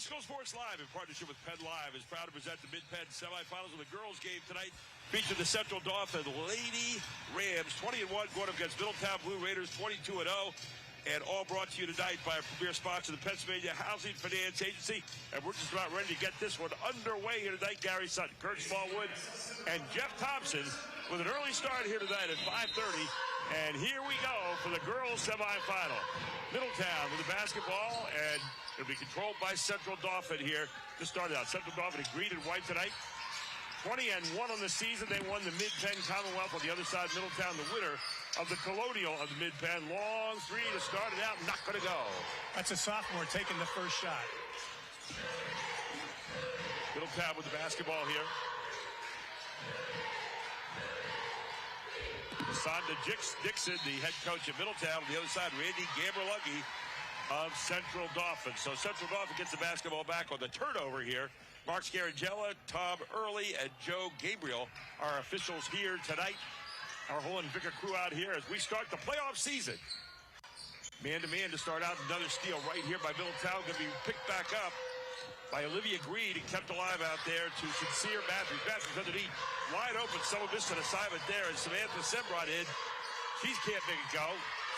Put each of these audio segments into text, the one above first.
School Sports Live, in partnership with PennLive, is proud to present the Mid-Penn semifinals of the girls' game tonight. Featuring the Central Dauphin Lady Rams, 20-1, going up against Middletown Blue Raiders, 22-0. And all brought to you tonight by our premier sponsor, the Pennsylvania Housing Finance Agency. And we're just about ready to get this one underway here tonight. Gary Sutton, Kurt Smallwood, and Jeff Thompson with an early start here tonight at 5:30. And here we go for the girls' semifinal. Middletown with the basketball, and it'll be controlled by Central Dauphin here to start it out. Central Dauphin in green and white tonight. 20-1 on the season. They won the Mid-Penn Commonwealth. On the other side, Middletown, the winner of the Colonial of the Mid-Penn. Long three to start it out. Not going to go. That's a sophomore taking the first shot. Middletown with the basketball here. Sonda Dixon, the head coach at Middletown. On the other side, Randy Gamberluggy of Central Dauphin. So Central Dauphin gets the basketball back on the turnover here. Mark Scarangella, Tom Early, and Joe Gabriel are officials here tonight. Our whole and Vicar crew out here as we start the playoff season. Man-to-man to start out. Another steal right here by Middletown. Going to be picked back up by Olivia Greed and kept alive out there to Sincere Matthews. Matthews underneath, wide open. Someone missed an assignment there, and Samantha Sem brought in. She can't make it go.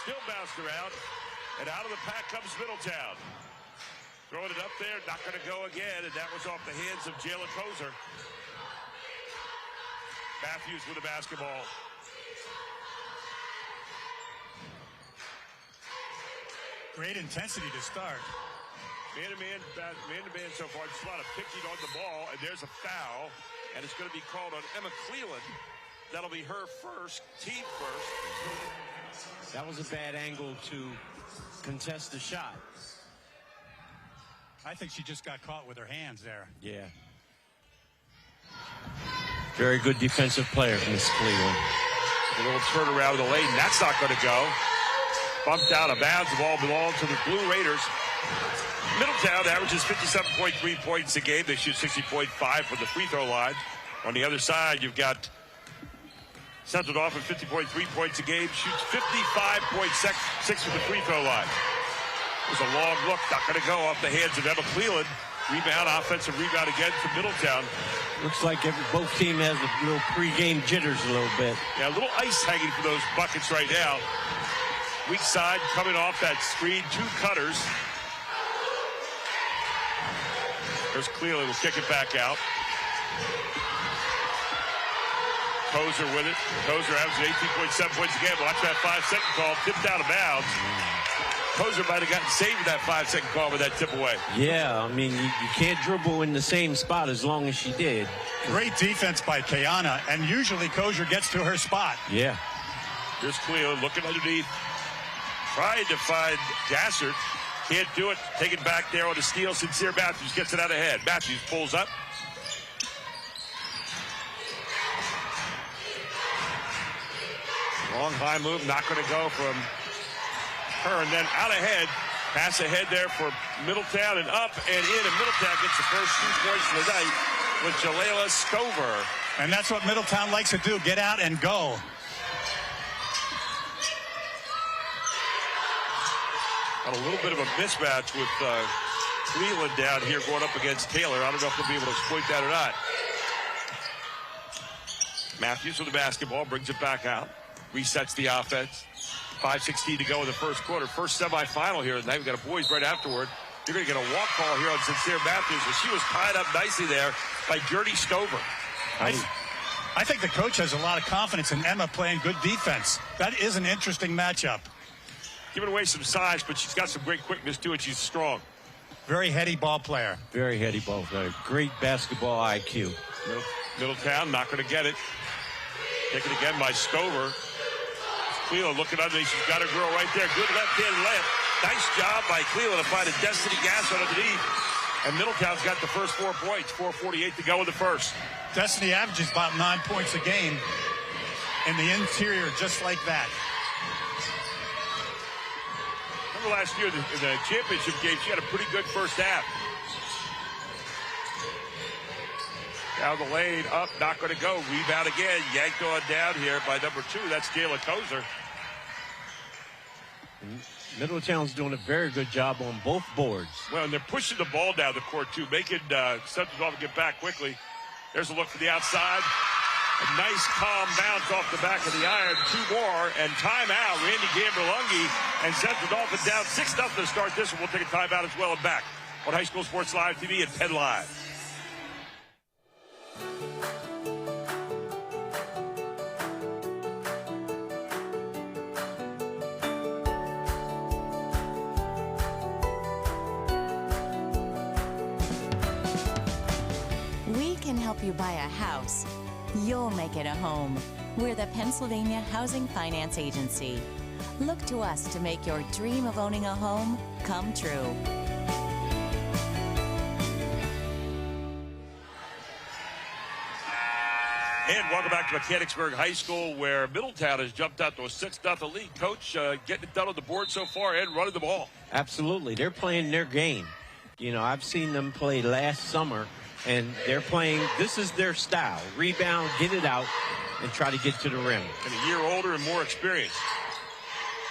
Still bounced around. And out of the pack comes Middletown. Throwing it up there, not going to go again, and that was off the hands of Jayla Kozer. Matthews with the basketball. Great intensity to start. Man-to-man so far. Just a lot of picking on the ball, and there's a foul, and it's going to be called on Emma Cleland. That'll be her first, team first. That was a bad angle to contest the shot. I think she just got caught with her hands there. Yeah. Very good defensive player, Miss Cleveland. A little turnaround of the lane. That's not going to go. Bumped out of bounds. The ball belongs to the Blue Raiders. Middletown averages 57.3 points a game. They shoot 60.5 from the free throw line. On the other side, you've got Central Dauphin, 50.3 points a game. Shoots 55.6 from the free throw line. There's a long look, not going to go off the hands of Emma Cleland. Rebound, offensive rebound again from Middletown. Looks like both teams has a little pregame jitters a little bit. Yeah, a little ice hanging for those buckets right now. Weak side coming off that screen, two cutters. There's Cleland, will kick it back out. Kozer with it. Kozer averages 18.7 points a game. Watch that 5-second call, tipped out of bounds. Kozer might have gotten saved with that 5-second call with that tip away. Yeah, I mean, you can't dribble in the same spot as long as she did. Great defense by Kayana, and usually Kozer gets to her spot. Yeah. Here's Cleland looking underneath. Trying to find Gassert. Can't do it. Taken back there on a steal. Sincere Matthews gets it out ahead. Matthews pulls up. Long high move. Not going to go from her. And then out ahead. Pass ahead there for Middletown and up and in. And Middletown gets the first 2 points of the night with Jalela Scover. And that's what Middletown likes to do. Get out and go. Got a little bit of a mismatch with Cleveland down here going up against Taylor. I don't know if they'll be able to exploit that or not. Matthews with the basketball, brings it back out, resets the offense. 5:16 to go in the first quarter. First semifinal here tonight. We've got a boys right afterward. You're going to get a walk call here on Sincere Matthews, but she was tied up nicely there by Journey Stover. I think the coach has a lot of confidence in Emma playing good defense. That is an interesting matchup. Giving away some size, but she's got some great quickness to it. She's strong. Very heady ball player. Very heady ball player. Great basketball IQ. Middletown not going to get it. Taken again by Stover. Cleland looking underneath. She's got her girl right there. Good left-hand layup. Nice job by Cleland to find a Destiny Gassert underneath. And Middletown's got the first 4 points. 4:48 to go in the first. Destiny averages about 9 points a game in the interior, just like that. Remember last year in the championship game, she had a pretty good first half. Down the lane, up, not going to go. Rebound again, yanked on down here by number 2. That's Jayla Kozer. Middletown's doing a very good job on both boards. Well, and they're pushing the ball down the court, too, making Central Dauphin get back quickly. There's a look for the outside. A nice, calm bounce off the back of the iron. 2 more, and timeout. Randy Gamberlungi and Central Dauphin down 6-0 to start this one. We'll take a timeout as well and back on High School Sports Live TV and Penn Live. We can help you buy a house. You'll make it a home. We're the Pennsylvania Housing Finance Agency. Look to us to make your dream of owning a home come true. And welcome back to Mechanicsburg High School, where Middletown has jumped out to a 6-0 lead. Coach, getting it done on the board so far and running the ball. Absolutely. They're playing their game. You know, I've seen them play last summer, and they're playing, this is their style. Rebound, get it out, and try to get to the rim. And a year older and more experienced.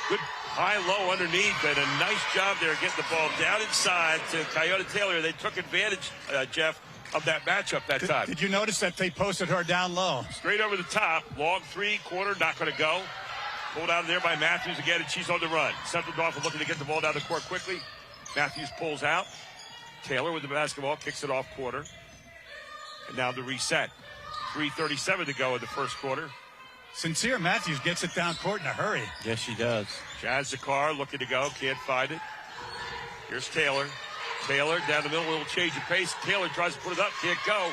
Good high-low underneath, and a nice job there getting the ball down inside to Coyote Taylor. They took advantage, Jeff, of that matchup that time. Did you notice that they posted her down low? Straight over the top, long 3-quarter, not going to go. Pulled out of there by Matthews again, and she's on the run. Central Dauphin looking to get the ball down the court quickly. Matthews pulls out. Taylor with the basketball, kicks it off quarter. And now the reset. 3:37 to go in the first quarter. Sincere Matthews gets it down court in a hurry. Yes, she does. Jazz Zakar looking to go, can't find it. Here's Taylor. Taylor down the middle, a little change of pace. Taylor tries to put it up, can't go.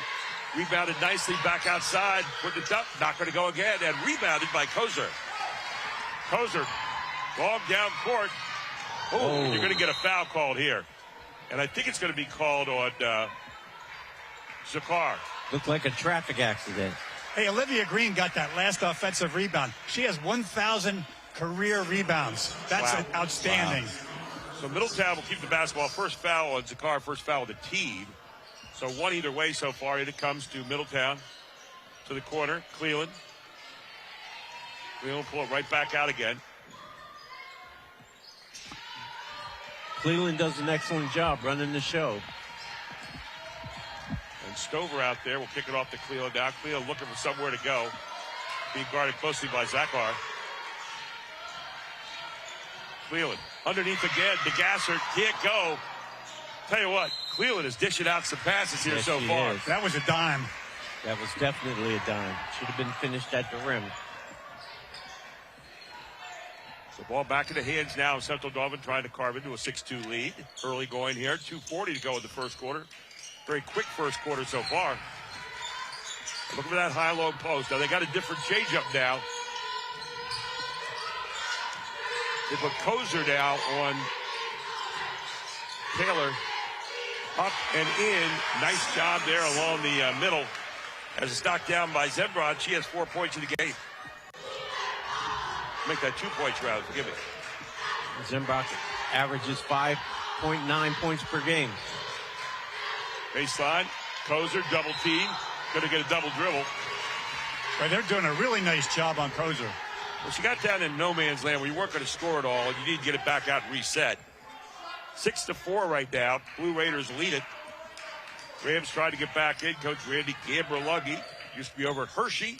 Rebounded nicely back outside, put it up, not going to go again, and rebounded by Kozer. Kozer, long down court. Oh, you're going to get a foul called here. And I think it's going to be called on Zakar. Looked like a traffic accident. Hey, Olivia Green got that last offensive rebound. She has 1,000 career rebounds. That's outstanding. Wow. So Middletown will keep the basketball. First foul on Zakar, first foul of the team. So one either way so far. It comes to Middletown to the corner. Cleland. Cleland pull it right back out again. Cleveland does an excellent job running the show. And Stover out there will kick it off to Cleland now. Cleland looking for somewhere to go. Being guarded closely by Zakar. Cleland underneath again. DeGasser can't go. Tell you what, Cleland is dishing out some passes here so far. That was a dime. That was definitely a dime. Should have been finished at the rim. So ball back in the hands now. Central Dauphin trying to carve into a 6-2 lead. Early going here. 2:40 to go in the first quarter. Very quick first quarter so far. Look for that high-low post. Now they got a different changeup now. They put Kozer now on Taylor. Up and in. Nice job there along the middle. As it's knocked down by Zembrod. She has 4 points in the game. Make that 2 points, rather. Forgive me. Zembrod averages 5.9 points per game. Baseline. Kozer, double team. Going to get a double dribble. But they're doing a really nice job on Kozer. Well, she got down in no man's land where you weren't going to score it all. You need to get it back out and reset. 6-4 right now. Blue Raiders lead it. Rams trying to get back in. Coach Randy Gamberlungi used to be over at Hershey.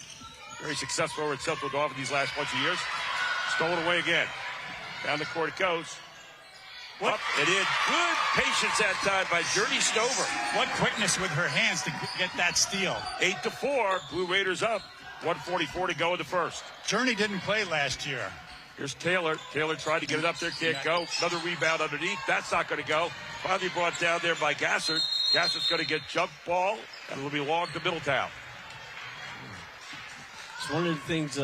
Very successful over at Central Dauphin these last bunch of years. Stolen away again. Down the court it goes. Up and in. Good patience that time by Journey Stover. What quickness with her hands to get that steal. 8-4. Blue Raiders up. 1:44 to go in the first. Journey didn't play last year. Here's Taylor. Taylor tried to get it up there. Can't go. Another rebound underneath. That's not going to go. Finally brought down there by Gassert. Gassert's going to get jump ball, and it'll be long to Middletown. It's one of the things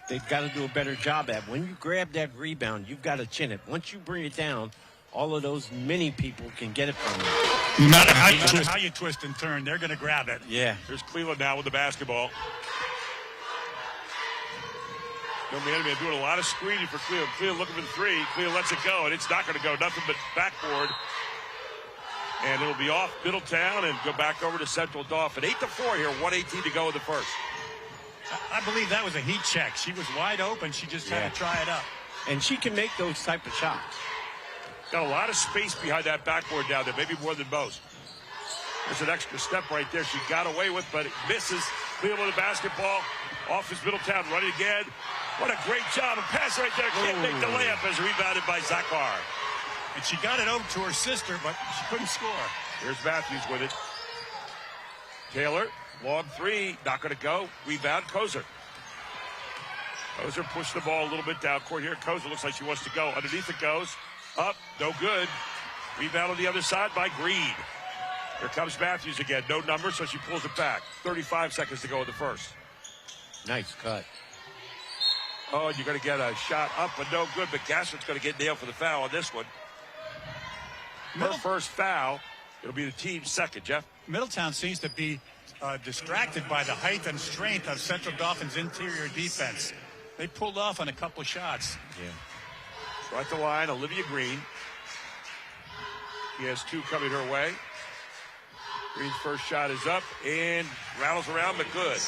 they've got to do a better job at. When you grab that rebound, you've got to chin it. Once you bring it down, all of those many people can get it from you. No matter how you twist and turn, they're going to grab it. Yeah. Here's Cleveland now with the basketball. No man, doing a lot of screening for Cleveland. Cleveland looking for the three. Cleveland lets it go, and it's not going to go. Nothing but backboard. And it'll be off Middletown and go back over to Central Dauphin. 8-4 here, 1:18 to go in the first. I believe that was a heat check. She was wide open. She just had to try it up. and she can make those type of shots. Got a lot of space behind that backboard down there, maybe more than most. There's an extra step right there she got away with, but it misses. Cleveland with the basketball. Off is Middletown running again. What a great job. A pass right there. Can't make the layup as rebounded by Zakar. And she got it over to her sister, but she couldn't score. Here's Matthews with it. Taylor, long three, not going to go. Rebound, Kozer. Kozer pushed the ball a little bit down court here. Kozer looks like she wants to go. Underneath it goes. Up, no good. Rebound on the other side by Green. Here comes Matthews again. No number, so she pulls it back. 35 seconds to go in the first. Nice cut. Oh, and you're going to get a shot up, but no good. But Gassert's going to get nailed for the foul on this one. Her first foul. It'll be the team's second, Jeff. Middletown seems to be distracted by the height and strength of Central Dauphin's interior defense. They pulled off on a couple shots. Yeah. Right the line, Olivia Green. She has two coming her way. Green's first shot is up and rattles around, but good.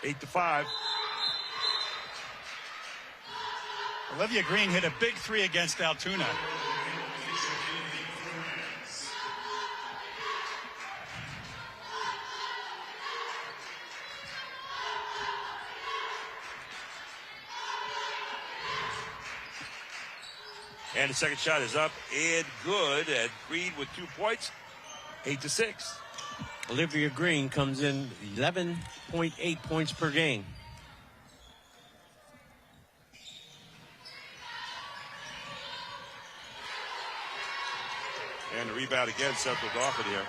8-5. Olivia Green hit a big three against Altoona. And the second shot is up and good. And Green with 2 points, 8-6. Olivia Green comes in 11.8 points per game. And the rebound again, Central Dauphin here.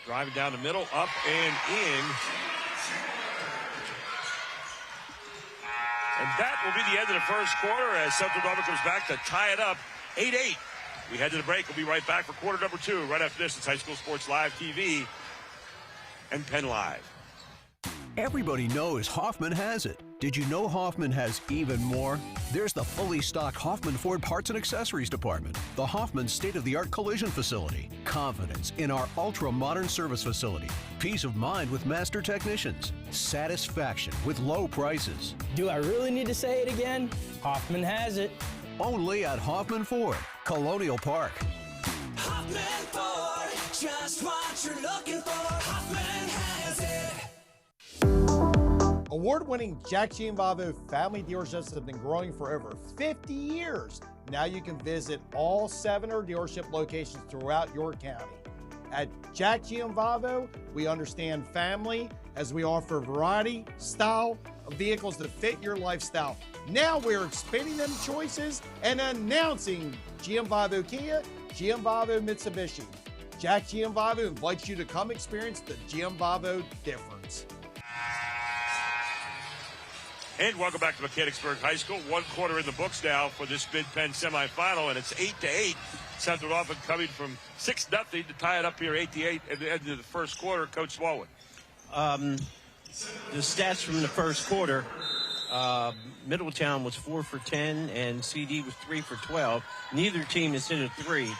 Driving down the middle, up and in. And that will be the end of the first quarter as Central Dauphin comes back to tie it up 8-8. We head to the break. We'll be right back for quarter number 2. Right after this, it's High School Sports Live TV and PennLive. Everybody knows Hoffman has it. Did you know Hoffman has even more? There's the fully stocked Hoffman Ford Parts and Accessories Department, the Hoffman state-of-the-art collision facility, confidence in our ultra-modern service facility, peace of mind with master technicians, satisfaction with low prices. Do I really need to say it again? Hoffman has it. Only at Hoffman Ford, Colonial Park. Hoffman Ford, just what you're looking for. Hoffman has it. Award-winning Jack Gianvavo family dealerships have been growing for over 50 years. Now you can visit all 7 of our dealership locations throughout your county. At Jack Gianvavo, we understand family as we offer variety, style of vehicles that fit your lifestyle. Now we're expanding them choices and announcing Gianvavo Kia, Gianvavo Mitsubishi. Jack Gianvavo invites you to come experience the Gianvavo difference. And welcome back to Mechanicsburg High School. 1 quarter in the books now for this Mid-Penn semifinal, and it's 8-8. Central Dauphin coming from 6-0 to tie it up here 8-8 at the end of the first quarter. Coach Smallwood. The stats from the first quarter, Middletown was 4 for 10 and CD was 3 for 12. Neither team has hit a 3.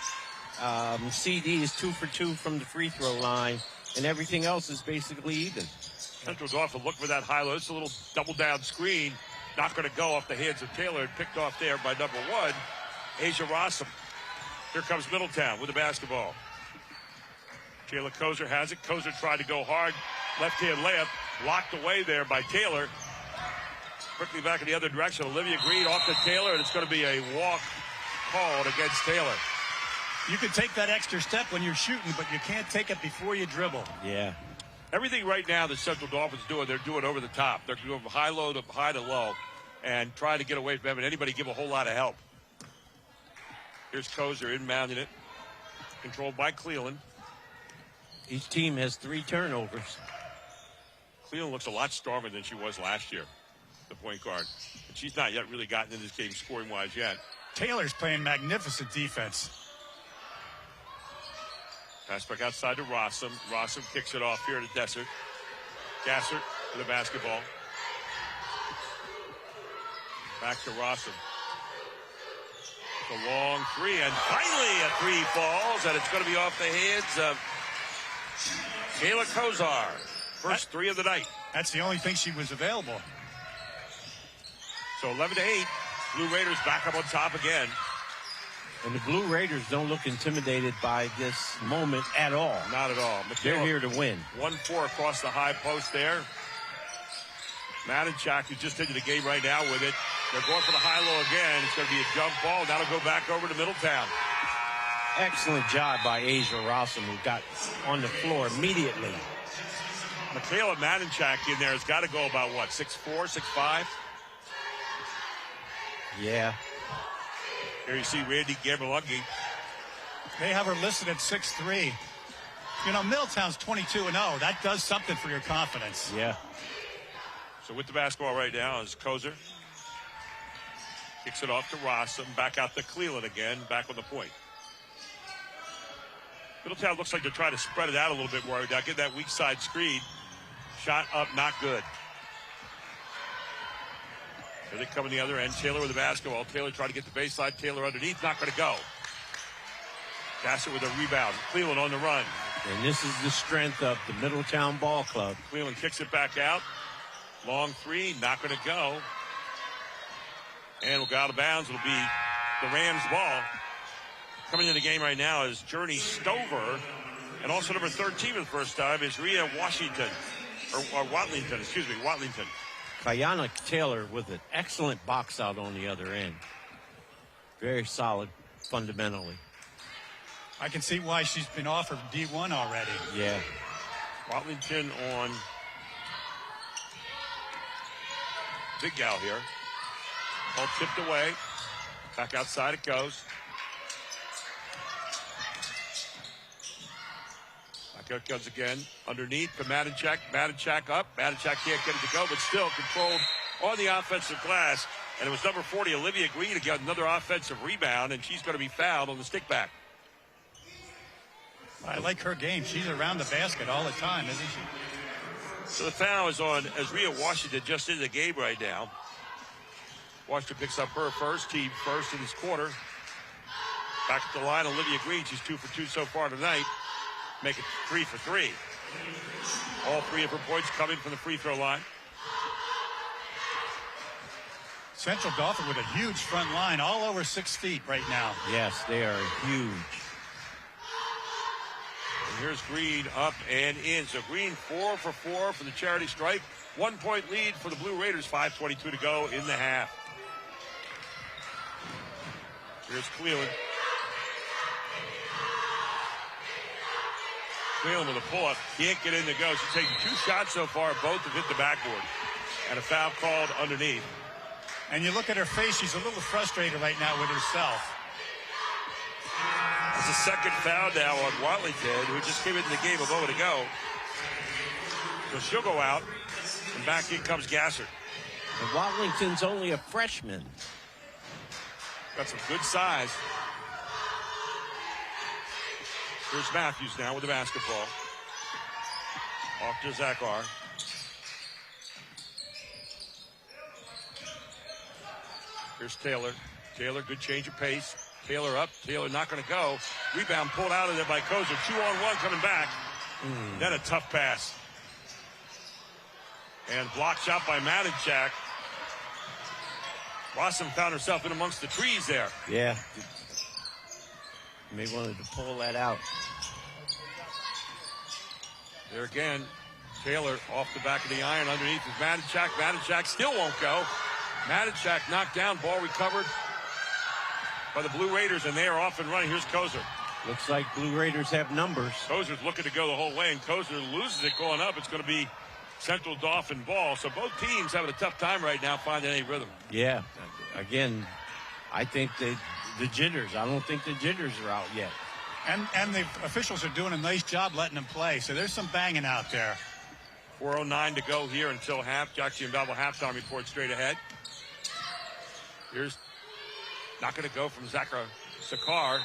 CD is 2 for 2 from the free throw line, and everything else is basically even. Central Dauphin look for that high low. It's a little double down screen. Not going to go off the hands of Taylor, and picked off there by number 1, Asia Rossum. Here comes Middletown with the basketball. Taylor Kozer has it. Kozer tried to go hard. Left-hand layup. Locked away there by Taylor. Quickly back in the other direction. Olivia Green off to Taylor, and it's going to be a walk called against Taylor. You can take that extra step when you're shooting, but you can't take it before you dribble. Yeah. Everything right now the Central Dauphin's doing, they're doing over the top. They're doing high low to high to low and trying to get away from them, and anybody give a whole lot of help. Here's Kozer inbounding it. Controlled by Cleveland. Each team has 3 turnovers. Cleveland looks a lot stronger than she was last year, the point guard. But she's not yet really gotten in this game scoring-wise yet. Taylor's playing magnificent defense. Pass back outside to Rossum. Rossum kicks it off here to Dessert. Gassert with the basketball. Back to Rossum. A long 3, and finally a 3 falls, and it's going to be off the hands of Kayla Kozar, first three of the night. That's the only thing she was available. So 11-8, Blue Raiders back up on top again. And the Blue Raiders don't look intimidated by this moment at all. Not at all. They're here to win. 1-4 across the high post there. Mechanicsburg, who's just into the game right now with it. They're going for the high-low again. It's going to be a jump ball. That'll go back over to Middletown. Excellent job by Asia Rossum, who got on the floor immediately. Michaela Mechanicsburg in there has got to go about, what, 6'4", 6'5"? Yeah. Here you see Randy Gamerlungi. They have her listed at 6'3". You know, Middletown's 22-0. That does something for your confidence. Yeah. So with the basketball right now is Kozer. Kicks it off to Rossum. Back out to Cleveland again. Back on the point. Middletown looks like they're trying to spread it out a little bit more. Now get that weak side screen. Shot up, not good. Here they come on the other end. Taylor with the basketball. Taylor trying to get the baseline. Taylor underneath. Not going to go. Bassett with a rebound. Cleveland on the run. And this is the strength of the Middletown Ball Club. Cleveland kicks it back out. Long three. Not going to go. And we'll go out of bounds. It'll be the Rams' ball. Coming in the game right now is Journey Stover. And also number 13 for the first time is Rhea Washington. Or Watlington, excuse me, Watlington. Kayana Taylor with an excellent box out on the other end. Very solid fundamentally. I can see why she's been offered D1 already. Yeah. Watlington on big gal here. All tipped away. Back outside it goes. Back out it goes again. Underneath to Mechanicsburg. Mechanicsburg up. Mechanicsburg can't get it to go, but still controlled on the offensive glass. And it was number 40, Olivia Green, to get another offensive rebound, and she's going to be fouled on the stick back. I like her game. She's around the basket all the time, isn't she? So the foul is on Rhea Washington, just in the game right now. Washington picks up her first, team first in this quarter. Back at the line, Olivia Green. She's 2 for 2 so far tonight. Make it 3 for 3. All three of her points coming from the free throw line. Central Dauphin with a huge front line, all over 6 feet right now. Yes, they are huge. And here's Green up and in. So Green 4 for 4 for the charity stripe. 1 point lead for the Blue Raiders. 5:22 to go in the half. Here's Cleveland. Cleveland with a pull-up. Can't get in to go. She's taken 2 shots so far. Both have hit the backboard. And a foul called underneath. And you look at her face, she's a little frustrated right now with herself. It's a second foul now on Watlington, who just came into the game a moment ago. So she'll go out, and back in comes Gasser. And Watlington's only a freshman. Got some good size. Here's Matthews now with the basketball. Off to Zakar. Here's Taylor. Taylor, good change of pace. Taylor up. Taylor not going to go. Rebound pulled out of there by Kozer. 2-on-1 coming back. Then a tough pass. And blocked shot by Mechanicsburg. Rossum found herself in amongst the trees there. Yeah. May wanted to pull that out. There again. Taylor off the back of the iron. Underneath is Mechanicsburg. Mechanicsburg still won't go. Mechanicsburg knocked down. Ball recovered by the Blue Raiders, and they are off and running. Here's Kozer. Looks like Blue Raiders have numbers. Kozer's looking to go the whole way, and Kozer loses it going up. It's going to be Central Dauphin ball. So both teams having a tough time right now finding any rhythm. Yeah. Again, I think the jitters. I don't think the jitters are out yet. And the officials are doing a nice job letting them play. So there's some banging out there. 4:09 to go here until half. Jackson and Belleville halftime report straight ahead. Here's not going to go from Zakar.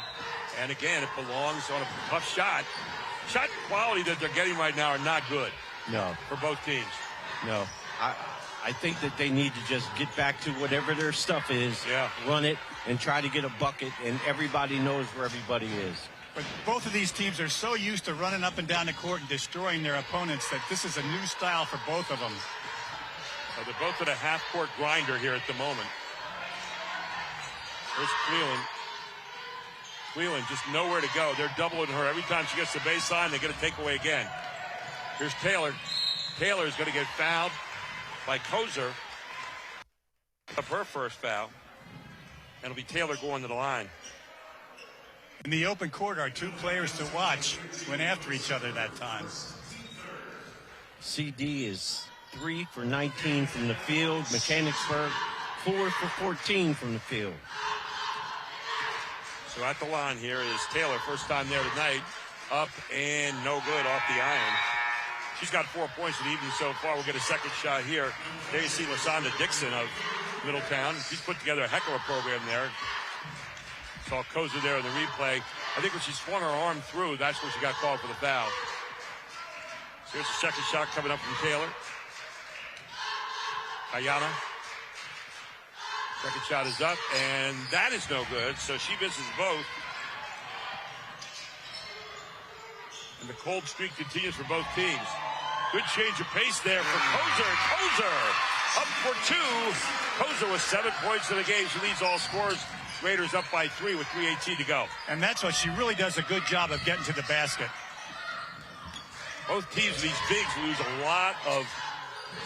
And again, it belongs on a tough shot. Shot quality that they're getting right now are not good. No. For both teams. No. I think that they need to just get back to whatever their stuff is. Yeah. Run it and try to get a bucket, and everybody knows where everybody is. But both of these teams are so used to running up and down the court and destroying their opponents that this is a new style for both of them. So they're both at a half-court grinder here at the moment. There's Cleland. Cleland just nowhere to go. They're doubling her. Every time she gets the baseline, they get a takeaway again. Here's Taylor. Taylor is going to get fouled by Kozer. Of her first foul. And it'll be Taylor going to the line. In the open court are two players to watch. Went after each other that time. CD is 3 for 19 from the field. Mechanicsburg 4 for 14 from the field. So at the line here is Taylor. First time there tonight. Up and no good off the iron. She's got 4 points in the evening so far. We'll get a second shot here. There you see LaSonda Dixon of Middletown. She's put together a heck of a program there. Saw Kozer there in the replay. I think when she swung her arm through, that's when she got called for the foul. So here's the second shot coming up from Taylor. Ayana. Second shot is up, and that is no good. So she misses both. And the cold streak continues for both teams. Good change of pace there for Kozer. Kozer up for 2. Kozer with 7 points in the game. She leads all scorers. Raiders up by 3 with 3:18 to go. And that's what she really does a good job of getting to the basket. Both teams, these bigs, lose a lot of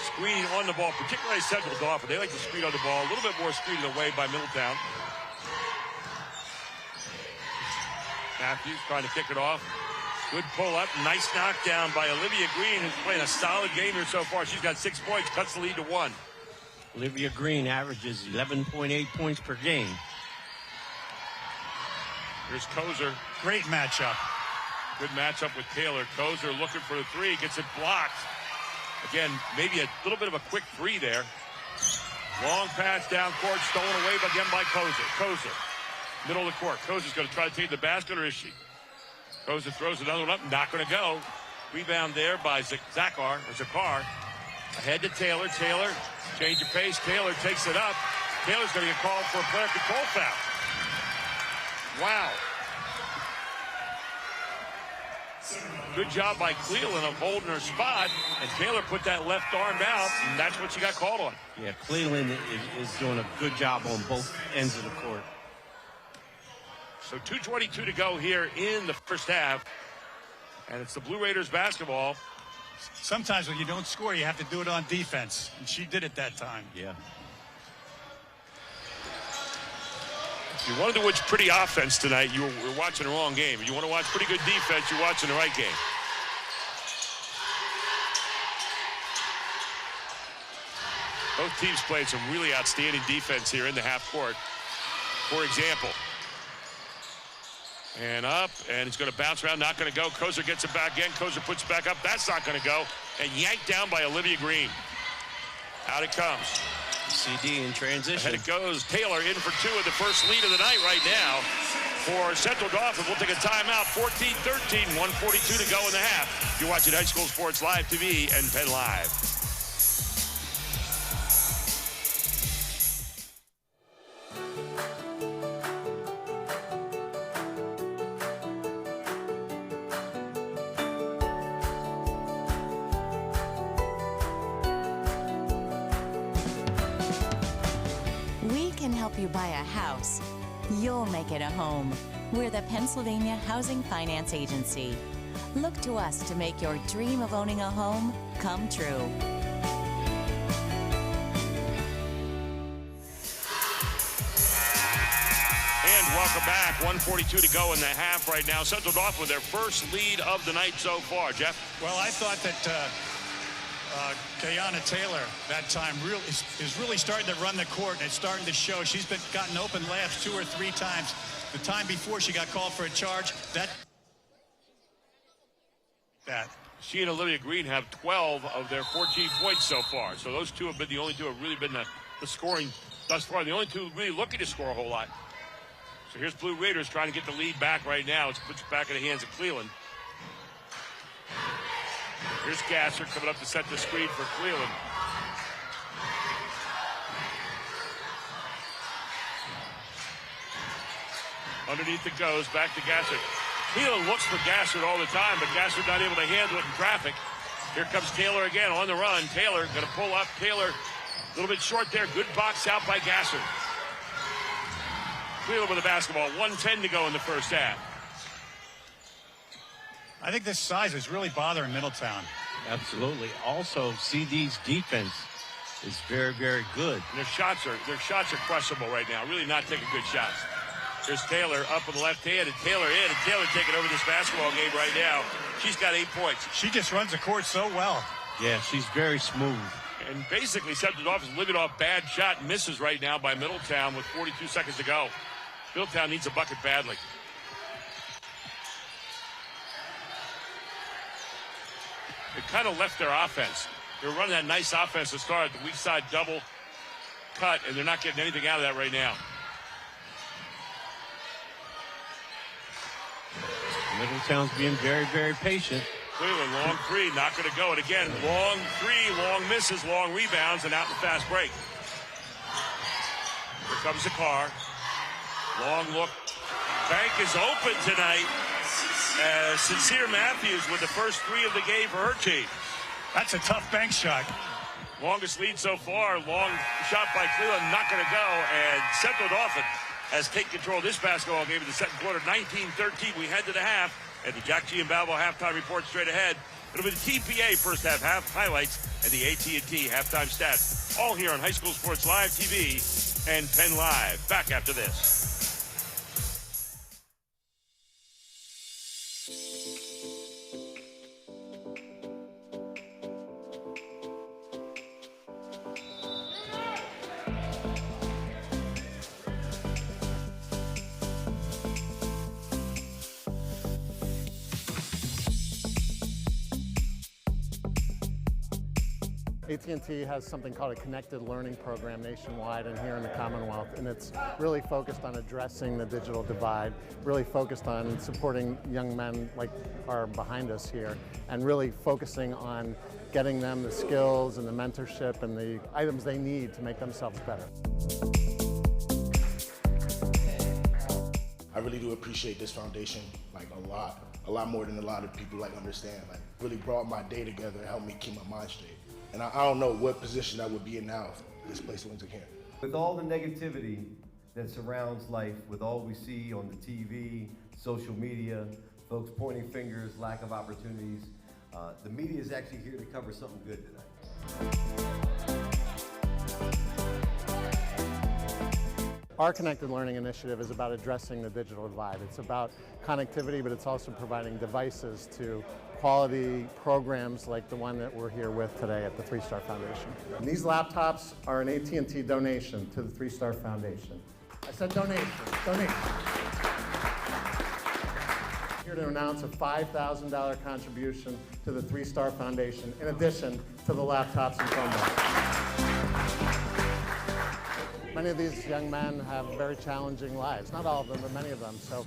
screening on the ball, particularly Central Dauphin. They like to screen on the ball. A little bit more screened away by Middletown. Matthews trying to kick it off. Good pull up. Nice knockdown by Olivia Green, who's playing a solid game here so far. She's got 6 points, cuts the lead to 1. Olivia Green averages 11.8 points per game. Here's Kozer. Great matchup. Good matchup with Taylor. Kozer looking for the 3, gets it blocked. Again, maybe a little bit of a quick 3 there. Long pass down court, stolen away again by Kozer. Kozer, middle of the court. Kozer's going to try to take the basket, or is she? Kozer throws another one up, not going to go. Rebound there by Zakar. Ahead to Taylor. Taylor, change of pace. Taylor takes it up. Taylor's going to get called for a player control foul. Wow. Good job by Cleland of holding her spot, and Taylor put that left arm out, and that's what she got called on. Yeah, Cleland is doing a good job on both ends of the court. So 2:22 to go here in the first half, and it's the Blue Raiders basketball. Sometimes when you don't score, you have to do it on defense, and she did it that time. Yeah. If you want to watch pretty offense tonight, you're watching the wrong game. If you want to watch pretty good defense, you're watching the right game. Both teams played some really outstanding defense here in the half court. For example, and up, and it's going to bounce around, not going to go. Kozer gets it back in. Kozer puts it back up. That's not going to go. And yanked down by Olivia Green. Out it comes. CD in transition. Ahead it goes. Taylor in for 2 of the first lead of the night right now for Central Dauphin. We'll take a timeout. 14-13, 1:42 to go in the half. You're watching High School Sports Live TV and Penn Live. You buy a house, you'll make it a home. We're the Pennsylvania Housing Finance Agency. Look to us to make your dream of owning a home come true. And welcome back. 1:42 to go in the half right now. Central Dauphin with their first lead of the night so far. Jeff? Well, I thought that Kayana Taylor that time is really starting to run the court, and it's starting to show. She's gotten open layups 2 or 3 times. The time before she got called for a charge, that she and Olivia Green have 12 of their 14 points so far. So those two have been the only two who have really been the scoring thus far. The only two really looking to score a whole lot. So here's Blue Raiders trying to get the lead back right now. It's put back in the hands of Cleland. Here's Gasser coming up to set the screen for Cleland. Underneath it goes, back to Gasser. Cleveland looks for Gassard all the time, but Gassard not able to handle it in traffic. Here comes Taylor again on the run. Taylor going to pull up. Taylor a little bit short there. Good box out by Gassard. Cleveland with the basketball. 1:10 to go in the first half. I think this size is really bothering Middletown. Absolutely. Also, CD's defense is very, very good. Their shots are crushable right now. Really not taking good shots. Here's Taylor up with the left hand, and Taylor in, and Taylor taking over this basketball game right now. She's got 8 points. She just runs the court so well. Yeah, she's very smooth. And basically, Central Dauphin is living off bad shot and misses right now by Middletown with 42 seconds to go. Middletown needs a bucket badly. It kind of left their offense. They were running that nice offense to start, the weak side double cut, and they're not getting anything out of that right now. Middletown's being very, very patient. Cleveland, long three, not going to go. And again, long three, long misses, long rebounds, and out in the fast break. Here comes the car. Long look. Bank is open tonight. Sincere Matthews with the first three of the game for her team. That's a tough bank shot. Longest lead so far. Long shot by Cleveland, not going to go. And Central Dauphin has taken control of this basketball game in the second quarter. 19-13. We head to the half. And the Jack Giambalvo halftime report straight ahead. It'll be the TPA first half highlights and the AT&T halftime stats. All here on High School Sports Live TV and Penn Live. Back after this. AT&T has something called a connected learning program nationwide and here in the Commonwealth, and it's really focused on addressing the digital divide, really focused on supporting young men like are behind us here, and really focusing on getting them the skills and the mentorship and the items they need to make themselves better. I really do appreciate this foundation, like a lot more than a lot of people understand. Like, really brought my day together and helped me keep my mind straight. And I don't know what position I would be in now if this place wasn't here. With all the negativity that surrounds life, with all we see on the TV, social media, folks pointing fingers, lack of opportunities, the media is actually here to cover something good tonight. Our Connected Learning Initiative is about addressing the digital divide. It's about connectivity, but it's also providing devices to quality programs like the one that we're here with today at the 3-Star Foundation. And these laptops are an AT&T donation to the 3-Star Foundation. I said donation, donation. Here to announce a $5,000 contribution to the 3-Star Foundation, in addition to the laptops and Chromebooks. Many of these young men have very challenging lives. Not all of them, but many of them. So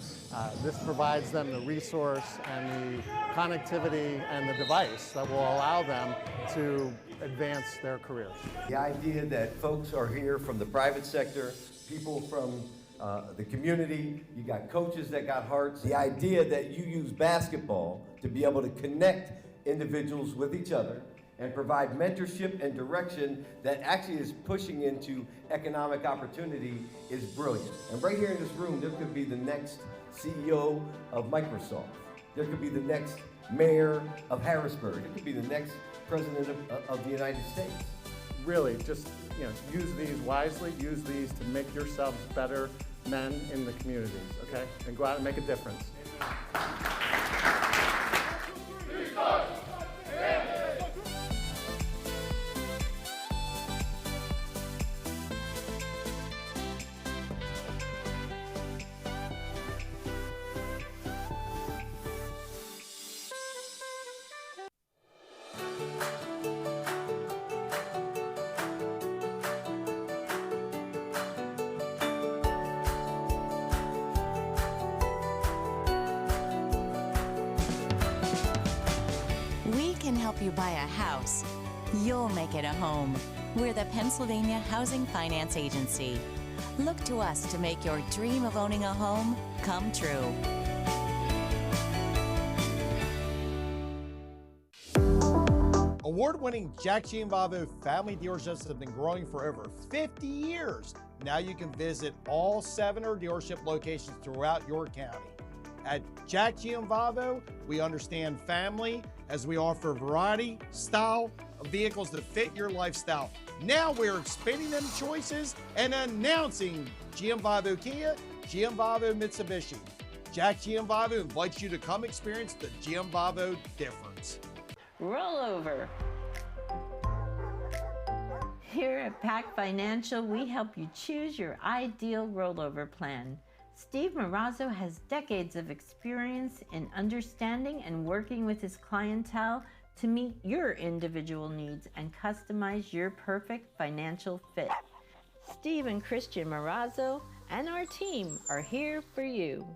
this provides them the resource and the connectivity and the device that will allow them to advance their careers. The idea that folks are here from the private sector, people from the community, you got coaches that got hearts. The idea that you use basketball to be able to connect individuals with each other and provide mentorship and direction that actually is pushing into economic opportunity is brilliant. And right here in this room, there could be the next CEO of Microsoft. There could be the next mayor of Harrisburg. It could be the next president of the United States. Really, just use these wisely, use these to make yourselves better men in the communities, okay? And go out and make a difference. Help you buy a house, you'll make it a home. We're the Pennsylvania Housing Finance Agency. Look to us to make your dream of owning a home come true. Award-winning Jack Gianvavo family dealerships have been growing for over 50 years. Now you can visit all 7 dealership locations throughout your county. At Jack Gianvavo, we understand family as we offer variety, style of vehicles that fit your lifestyle. Now we're expanding them choices and announcing Gianvavo Kia, Gianvavo Mitsubishi. Jack Gianvavo invites you to come experience the Gianvavo difference. Rollover. Here at Pac Financial, we help you choose your ideal rollover plan. Steve Marazzo has decades of experience in understanding and working with his clientele to meet your individual needs and customize your perfect financial fit. Steve and Christian Marazzo and our team are here for you.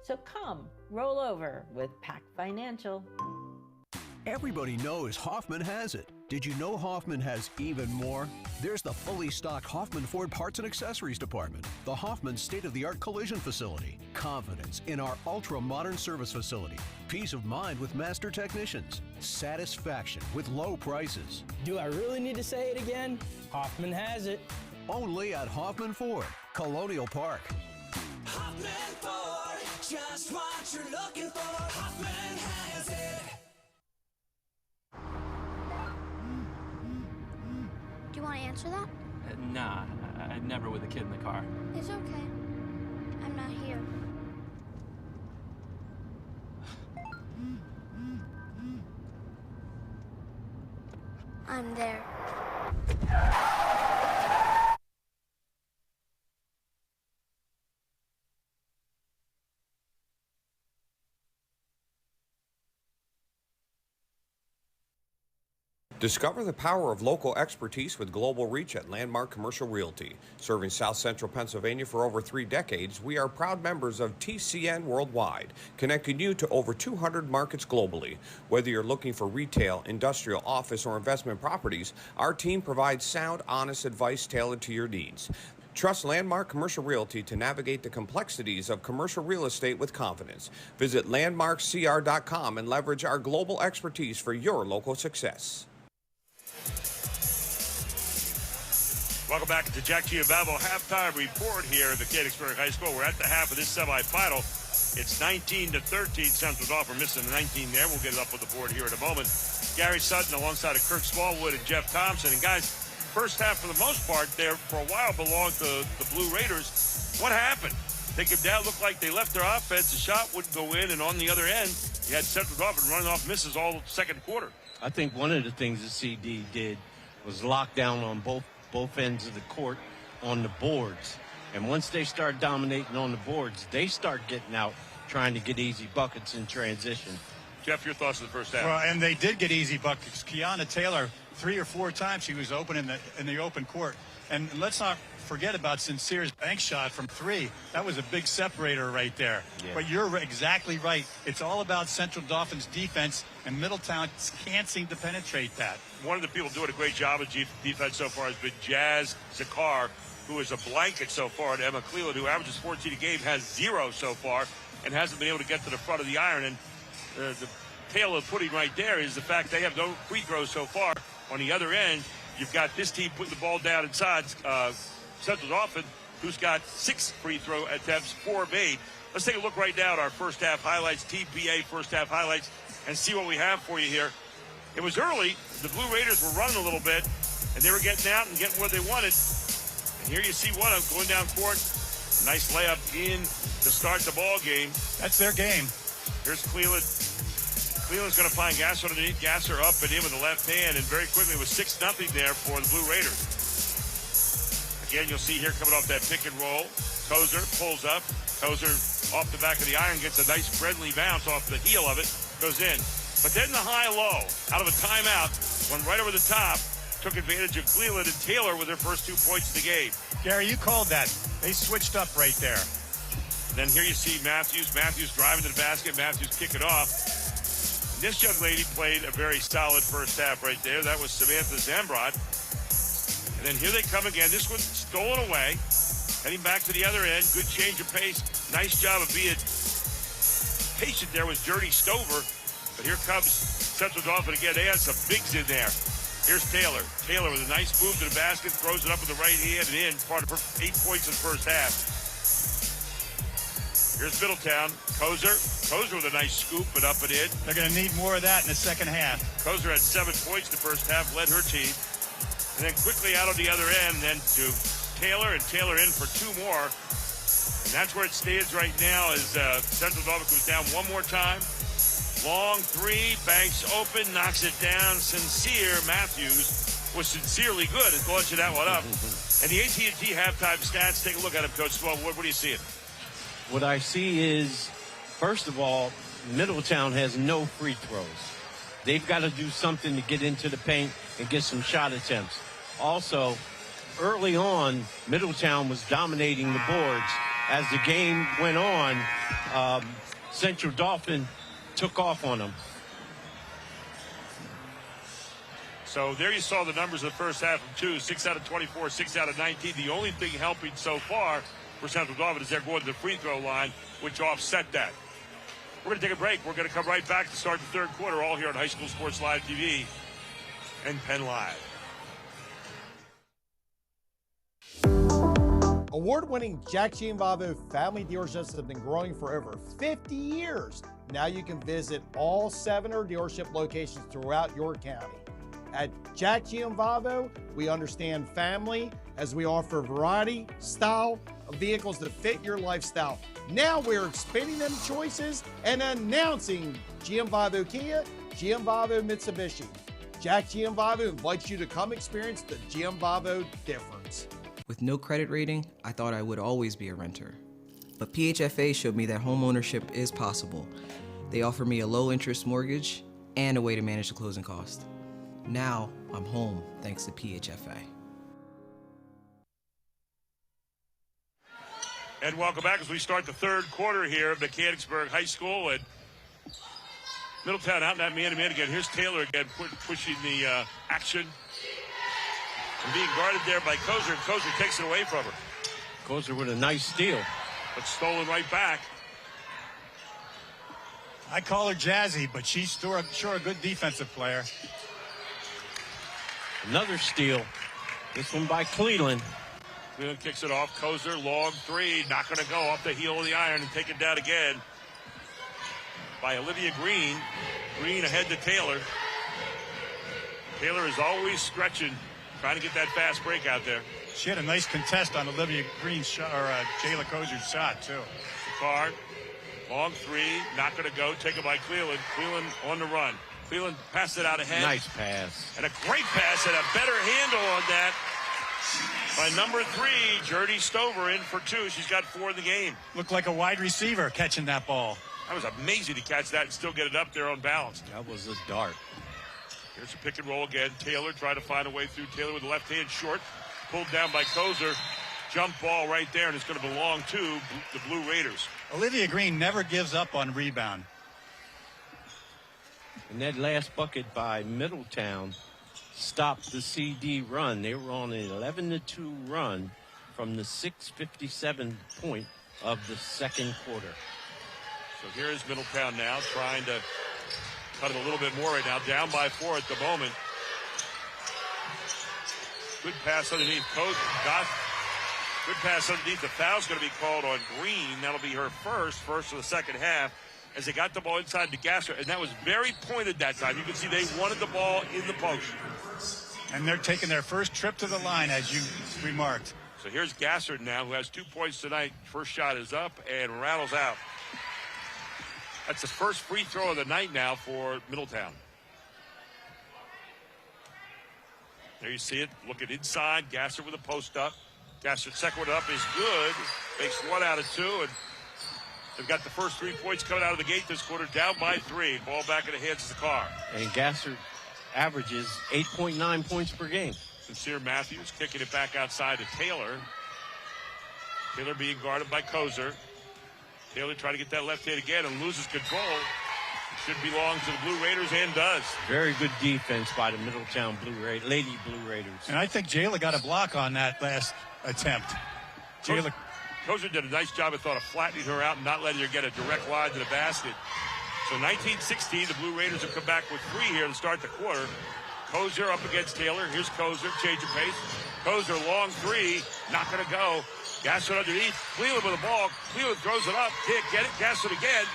So come, roll over with Pac Financial. Everybody knows Hoffman has it. Did you know Hoffman has even more? There's the fully stocked Hoffman Ford Parts and Accessories Department, the Hoffman state-of-the-art collision facility, confidence in our ultra-modern service facility, peace of mind with master technicians, satisfaction with low prices. Do I really need to say it again? Hoffman has it. Only at Hoffman Ford, Colonial Park. Hoffman Ford, just what you're looking for. Hoffman has it. Do you want to answer that? Nah, I'd never with a kid in the car. It's okay. I'm not here. I'm there. Discover the power of local expertise with global reach at Landmark Commercial Realty. Serving South Central Pennsylvania for over 3 decades, we are proud members of TCN Worldwide, connecting you to over 200 markets globally. Whether you're looking for retail, industrial, office, or investment properties, our team provides sound, honest advice tailored to your needs. Trust Landmark Commercial Realty to navigate the complexities of commercial real estate with confidence. Visit landmarkcr.com and leverage our global expertise for your local success. Welcome back to Jack Gianvavo halftime report here at Mechanicsburg High School. We're at the half of this semifinal. It's 19-13. Central Dauphin missing the 19 there. We'll get it up on the board here in a moment. Gary Sutton alongside of Kirk Smallwood and Jeff Thompson. And guys, first half for the most part there for a while belonged to the Blue Raiders. What happened? They came down, looked like they left their offense. The shot wouldn't go in, and on the other end, you had Central Dauphin running off misses all second quarter. I think one of the things the CD did was lock down on both ends of the court on the boards. And once they start dominating on the boards, they start getting out, trying to get easy buckets in transition. Jeff, your thoughts on the first half? Well, and they did get easy buckets. Kiana Taylor, 3 or 4 times she was open in the open court. And let's not forget about Sincere's bank shot from 3. That was a big separator right there. Yeah. But you're exactly right. It's all about Central Dauphin's defense, and Middletown can't seem to penetrate that. One of the people doing a great job of defense so far has been Jazz Zakar, who is a blanket so far, and Emma Cleland, who averages 14 a game, has 0 so far and hasn't been able to get to the front of the iron. And the tail of the pudding right there is the fact they have no free throws so far. On the other end, you've got this team putting the ball down inside Central Dauphin, who's got 6 free throw attempts, 4 made. Let's take a look right now at our first half highlights, TPA first half highlights, and see what we have for you here. It was early. The Blue Raiders were running a little bit, and they were getting out and getting what they wanted. And here you see one of them going down court. Nice layup in to start the ball game. That's their game. Here's Cleland. Cleland's going to find Gasser underneath. Gasser up and in with the left hand, and very quickly it was 6-0 there for the Blue Raiders. Again, you'll see here coming off that pick and roll. Tozer pulls up. Tozer off the back of the iron, gets a nice friendly bounce off the heel of it, goes in. But then the high-low, out of a timeout, went right over the top, took advantage of Cleland and Taylor with their first 2 points of the game. Gary, you called that. They switched up right there. And then here you see Matthews. Matthews driving to the basket. Matthews kick it off. And this young lady played a very solid first half right there. That was Samantha Zambrod. And then here they come again. This one's stolen away. Heading back to the other end. Good change of pace. Nice job of being patient there with Journey Stover. But here comes Central Dauphin again. They had some bigs in there. Here's Taylor. Taylor with a nice move to the basket, throws it up with the right hand and in. Part of her 8 points in the first half. Here's Middletown. Kozer with a nice scoop and up and in. They're going to need more of that in the second half. Kozer had 7 points in the first half, led her team. And then quickly out on the other end, then to Taylor, and Taylor in for 2 more. And that's where it stands right now as Central Dauphin comes down one more time. Long three, banks open, knocks it down. Sincere Matthews was sincerely good at launching that one up. And the AT&T halftime stats, take a look at them, Coach Swell. What are you seeing? What I see is, first of all, Middletown has no free throws. They've got to do something to get into the paint and get some shot attempts. Also, early on, Middletown was dominating the boards. As the game went on, Central Dauphin took off on them. So there you saw the numbers of the first half of 2, 6 out of 24, 6 out of 19. The only thing helping so far for Central Dauphin is they're going to the free throw line, which offset that. We're going to take a break. We're going to come right back to start the third quarter, all here on High School Sports Live TV and Penn Live. Award-winning Jack Gianvavo family dealerships have been growing for over 50 years. Now you can visit all 7 of our dealership locations throughout your county. At Jack Gianvavo, we understand family as we offer variety, style of vehicles that fit your lifestyle. Now we're expanding them choices and announcing Gianvavo Kia, Gianvavo Mitsubishi. Jack Gianvavo invites you to come experience the Gianvavo difference. With no credit rating, I thought I would always be a renter. But PHFA showed me that home ownership is possible. They offer me a low-interest mortgage and a way to manage the closing cost. Now, I'm home thanks to PHFA. And welcome back as we start the third quarter here at Mechanicsburg High School. And Middletown out in that man-to-man again. Here's Taylor again pushing the action. And being guarded there by Kozer. Kozer takes it away from her. Kozer with a nice steal. But stolen right back. I call her jazzy, but she's sure a good defensive player. Another steal. This one by Cleveland. Cleveland kicks it off. Kozer, long three. Not going to go off the heel of the iron and take it down again by Olivia Green. Green ahead to Taylor. Taylor is always stretching, trying to get that fast break out there. She had a nice contest on Olivia Green's shot, or Jayla Kozer's shot, too. Card, long three, not going to go. Taken by Cleveland. Cleveland on the run. Cleveland passed it out ahead. Nice pass. And a great pass and a better handle on that by number 3, Jordy Stover, in for 2. She's got 4 in the game. Looked like a wide receiver catching that ball. That was amazing to catch that and still get it up there on balance. That was a dart. Here's a pick and roll again. Taylor trying to find a way through. Taylor with the left hand short. Pulled down by Kozer. Jump ball right there, and it's going to belong to the Blue Raiders. Olivia Green never gives up on rebound. And that last bucket by Middletown stopped the CD run. They were on an 11-2 run from the 6:57 point of the second quarter. So here is Middletown now trying to cut it a little bit more right now. Down by 4 at the moment. Good pass underneath. Good pass underneath. The foul's going to be called on Green. That'll be her first of the second half, as they got the ball inside the Gasser, and that was very pointed that time. You can see they wanted the ball in the post. And they're taking their first trip to the line, as you remarked. So here's Gasser now, who has 2 points tonight. First shot is up and rattles out. That's the first free throw of the night now for Middletown. There you see it. Looking inside. Gasser with a post up. Gasser's second one up is good. Makes 1 out of 2. And they've got the first 3 points coming out of the gate this quarter. Down by 3. Ball back in the hands of the car. And Gasser averages 8.9 points per game. Sincere Matthews kicking it back outside to Taylor. Taylor being guarded by Kozer. Taylor trying to get that left hand again and loses control. Should belong to the Blue Raiders and does. Very good defense by the Middletown Lady Blue Raiders. And I think Jayla got a block on that last attempt. Kozer did a nice job, I thought, of flattening her out and not letting her get a direct line to the basket. So 19-16, the Blue Raiders have come back with 3 here to start the quarter. Kozer up against Taylor. Here's Kozer, change of pace. Kozer, long 3, not going to go. Gasson underneath. Cleveland with the ball. Cleveland throws it up. Can't get it. Gasson again.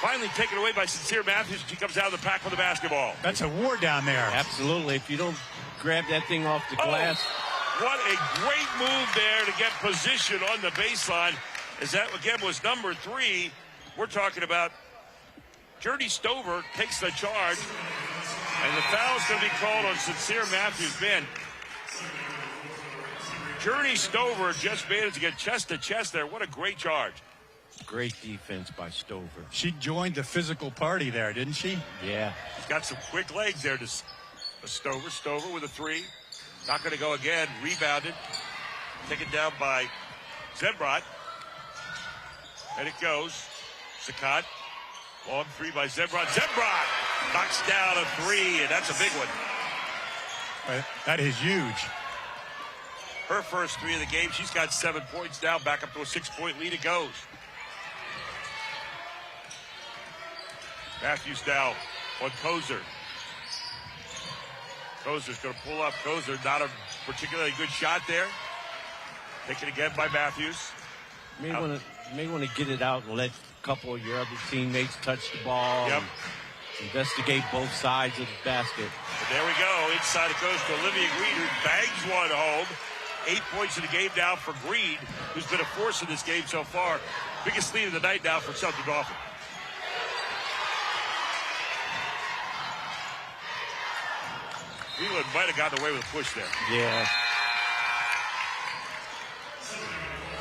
Finally taken away by Sincere Matthews. She comes out of the pack with the basketball. That's a war down there. Absolutely. If you don't grab that thing off the glass. What a great move there to get position on the baseline. As that, again, was number 3. We're talking about Journey Stover takes the charge. And the foul is going to be called on Sincere Matthews. Man, Journey Stover just managed to get chest to chest there. What a great charge. Great defense by Stover. She joined the physical party there, didn't she? Yeah. She's got some quick legs there to Stover. Stover with a 3. Not going to go again. Rebounded. Taken down by Zembrot. And it goes. Sakat. Long 3 by Zembrot. Zembrot knocks down a 3, and that's a big one. That is huge. Her first 3 of the game. She's got 7 points now. Back up to a 6-point lead. It goes. Matthews now on Kozer. Kozer's going to pull up. Kozer, not a particularly good shot there. Taken again by Matthews. May want to get it out and let a couple of your other teammates touch the ball. Yep. Investigate both sides of the basket. But there we go. Inside it goes to Olivia Green, who bangs one home. 8 points in the game now for Green, who's been a force in this game so far. Biggest lead of the night now for Central Dauphin. Cleveland might have gotten away with a push there. Yeah.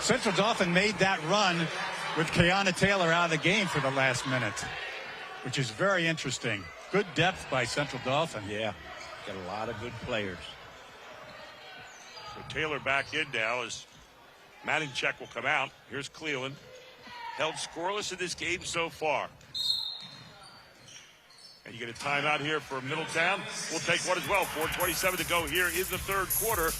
Central Dauphin made that run with Kiana Taylor out of the game for the last minute, which is very interesting. Good depth by Central Dauphin. Yeah, got a lot of good players. So Taylor back in now as Manningcheck will come out. Here's Cleveland. Held scoreless in this game so far. And you get a timeout here for Middletown. We'll take one as well. 4:27 to go here in the third quarter.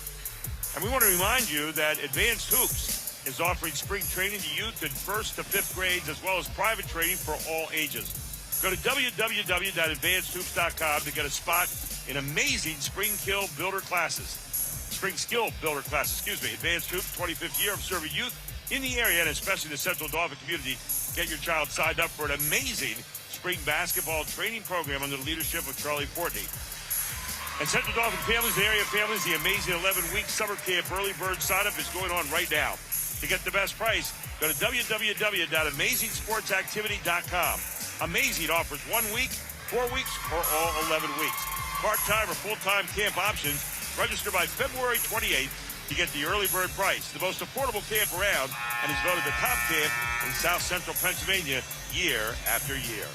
And we want to remind you that Advanced Hoops is offering spring training to youth in 1st to 5th grades, as well as private training for all ages. Go to www.advancedhoops.com to get a spot in amazing spring skill builder classes. Advanced Hoops, 25th year of serving youth in the area, and especially the Central Dauphin community. Get your child signed up for an amazing spring basketball training program under the leadership of Charlie Fortney. And Central Dauphin families, the area families, the amazing 11-week summer camp early bird sign-up is going on right now. To get the best price, go to www.amazingsportsactivity.com. Amazing offers 1 week, 4 weeks, or all 11 weeks. Part-time or full-time camp options. Register by February 28th to get the early bird price. The most affordable camp around, and is voted the top camp in South Central Pennsylvania year after year.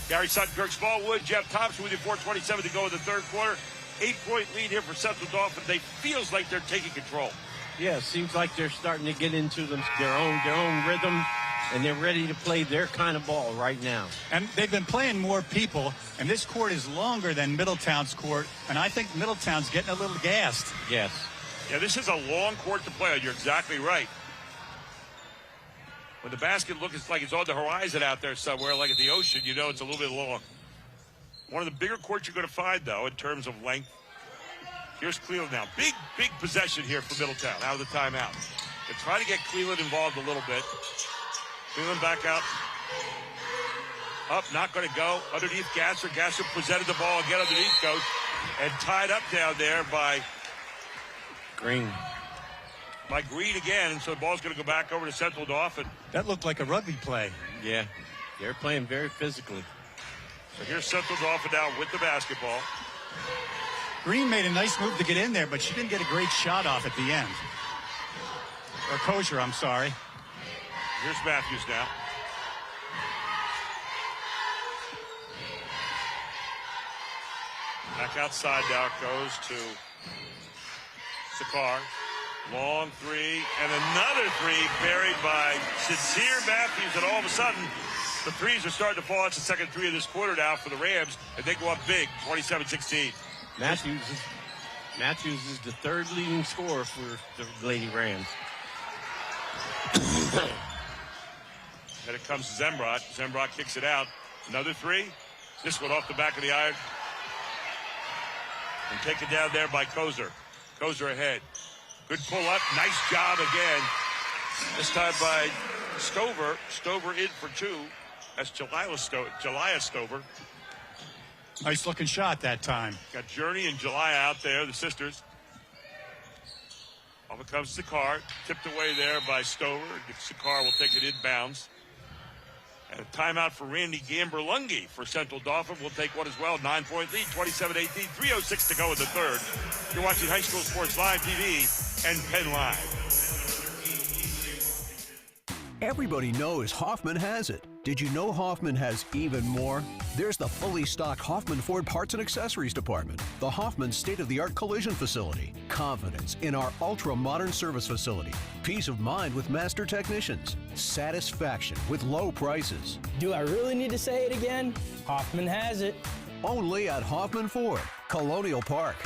Gary Sutton, Kirk Smallwood, Jeff Thompson with you. 4:27 to go in the third quarter. 8-point lead here for Central Dauphin. They feels like they're taking control. Yeah, it seems like they're starting to get into their own rhythm, and they're ready to play their kind of ball right now. And they've been playing more people, and this court is longer than Middletown's court, and I think Middletown's getting a little gassed. Yes. Yeah, this is a long court to play on. You're exactly right. When the basket looks like it's on the horizon out there somewhere, like at the ocean, you know it's a little bit long. One of the bigger courts you're going to find, though, in terms of length. Here's Cleveland now. Big possession here for Middletown out of the timeout. They're trying to get Cleveland involved a little bit. Cleveland back out. Up, not going to go. Underneath Gasser. Gasser presented the ball again underneath, coach. And tied up down there by Green. By Green again, and so the ball's going to go back over to Central Dauphin. That looked like a rugby play. Yeah, they're playing very physically. So here's Central Dauphin now with the basketball. Green made a nice move to get in there, but she didn't get a great shot off at the end. Or Kosher, I'm sorry. Here's Matthews now. Back outside now it goes to Sakar. Long 3, and another 3 buried by Sincere Matthews, and all of a sudden, the threes are starting to fall. It's the second 3 of this quarter now for the Rams, and they go up big, 27-16. Matthews is the third leading scorer for the Lady Rams. And it comes to Zembrot. Zembrot kicks it out. Another three. This one off the back of the iron. And taken down there by Kozer. Kozer ahead. Good pull up. Nice job again. This time by Stover. Stover in for two. That's Jaliyah Stover. Nice looking shot that time. Got Journey and Jaliyah out there, the sisters. Off it comes Sakar. Tipped away there by Stover. Sakar will take it inbounds. And a timeout for Randy Gamberlungi for Central Dauphin. We'll take one as well. 9-point lead, 27-18, 3:06 to go in the third. You're watching High School Sports Live TV and Penn Live. Everybody knows Hoffman has it. Did you know Hoffman has even more? There's the fully stocked Hoffman Ford Parts and Accessories Department, the Hoffman state-of-the-art collision facility, confidence in our ultra-modern service facility, peace of mind with master technicians, satisfaction with low prices. Do I really need to say it again? Hoffman has it. Only at Hoffman Ford, Colonial Park.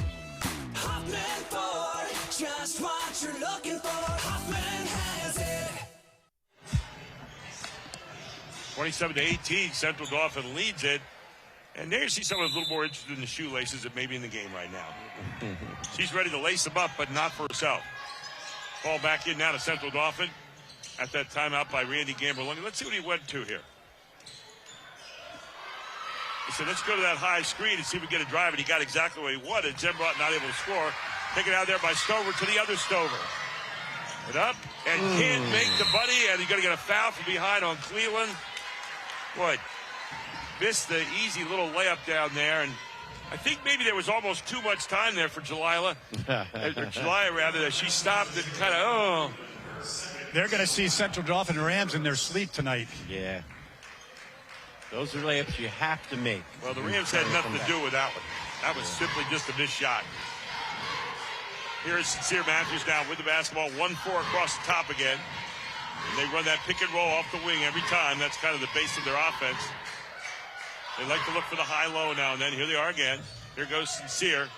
Hoffman Ford, just what you're looking for. Hoffman has it. 27-18, Central Dauphin leads it. And there you see someone a little more interested in the shoelaces than maybe in the game right now. She's ready to lace them up, but not for herself. Ball back in now to Central Dauphin. At that timeout by Randy Gamberlungi. Let's see what he went to here. He said, let's go to that high screen and see if we get a drive. And he got exactly what he wanted. Zembrot not able to score. Taken out there by Stover to the other Stover. It up and can't make the buddy. And he's going to get a foul from behind on Cleveland. Boy, missed the easy little layup down there, and I think maybe there was almost too much time there for Jaliyah, rather, that she stopped and kind of, They're going to see Central Dauphin Rams in their sleep tonight. Yeah. Those are layups you have to make. Well, the Rams had nothing to do with that one. That was simply just a missed shot. Here is Sincere Matthews now with the basketball, 1-4 across the top again. And they run that pick and roll off the wing every time. That's kind of the base of their offense. They like to look for the high-low now and then. Here they are again. Here goes Sincere.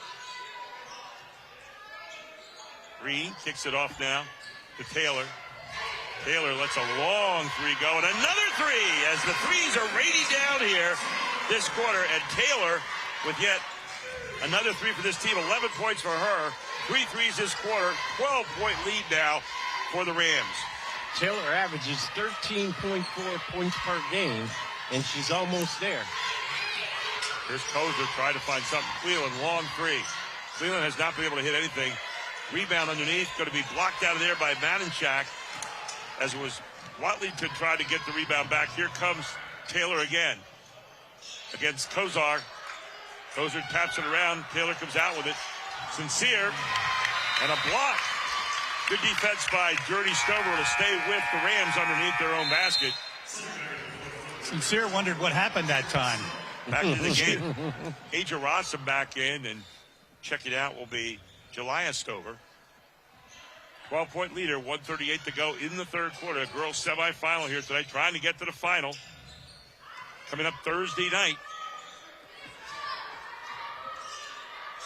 Green kicks it off now to Taylor. Taylor lets a long three go, and another three as the threes are raining down here this quarter. And Taylor with yet another three for this team. 11 points for her. 3 threes this quarter. 12-point lead now for the Rams. Taylor averages 13.4 points per game, and she's almost there. Here's Kozer trying to find something. Cleveland, long three. Cleveland has not been able to hit anything. Rebound underneath, going to be blocked out of there by Maninchak, as it was Watlington trying to get the rebound back. Here comes Taylor again against Kozer. Kozer taps it around. Taylor comes out with it. Sincere, and a block. Good defense by Journey Stover to stay with the Rams underneath their own basket. Sincere wondered what happened that time. Back into the game. Aja Rossum back in, and checking out will be Jaliyah Stover. 12-point leader, 1:38 to go in the third quarter. A girls semifinal here tonight, trying to get to the final. Coming up Thursday night.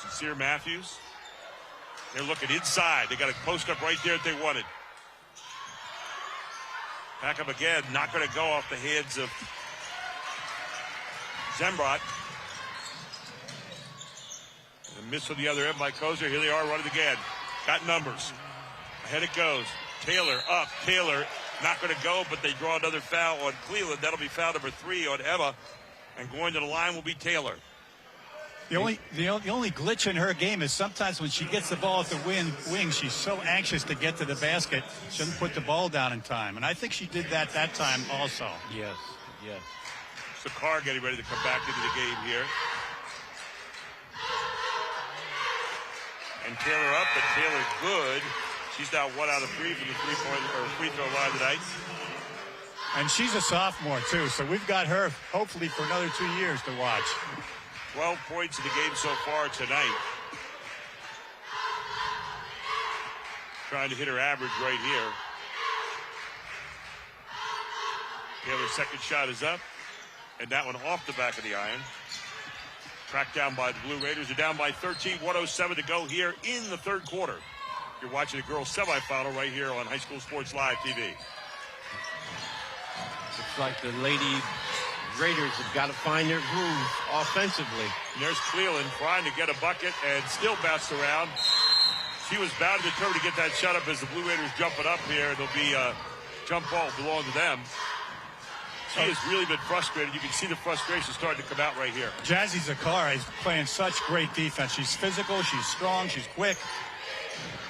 Sincere Matthews. They're looking inside. They got a post up right there that they wanted. Back up again. Not going to go off the hands of Zembrot. And a miss on the other end by Kozer. Here they are running again. Got numbers. Ahead it goes. Taylor up. Taylor not going to go, but they draw another foul on Cleveland. That'll be foul number 3 on Emma. And going to the line will be Taylor. The only glitch in her game is sometimes when she gets the ball at the wing, she's so anxious to get to the basket, she doesn't put the ball down in time. And I think she did that time also. Yes, yes. Sakar getting ready to come back into the game here. And Taylor up, but Taylor good. She's now 1 out of 3 from the free throw line tonight. And she's a sophomore too, so we've got her hopefully for another 2 years to watch. 12 points in the game so far tonight. Trying to hit her average right here. Taylor's second shot is up. And that one off the back of the iron. Tracked down by the Blue Raiders. They're down by 13, 1:07 to go here in the third quarter. You're watching the girls semifinal right here on High School Sports Live TV. Looks like the Lady Raiders have got to find their groove offensively. And there's Cleveland trying to get a bucket and still bounced around. She was bound and determined to get that shot up as the Blue Raiders jump it up here. There'll be a jump ball belong to them. She has really been frustrated. You can see the frustration starting to come out right here. Jazzy Zakara is playing such great defense. She's physical, she's strong, she's quick.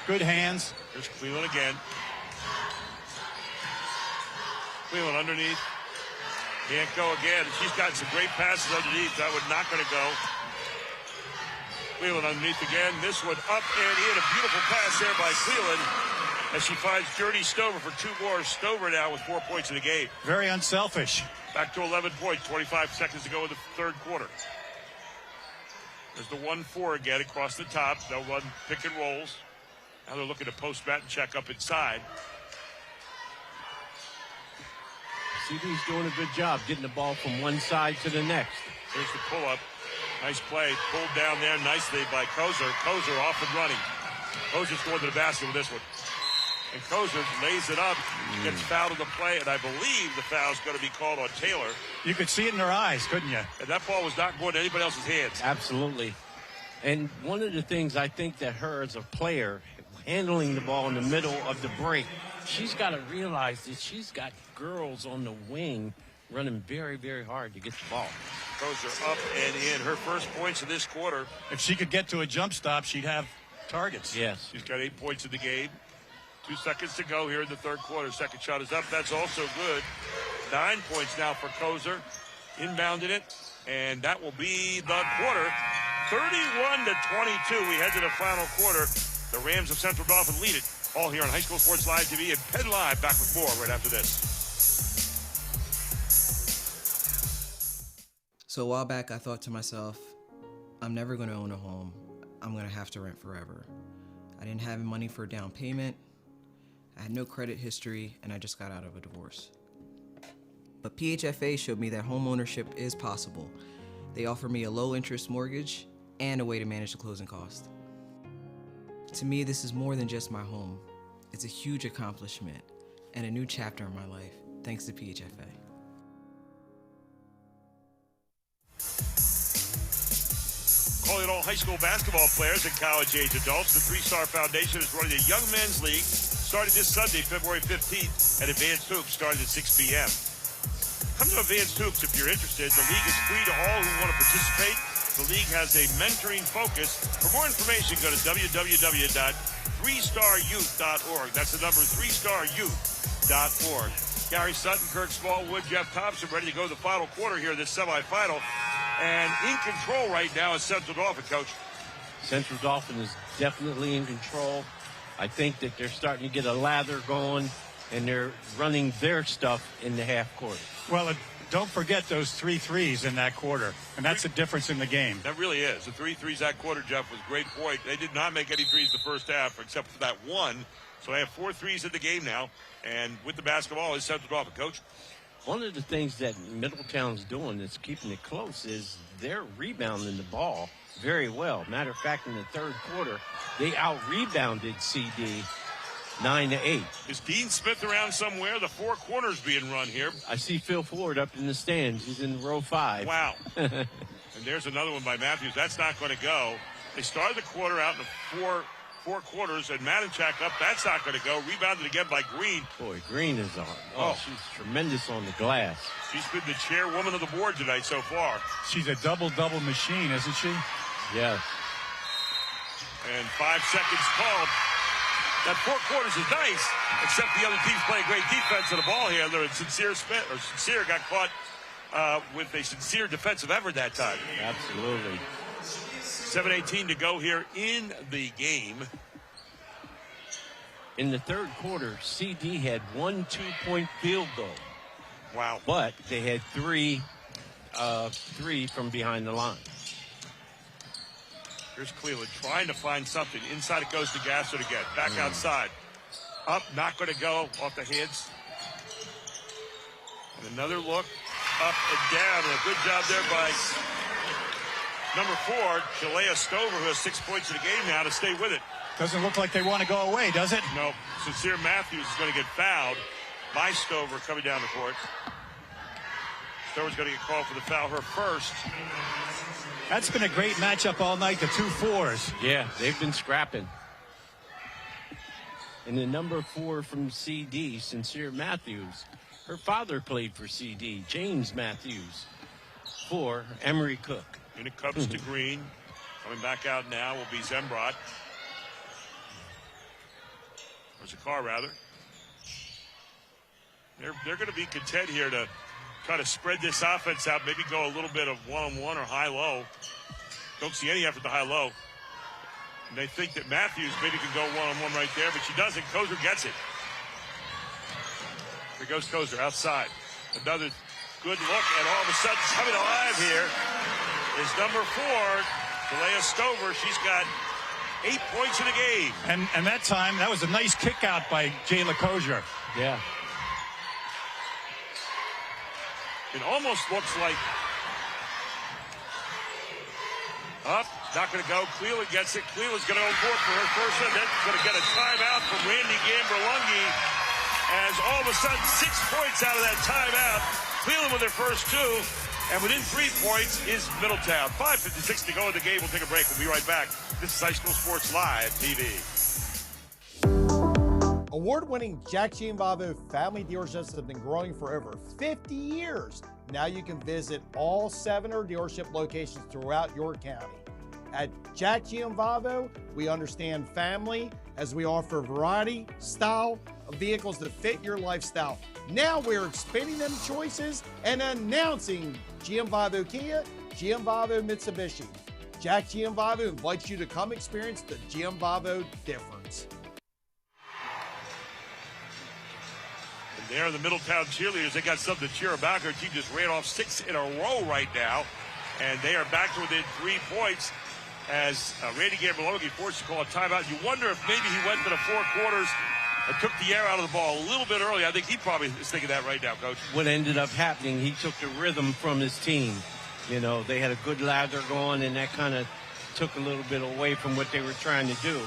Good hands. There's Cleveland again. Cleveland underneath. Can't go again. She's got some great passes underneath. That one not going to go. Cleveland underneath again. This one up and in. A beautiful pass there by Cleveland as she finds Journey Stover for 2 more. Stover now with 4 points in the game. Very unselfish. Back to 11 points. 25 seconds to go in the third quarter. There's the 1-4 again across the top. They'll run pick and rolls. Now they're looking to post bat and check up inside. CD's doing a good job getting the ball from one side to the next. Here's the pull-up. Nice play. Pulled down there nicely by Kozer. Kozer off and running. Kozer's going to the basket with this one. And Kozer lays it up, gets fouled on the play, and I believe the foul's going to be called on Taylor. You could see it in her eyes, couldn't you? And that ball was not going to anybody else's hands. Absolutely. And one of the things I think that her as a player, handling the ball in the middle of the break, she's got to realize that she's got girls on the wing running very, very hard to get the ball. Kozer up and in. Her first points in this quarter. If she could get to a jump stop, she'd have targets. Yes. She's got 8 points in the game. 2 seconds to go here in the third quarter. Second shot is up. That's also good. 9 points now for Kozer. Inbounded it. And that will be the quarter. 31-22. We head to the final quarter. The Rams of Central Dauphin lead it. All here on High School Sports Live TV and Penn Live. Back with more right after this. So a while back, I thought to myself, I'm never going to own a home. I'm going to have to rent forever. I didn't have money for a down payment. I had no credit history, and I just got out of a divorce. But PHFA showed me that home ownership is possible. They offer me a low-interest mortgage and a way to manage the closing cost. To me, this is more than just my home. It's a huge accomplishment and a new chapter in my life, thanks to PHFA. Calling all high school basketball players and college-age adults, the 3-Star Foundation is running a Young Men's League starting this Sunday, February 15th, at Advanced Hoops, starting at 6 p.m. Come to Advanced Hoops if you're interested. The league is free to all who want to participate. The league has a mentoring focus. For more information, go to www.3staryouth.org. That's the number, 3staryouth.org. Gary Sutton, Kirk Smallwood, Jeff Thompson ready to go to the final quarter here in this semifinal. And in control right now is Central Dauphin, Coach. Central Dauphin is definitely in control. I think that they're starting to get a lather going, and they're running their stuff in the half court. Well, don't forget those 3 threes in that quarter, and that's the difference in the game. That really is. The 3 threes that quarter, Jeff, was a great point. They did not make any threes the first half except for that one. So they have 4 threes in the game now, and with the basketball is Central Dauphin, Coach. One of the things that Middletown's doing that's keeping it close is they're rebounding the ball very well. Matter of fact, in the third quarter, they out-rebounded CD 9-8. Is Dean Smith around somewhere? The 4 corners being run here. I see Phil Ford up in the stands. He's in row 5. Wow. And there's another one by Matthews. That's not going to go. They started the quarter out in the four quarters, and Mechanicsburg up. That's not going to go. Rebounded again by Green. Boy, Green is on. Oh, she's tremendous on the glass. She's been the chairwoman of the board tonight so far. She's a double-double machine, isn't she? Yes. And 5 seconds called. That 4 quarters is nice, except the other team's playing great defense on the ball handler, and Sincere got caught with a sincere defensive effort that time. Absolutely. 7:18 to go here in the game. In the third quarter, CD had 1 2-point field goal. Wow. But they had 3 from behind the line. Here's Cleveland trying to find something. Inside it goes to Gassert again. Back outside. Up, not going to go off the hands. And another look. Up and down. And a good job there by number 4, Jalea Stover, who has 6 points in the game now, to stay with it. Doesn't look like they want to go away, does it? No. Sincere Matthews is going to get fouled by Stover coming down the court. Stover's going to get called for the foul, her first. That's been a great matchup all night, the 2 4s. Yeah, they've been scrapping. And the number 4 from CD, Sincere Matthews, her father played for CD, James Matthews, for Emery Cook. And it comes to Green. Coming back out now will be Zembrot. Or Zakar, rather. They're going to be content here to try to spread this offense out, maybe go a little bit of one-on-one or high-low. Don't see any effort to high-low. And they think that Matthews maybe can go one-on-one right there, but she doesn't. Kozer gets it. Here goes Kozer outside. Another good look, and all of a sudden coming alive here is number 4, Delia Stover. She's got 8 points in the game. And that time, that was a nice kick out by Jayla Kozer. Yeah. It almost looks like up, not going to go. Cleveland gets it. Cleveland's going to go for her first one. Then going to get a timeout from Randy Gamberlungi as all of a sudden 6 points out of that timeout. Cleveland with their first 2, and within 3 points is Middletown. 5:56 to go in the game. We'll take a break. We'll be right back. This is High School Sports Live TV. Award-winning Jack Gianvavo family dealerships have been growing for over 50 years. Now you can visit all 7 dealership locations throughout your county. At Jack Gianvavo, we understand family as we offer variety, style of vehicles that fit your lifestyle. Now we're expanding them choices and announcing Gianvavo Kia, Gianvavo Mitsubishi. Jack Gianvavo invites you to come experience the Gianvavo difference. There, the Middletown cheerleaders, they got something to cheer about. Their team just ran off 6 in a row right now, and they are back to within 3 points as Randy Gamberlungi forced to call a timeout. You wonder if maybe he went to the 4 quarters and took the air out of the ball a little bit early. I think he probably is thinking that right now, Coach. What ended up happening, he took the rhythm from his team. You know, they had a good lather going, and that kind of took a little bit away from what they were trying to do.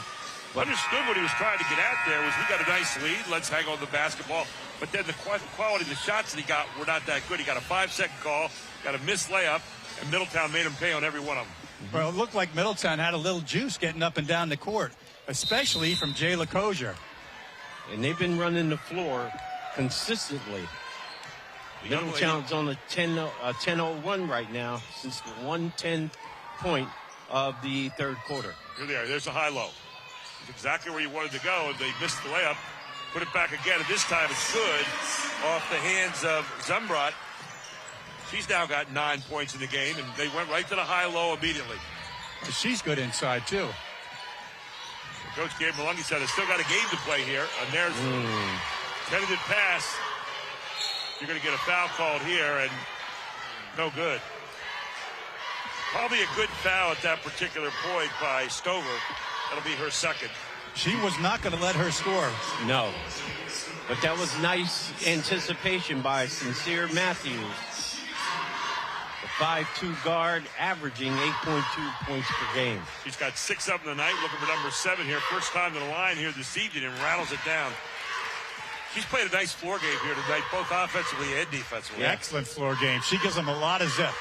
But understood what he was trying to get at there was we got a nice lead. Let's hang on the basketball. But then the quality of the shots that he got were not that good. He got a 5-second call, got a missed layup, and Middletown made him pay on every one of them. Well, it looked like Middletown had a little juice getting up and down the court, especially from Jayla Kozer. And they've been running the floor consistently. Middletown's on a 10-0 run right now since the 110 point of the 3rd quarter. Here they are. There's a high-low. It's exactly where you wanted to go, and they missed the layup. Put it back again, and this time it's good off the hands of Zembrot. She's now got 9 points in the game, and they went right to the high-low immediately. She's good inside, too. Coach Gamberlungi said, "It's still got a game to play here." And there's a tentative pass. You're going to get a foul called here, and no good. Probably a good foul at that particular point by Stover. That'll be her second. She was not going to let her score. No. But that was nice anticipation by Sincere Matthews. The 5'2" guard averaging 8.2 points per game. She's got 6 of them tonight, looking for number 7 here. First time to the line here this evening and rattles it down. She's played a nice floor game here tonight, both offensively and defensively. Yeah, excellent floor game. She gives them a lot of zip.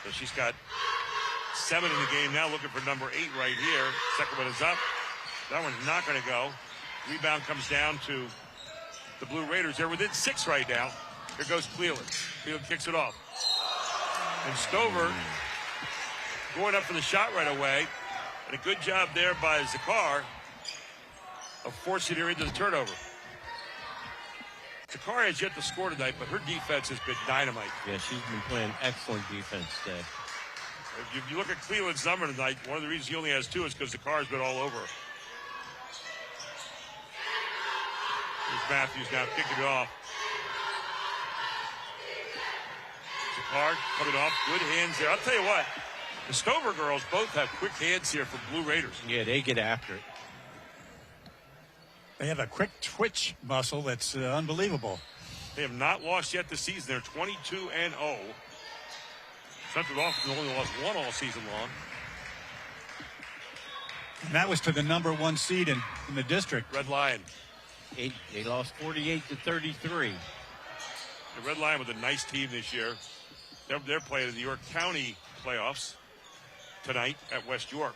So she's got 7 in the game now, looking for number 8 right here. Second one is up. That one's not going to go. Rebound comes down to the Blue Raiders. They're within 6 right now. Here goes Cleveland. Cleveland kicks it off. And Stover going up for the shot right away. And a good job there by Zakar of forcing her into the turnover. Zakar has yet to score tonight, but her defense has been dynamite. Yeah, she's been playing excellent defense today. If you look at Cleveland's number tonight, one of the reasons he only has 2 is because Zakar's been all over her. Here's Matthews now kicking it off. Zakar coming off, good hands there. I'll tell you what, the Stover girls both have quick hands here for Blue Raiders. Yeah, they get after it. They have a quick twitch muscle that's unbelievable. They have not lost yet this season. They're 22-0. Central Dauphin only lost 1 all season long. And that was to the number 1 seed in the district. Red Lion. They lost 48-33. The Red Lion with a nice team this year. They're playing in the York County playoffs tonight at West York.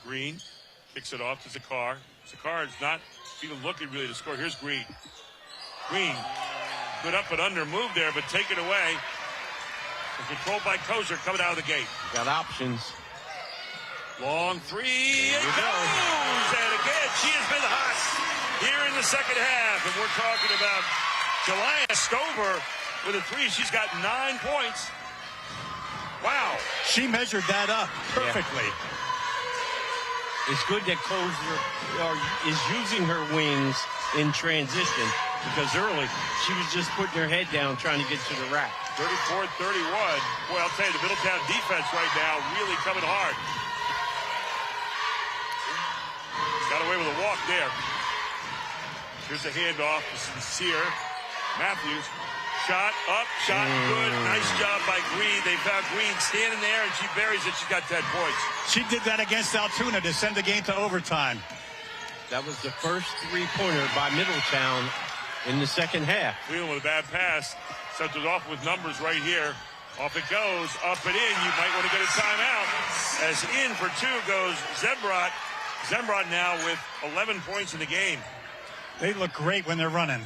Green kicks it off to Zakar. Zakar is not even looking really to score. Here's Green. Green, good up and under move there, but taken away. Controlled by Kozer coming out of the gate. Got options. Long three, it goes! And again, she has been hot here in the second half. And we're talking about Jelaya Stover with a three. She's got 9 points. Wow. She measured that up perfectly. Yeah. It's good that Kozer is using her wings in transition, because early she was just putting her head down trying to get to the rack. 34-31. Boy, I'll tell you, the Middletown defense right now really coming hard. Got away with a walk there. Here's a handoff to Sincere. Matthews. Shot up, shot good. Nice job by Green. They found Green standing there, and she buries it. She got 10 points. She did that against Altoona to send the game to overtime. That was the first three-pointer by Middletown in the second half. Cleveland with a bad pass. Central Dauphin with numbers right here. Off it goes, up and in. You might want to get a timeout. As in for two goes Zembrot. Zembrot now with 11 points in the game. They look great when they're running.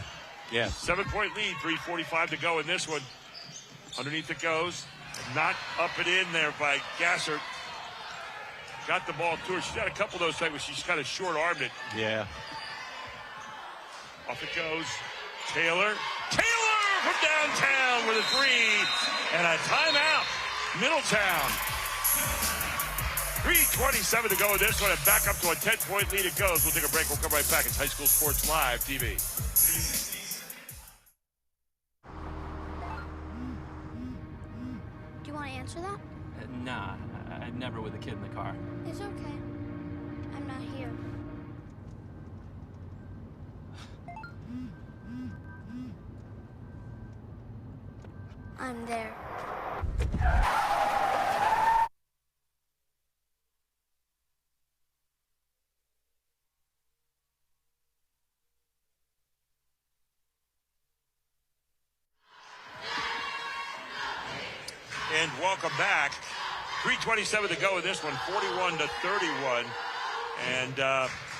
Yeah. 7-point lead, 3:45 to go in this one. Underneath it goes. Not up and in there by Gasser. Got the ball to her. She's got a couple of those times where she's kind of short-armed it. Yeah. Off it goes. Taylor. Taylor from downtown with a three. And a timeout. Middletown. 3:27 to go in this one, and back up to a 10-point lead it goes. We'll take a break. We'll come right back. It's High School Sports Live TV. Do you want to answer that? Nah, I'd never with a kid in the car. It's okay. I'm not here. I'm there. And welcome back. 3:27 to go in this one, 41-31. And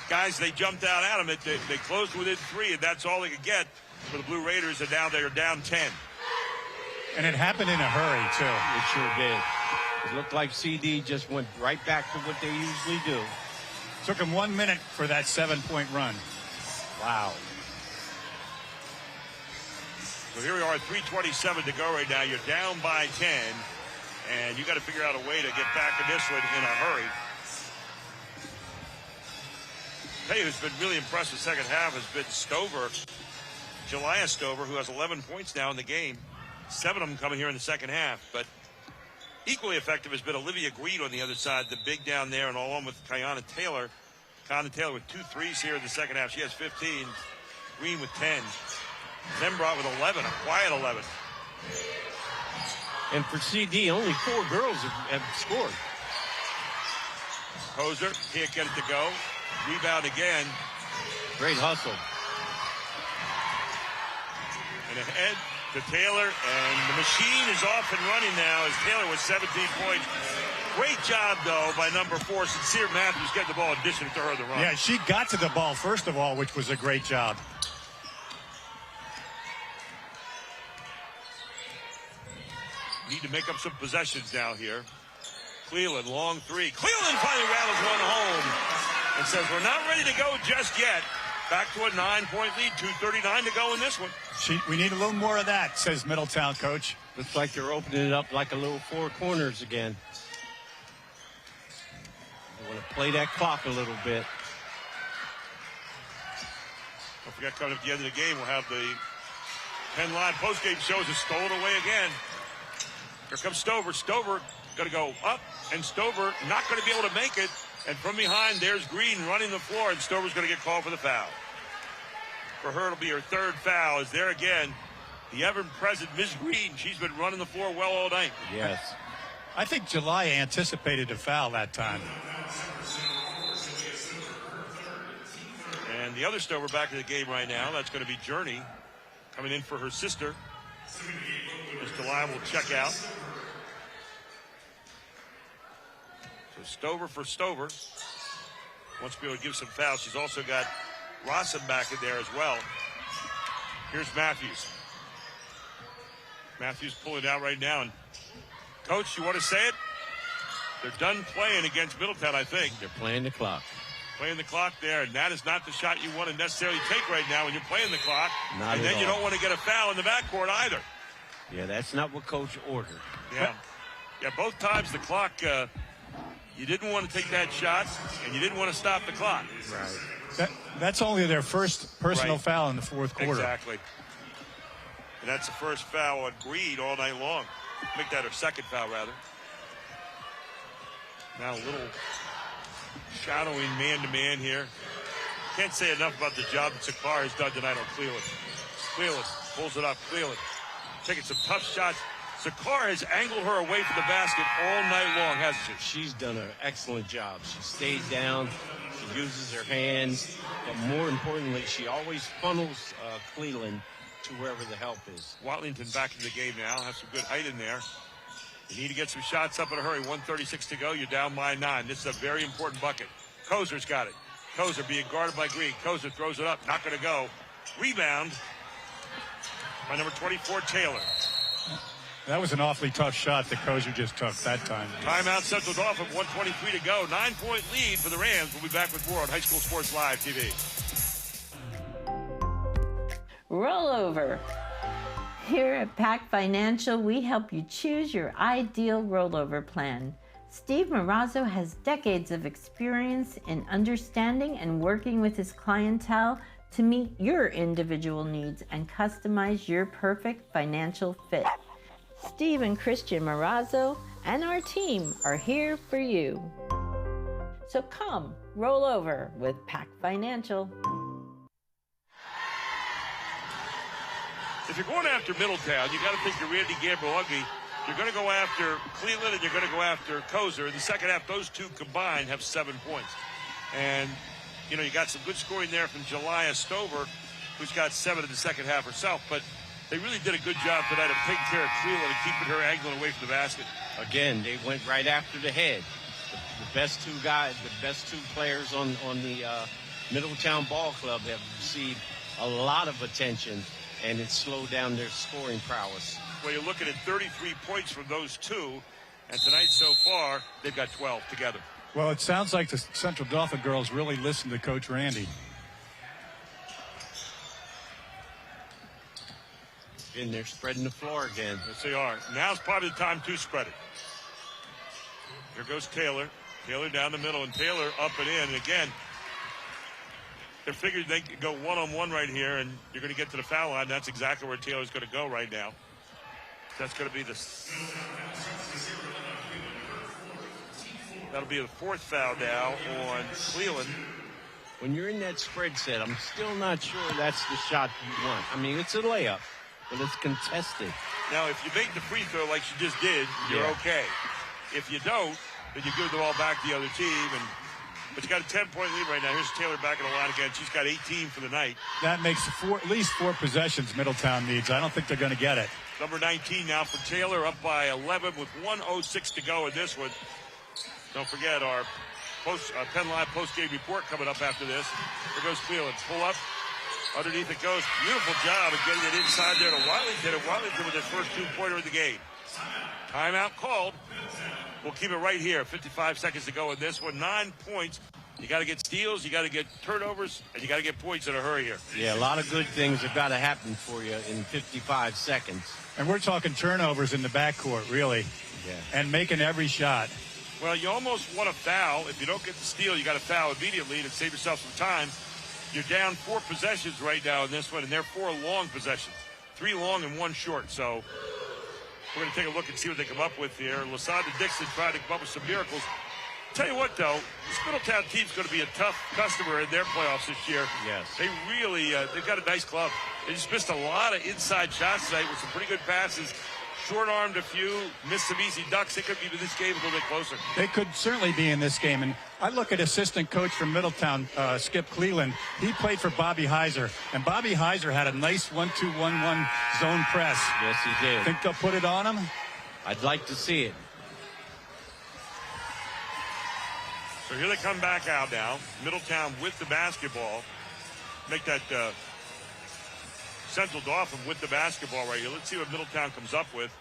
guys, they jumped out at them. They closed within three, and that's all they could get for the Blue Raiders, and now they are down 10. And it happened in a hurry, too. It sure did. It looked like CD just went right back to what they usually do. Took them 1 minute for that 7-point run. Wow. So here we are, 3:27 to go right now. You're down by 10, and you got to figure out a way to get back in this one in a hurry. I'll tell you who's been really impressive second half has been Stover, Jelaya Stover, who has 11 points now in the game. 7 of them coming here in the second half. But equally effective has been Olivia Green on the other side, the big down there, and along with Kiana Taylor. Kiana Taylor with 2 threes here in the second half. She has 15. Green with 10. Zembrot with 11, a quiet 11. And for CD, only 4 girls have scored. Kozer can't get it to go. Rebound again. Great hustle. And ahead to Taylor, and the machine is off and running now as Taylor with 17 points. Great job, though, by number 4, Sincere Matthews, getting the ball and dishing it to her the run. Yeah, she got to the ball, first of all, which was a great job. Need to make up some possessions now here. Cleveland, long three. Cleveland finally rattles one home and says, we're not ready to go just yet. Back to a 9-point lead, 2:39 to go in this one. We need a little more of that, says Middletown coach. Looks like they're opening it up like a little 4 corners again. They want to play that clock a little bit. Don't forget, coming at the end of the game, we'll have the PennLive postgame shows is stolen away again. Here comes Stover. Stover going to go up, and Stover not going to be able to make it. And from behind, there's Green running the floor, and Stover's going to get called for the foul. For her, it'll be her 3rd foul. Is there again, the ever-present Ms. Green. She's been running the floor well all night. Yes. I think Jelaya anticipated a foul that time. And And the other Stover back in the game right now. That's going to be Journey coming in for her sister. As Delia will check out. So Stover for Stover. Wants to be able to give some fouls. She's also got Rossen back in there as well. Here's Matthews. Matthews pulling out right now. And Coach, you want to say it? They're done playing against Middletown, I think. They're playing the clock. Playing the clock there, and that is not the shot you want to necessarily take right now when you're playing the clock. Not and then at you all. don't want to get a foul in the backcourt either. Yeah, that's not what Coach ordered. Yeah. Yeah, both times the clock, you didn't want to take that shot, and you didn't want to stop the clock. Right. That's only their first personal foul in the fourth quarter. Exactly. And that's the first foul on Breed all night long. Make that her second foul, rather. Now a little shadowing man-to-man here. Can't say enough about the job that Sakar has done tonight on Cleland. Cleland pulls it up. Cleland taking some tough shots. Sakar has angled her away from the basket all night long, hasn't she? She's done an excellent job. She stays down. She uses her hands. But more importantly, she always funnels Cleland to wherever the help is. Watlington back in the game now. Has some good height in there. You need to get some shots up in a hurry. 1:36 to go. You're down by 9. This is a very important bucket. Kozer's got it. Kozer being guarded by Green. Kozer throws it up. Not going to go. Rebound by number 24, Taylor. That was an awfully tough shot that Kozer just took that time. Timeout, Central Dauphin. 1:23 to go. 9-point lead for the Rams. We'll be back with more on High School Sports Live TV. Rollover. Here at Pac Financial, we help you choose your ideal rollover plan. Steve Marazzo has decades of experience in understanding and working with his clientele to meet your individual needs and customize your perfect financial fit. Steve and Christian Marazzo and our team are here for you. So come, roll over with Pac Financial. If you're going after Middletown, you got to think you're Randy Gamble-Ugly. You're going to go after Cleveland and you're going to go after Kozer. In the second half, those two combined have 7 points. And, you know, you got some good scoring there from Delia Stover, who's got 7 in the second half herself. But they really did a good job tonight of taking care of Cleveland and keeping her angling away from the basket. Again, they went right after the head. The best two guys, the best two players on the Middletown Ball Club have received a lot of attention, and it slowed down their scoring prowess. Well, you're looking at 33 points from those two, and tonight so far, they've got 12 together. Well, it sounds like the Central Dauphin girls really listened to Coach Randy. And they're spreading the floor again. Yes, they are. Now's probably the time to spread it. Here goes Taylor. Taylor down the middle, and Taylor up and in. And again, they figured they could go one-on-one right here, and you're going to get to the foul line. That's exactly where Taylor's going to go right now. That's going to be that'll be the fourth foul now on Cleveland. When you're in that spread set, I'm still not sure that's the shot you want. I mean, it's a layup, but it's contested. Now, if you make the free throw like you just did, you're okay. If you don't, then you give the ball back to the other team. But you got a 10-point lead right now. Here's Taylor back in the line again. She's got 18 for the night. That makes at least 4 possessions Middletown needs. I don't think they're going to get it. Number 19 now for Taylor, up by 11 with 1:06 to go in this one. Don't forget our PennLive postgame report coming up after this. Here goes Cleveland. Pull up. Underneath it goes. Beautiful job of getting it inside there to Watlington. And Watlington with his first 2-pointer of the game. Timeout called. We'll keep it right here. 55 seconds to go in this one. 9 points. You got to get steals, you got to get turnovers, and you got to get points in a hurry here. Yeah, a lot of good things have got to happen for you in 55 seconds. And we're talking turnovers in the backcourt, really. Yeah. And making every shot. Well, you almost want to foul. If you don't get the steal, you got to foul immediately to save yourself some time. You're down 4 possessions right now in this one, and they're 4 long possessions. 3 long and 1 short. So we're going to take a look and see what they come up with here. Lasanda Dixon trying to come up with some miracles. Tell you what, though, this Middletown team's going to be a tough customer in their playoffs this year. Yes. They really, they've got a nice club. They just missed a lot of inside shots tonight with some pretty good passes short-armed a few, missed some easy ducks. It could be this game a little bit closer. They could certainly be in this game. And I look at assistant coach from Middletown, Skip Cleland. He played for Bobby Heiser. And Bobby Heiser had a nice 1-2-1-1 zone press. Yes, he did. Think they'll put it on him? I'd like to see it. So here they come back out now. Middletown with the basketball. Make that Central Dauphin with the basketball right here. Let's see what Middletown comes up with.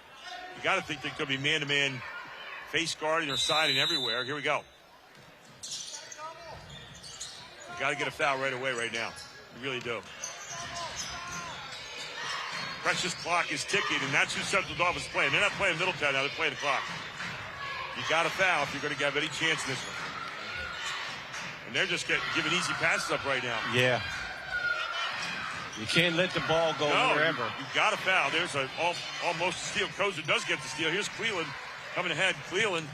You got to think they could be man-to-man face guarding or siding everywhere. Here we go. You got to get a foul right away right now. You really do. Precious clock is ticking, and that's who Central Dauphin's playing. They're not playing Middletown now. They're playing the clock. You got to foul if you're going to have any chance in this one. And they're just giving easy passes up right now. Yeah. You can't let the ball go wherever. You got to foul. There's almost a steal. Kozer does get the steal. Here's Cleland coming ahead. Cleland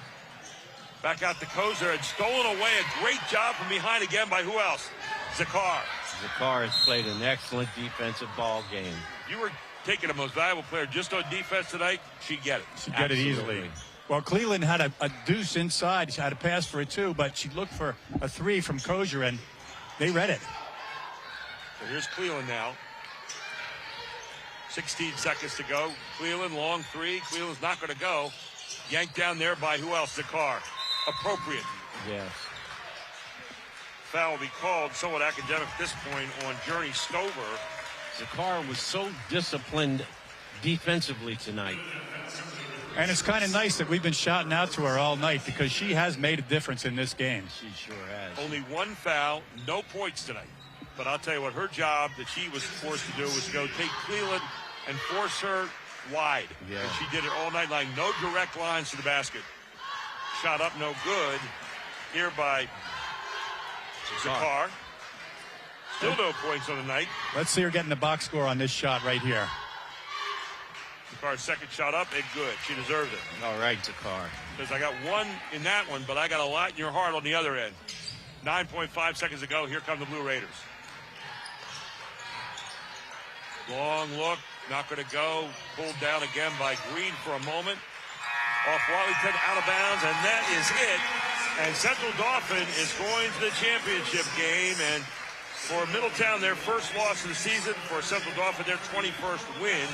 back out to Kozer and stolen away. A great job from behind again by who else? Zakar. Zakar has played an excellent defensive ball game. You were taking the most valuable player just on defense tonight. She'd get it. She'd get it easily. Well, Cleland had a deuce inside. She had a pass for a 2, but she looked for a 3 from Kozer, and they read it. So here's Cleland now. 16 seconds to go. Cleland, long 3. Cleland's not going to go. Yanked down there by who else? Zakar. Appropriate. Yes. Foul will be called, somewhat academic at this point, on Journey Stover. Zakar was so disciplined defensively tonight. And it's kind of nice that we've been shouting out to her all night because she has made a difference in this game. She sure has. Only 1 foul, no points tonight. But I'll tell you what, her job that she was forced to do was to go take Cleland and force her wide. Yeah. And she did it all night long. No direct lines to the basket. Shot up, no good. Here by Zakar. Still no points on the night. Let's see her getting the box score on this shot right here. Zakar's second shot up and good. She deserved it. All right, Zakar. Because I got 1 in that one, but I got a lot in your heart on the other end. 9.5 seconds ago, here come the Blue Raiders. Long look, not going to go. Pulled down again by Green for a moment. Off Wallington, out of bounds, and that is it. And Central Dauphin is going to the championship game. And for Middletown, their first loss of the season. For Central Dauphin, their 21st win.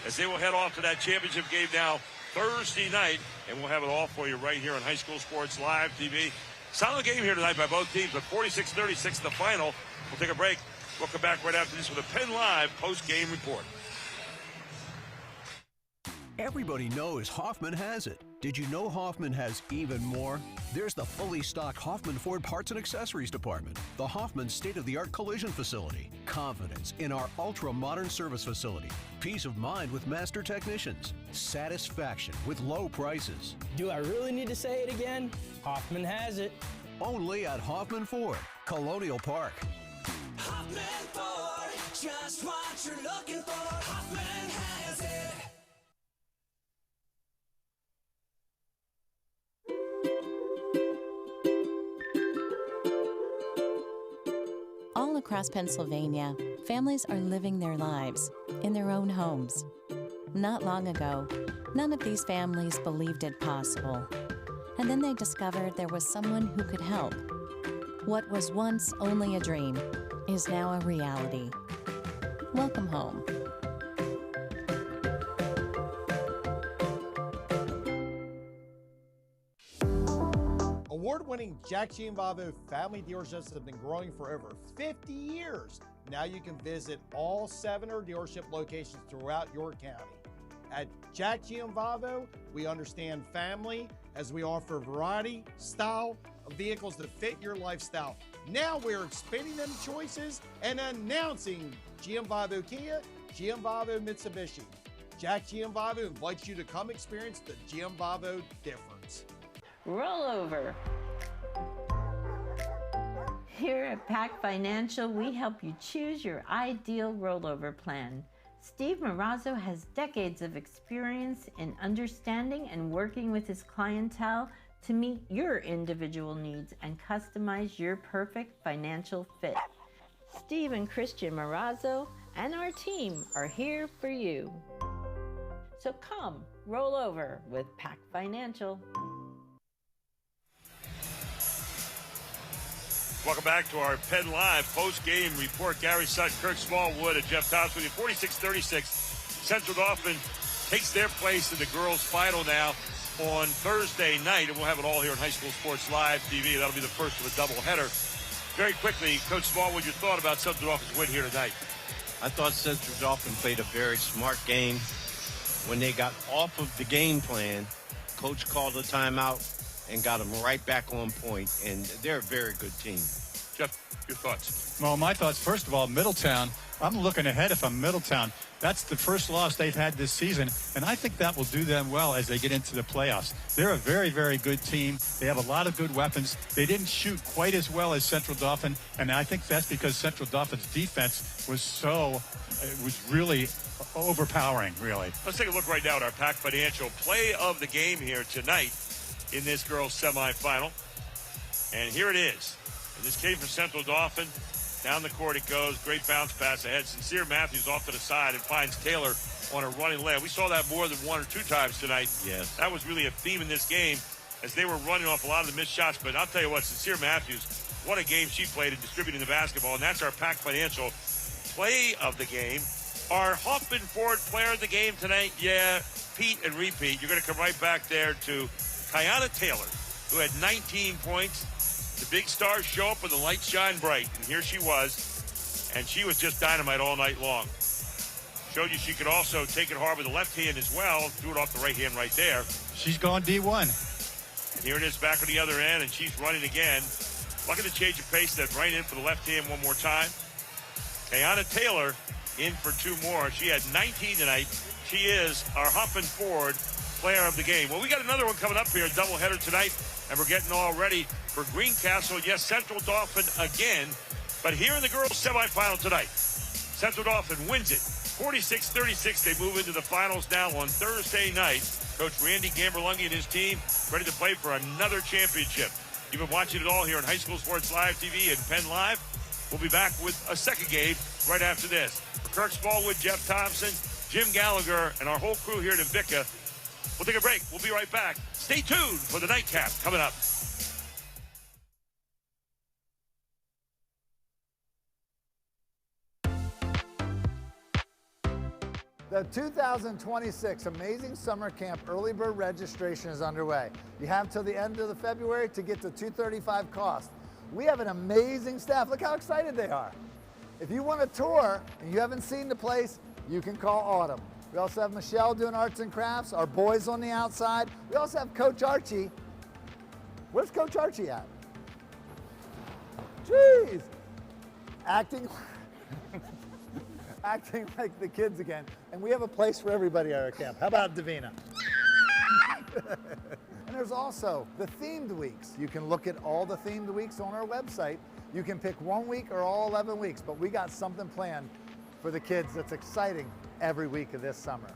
As they will head off to that championship game now Thursday night. And we'll have it all for you right here on High School Sports Live TV. Solid game here tonight by both teams, but 46-36 the final. We'll take a break. We'll come back right after this with a PennLive post-game report. Everybody knows Hoffman has it. Did you know Hoffman has even more? There's the fully stocked Hoffman Ford Parts and Accessories Department, the Hoffman state-of-the-art collision facility, confidence in our ultra-modern service facility, peace of mind with master technicians, satisfaction with low prices. Do I really need to say it again? Hoffman has it. Only at Hoffman Ford, Colonial Park. Hoffman Ford, just what you're looking for. Hoffman has it. All across Pennsylvania, families are living their lives in their own homes. Not long ago, none of these families believed it possible. And then they discovered there was someone who could help. What was once only a dream is now a reality. Welcome home. Award-winning Jack Gianvavo family dealerships have been growing for over 50 years. Now you can visit all 7 dealership locations throughout your county. At Jack Gianvavo, we understand family as we offer variety, style of vehicles that fit your lifestyle. Now we're expanding them choices and announcing Gianvavo Kia, Gianvavo Mitsubishi. Jack Gianvavo invites you to come experience the Gianvavo difference. Roll over. Here at Pac Financial, we help you choose your ideal rollover plan. Steve Marazzo has decades of experience in understanding and working with his clientele to meet your individual needs and customize your perfect financial fit. Steve and Christian Marazzo and our team are here for you. So come, Roll over with Pac Financial. Welcome back to our Penn Live post-game report. Gary Sutton, Kirk Smallwood, and Jeff Thompson with you. 46-36. Central Dauphin takes their place in the girls' final now on Thursday night, and we'll have it all here on High School Sports Live TV. That'll be the first of a doubleheader. Very quickly, Coach Smallwood, your thought about Central Dauphin's win here tonight? I thought Central Dauphin played a very smart game. When they got off of the game plan, Coach called a timeout and got them right back on point, and they're a very good team. Jeff, your thoughts? Well, my thoughts, first of all, Middletown, I'm looking ahead if I'm Middletown. That's the first loss they've had this season, and I think that will do them well as they get into the playoffs. They're a very, very good team. They have a lot of good weapons. They didn't shoot quite as well as Central Dauphin, and I think that's because Central Dauphin's defense was really overpowering, really. Let's take a look right now at our Pac Financial play of the game here tonight in this girls' semifinal. And here it is. And this came from Central Dauphin. Down the court it goes. Great bounce pass ahead. Sincere Matthews off to the side and finds Taylor on a running layup. We saw that more than one or two times tonight. Yes. That was really a theme in this game as they were running off a lot of the missed shots. But I'll tell you what, Sincere Matthews, what a game she played in distributing the basketball. And that's our Pac Financial play of the game. Our Hoffman Ford player of the game tonight, yeah, Pete and repeat. You're going to come right back there to Kiana Taylor, who had 19 points. The big stars show up when the lights shine bright, and here she was, and she was just dynamite all night long. Showed you she could also take it hard with the left hand as well, do it off the right hand right there. She's gone D1. And here it is back on the other end, and she's running again. Lucky to change of pace, then right in for the left hand one more time. Kiana Taylor in for two more. She had 19 tonight. She is our Hoffman Ford player of the game. Well, we got another one coming up here, a doubleheader tonight, and we're getting all ready for Greencastle. Yes, Central Dauphin again, but here in the girls' semifinal tonight, Central Dauphin wins it 46-36. They move into the finals now on Thursday night. Coach Randy Gamberlungi and his team ready to play for another championship. You've been watching it all here on High School Sports Live TV and Penn Live. We'll be back with a second game right after this. For Kirk Smallwood, Jeff Thompson, Jim Gallagher, and our whole crew here in Invicta, we'll take a break. We'll be right back. Stay tuned for the nightcap coming up. The 2026 Amazing Summer Camp Early Bird registration is underway. You have till the end of the February to get the $235 cost. We have an amazing staff. Look how excited they are. If you want a tour and you haven't seen the place, you can call Autumn. We also have Michelle doing arts and crafts, our boys on the outside. We also have Coach Archie. Where's Coach Archie at? Jeez. Acting like the kids again. And we have a place for everybody at our camp. How about Davina? And there's also the themed weeks. You can look at all the themed weeks on our website. You can pick 1 week or all 11 weeks, but we got something planned for the kids that's exciting every week of this summer.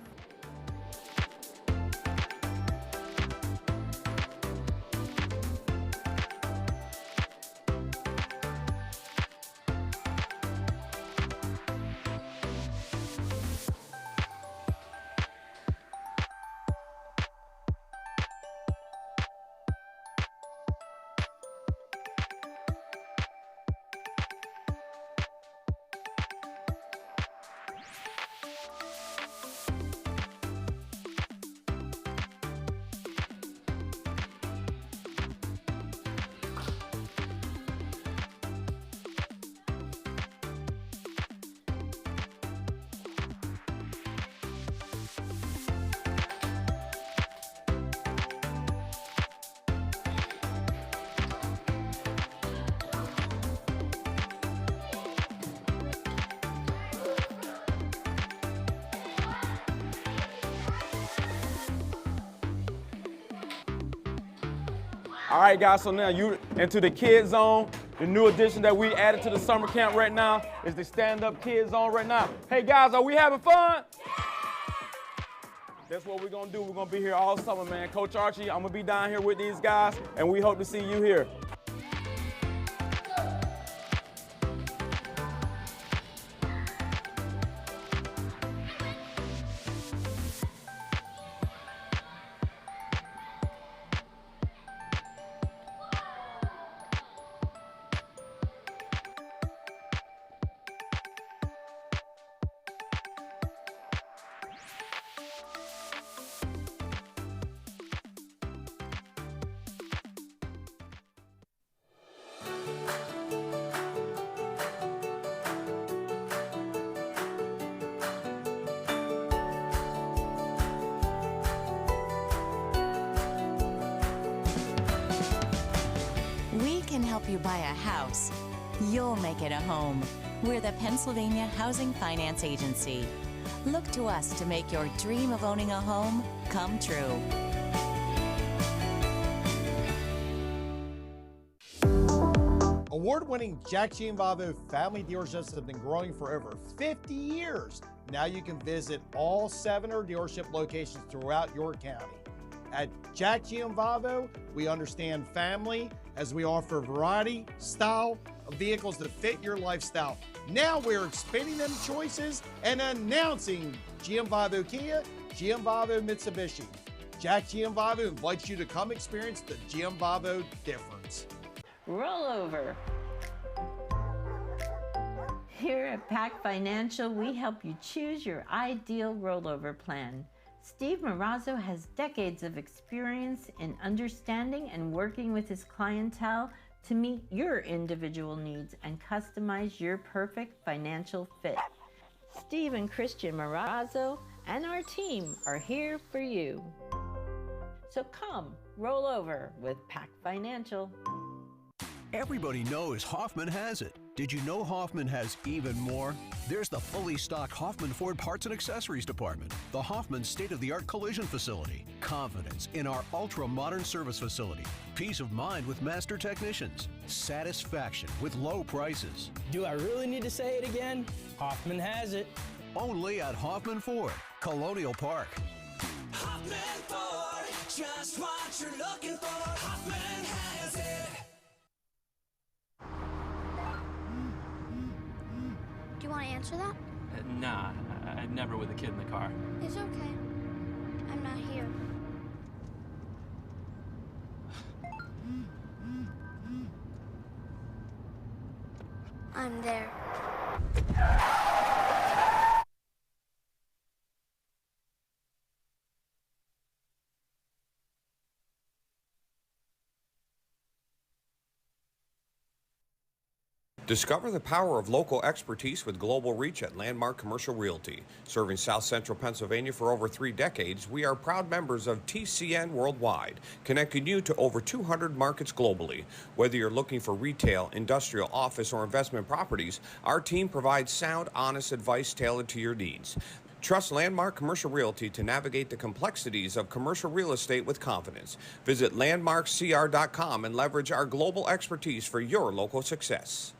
All right, guys, so now you into the Kids Zone. The new addition that we added to the summer camp right now is the stand-up Kids Zone right now. Hey, guys, are we having fun? That's what we're going to do. We're going to be here all summer, man. Coach Archie, I'm going to be down here with these guys, and we hope to see you here. you buy a house, you'll make it a home. We're the Pennsylvania Housing Finance Agency. Look to us to make your dream of owning a home come true. Award-winning Jack Gianvavo family dealerships have been growing for over 50 years. Now you can visit all 7 dealership locations throughout your county. At Jack Gianvavo, we understand family as we offer variety, style of vehicles that fit your lifestyle. Now we're expanding them choices and announcing Gianvavo Kia, Gianvavo Mitsubishi. Jack Gianvavo invites you to come experience the Gianvavo difference. Rollover. Here at Pac Financial, we help you choose your ideal rollover plan. Steve Marazzo has decades of experience in understanding and working with his clientele to meet your individual needs and customize your perfect financial fit. Steve and Christian Marazzo and our team are here for you. So come, roll over with Pac Financial. Everybody knows Hoffman has it. Did you know Hoffman has even more? There's the fully stocked Hoffman Ford Parts and Accessories Department, the Hoffman state-of-the-art collision facility, confidence in our ultra-modern service facility, peace of mind with master technicians, satisfaction with low prices. Do I really need to say it again? Hoffman has it. Only at Hoffman Ford, Colonial Park. Hoffman Ford, just what you're looking for. Hoffman has it. Do you want to answer that? Nah, I'd never with a kid in the car. It's okay. I'm not here. I'm there. Discover the power of local expertise with global reach at Landmark Commercial Realty. Serving South Central Pennsylvania for over 3 decades, we are proud members of TCN Worldwide, connecting you to over 200 markets globally. Whether you're looking for retail, industrial, office, or investment properties, our team provides sound, honest advice tailored to your needs. Trust Landmark Commercial Realty to navigate the complexities of commercial real estate with confidence. Visit landmarkcr.com and leverage our global expertise for your local success.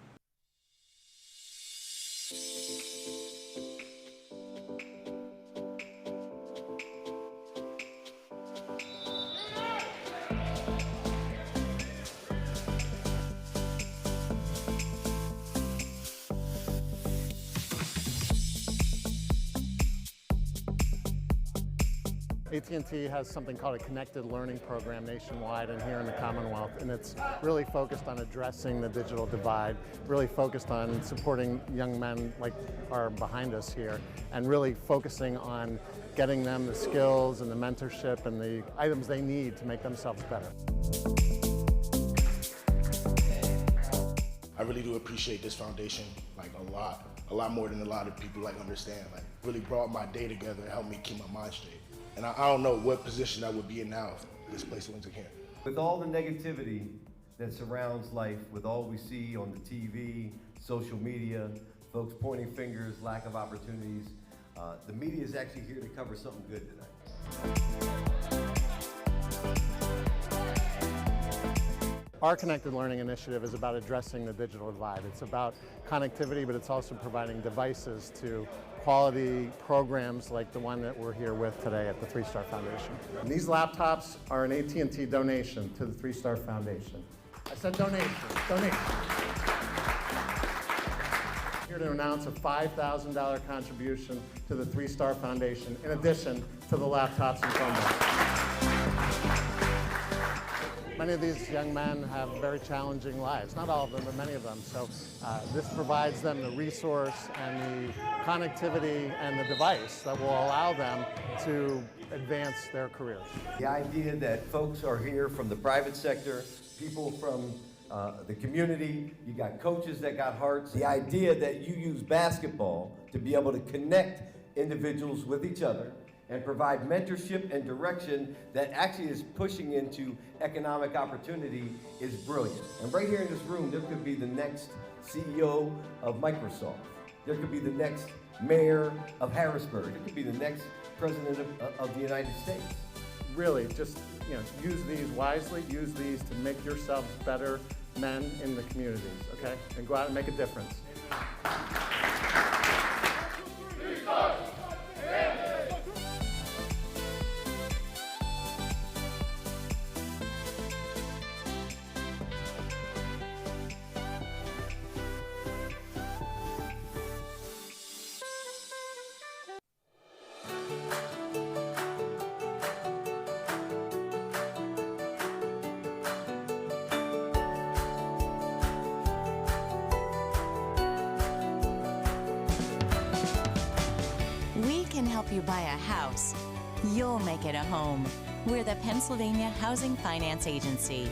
AT&T has something called a connected learning program nationwide and here in the Commonwealth, and it's really focused on addressing the digital divide, really focused on supporting young men like are behind us here, and really focusing on getting them the skills and the mentorship and the items they need to make themselves better. I really do appreciate this foundation, like a lot more than a lot of people understand. Like, really brought my day together and helped me keep my mind straight. And I don't know what position I would be in now if this place wasn't here. With all the negativity that surrounds life, with all we see on the TV, social media, folks pointing fingers, lack of opportunities, the media is actually here to cover something good tonight. Our Connected Learning Initiative is about addressing the digital divide. It's about connectivity, but it's also providing devices to quality programs like the one that we're here with today at the 3-Star Foundation. And these laptops are an AT&T donation to the 3-Star Foundation. I said donation, donation. Here to announce a $5,000 contribution to the 3-Star Foundation, in addition to the laptops and Chromebooks. Many of these young men have very challenging lives. Not all of them, but many of them. So this provides them the resource and the connectivity and the device that will allow them to advance their careers. The idea that folks are here from the private sector, people from the community, you got coaches that got hearts. The idea that you use basketball to be able to connect individuals with each other and provide mentorship and direction that actually is pushing into economic opportunity is brilliant. And right here in this room, there could be the next CEO of Microsoft. There could be the next mayor of Harrisburg. There could be the next president of the United States. Really, just use these wisely. Use these to make yourselves better men in the communities, okay? And go out and make a difference. We can help you buy a house. You'll make it a home. We're the Pennsylvania Housing Finance Agency.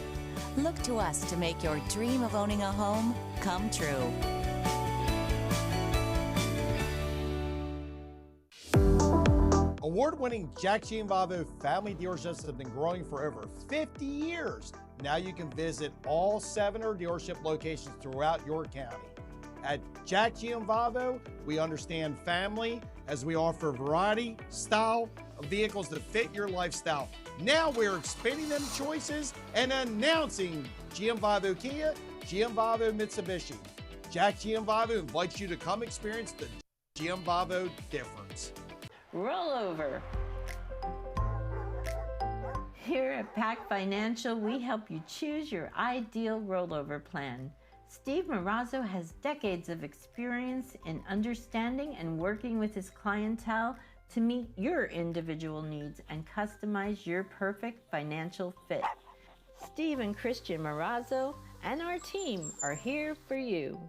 Look to us to make your dream of owning a home come true. Award-winning Jack Gianvavo family dealerships have been growing for over 50 years. Now you can visit all 7 dealership locations throughout your county. At Jack Gianvavo, we understand family as we offer variety, style of vehicles that fit your lifestyle. Now we're expanding them choices and announcing Gianvavo Kia, Gianvavo Mitsubishi. Jack Gianvavo invites you to come experience the Gianvavo difference. Roll over. Here at Pac Financial, we help you choose your ideal rollover plan. Steve Marazzo has decades of experience in understanding and working with his clientele to meet your individual needs and customize your perfect financial fit. Steve and Christian Marazzo and our team are here for you.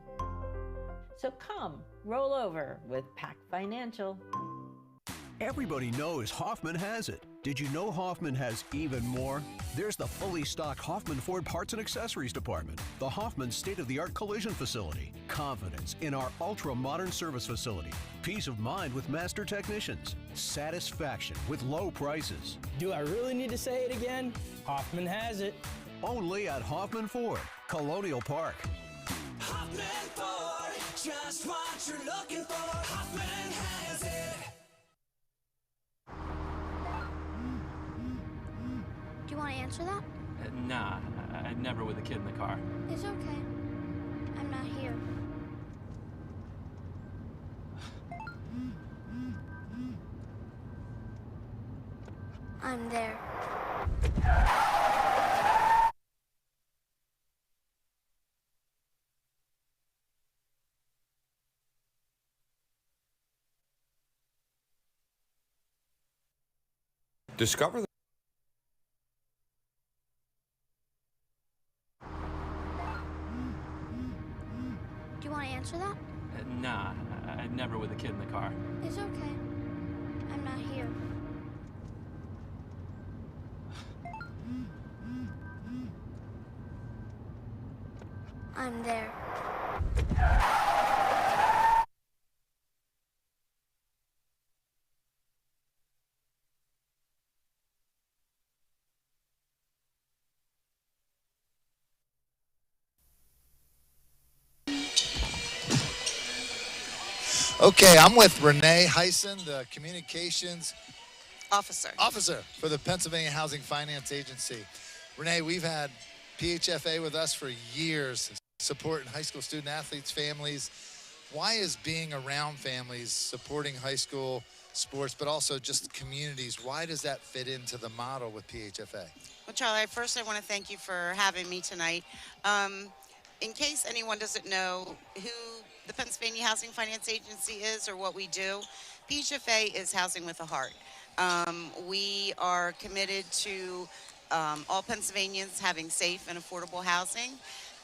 So come, roll over with Pac Financial. Everybody knows Hoffman has it. Did you know Hoffman has even more? There's the fully stocked Hoffman Ford Parts and Accessories Department, the Hoffman state-of-the-art collision facility, confidence in our ultra-modern service facility, peace of mind with master technicians, satisfaction with low prices. Do I really need to say it again? Hoffman has it. Only at Hoffman Ford, Colonial Park. Hoffman Ford, just what you're looking for. Hoffman has it. Do you want to answer that? Nah, I'd never with a kid in the car. It's okay. I'm not here. I'm there. Discover the Do you want to answer that? Nah, I'd never with a kid in the car. It's okay. I'm not here. I'm there. Okay, I'm with Renee Heisen, the communications officer for the Pennsylvania Housing Finance Agency. Renee, we've had PHFA with us for years, supporting high school student athletes, families. Why is being around families, supporting high school sports, but also just communities, why does that fit into the model with PHFA? Well, Charlie, first I want to thank you for having me tonight. In case anyone doesn't know who the Pennsylvania Housing Finance Agency is or what we do, PHFA is Housing with a Heart. We are committed to all Pennsylvanians having safe and affordable housing,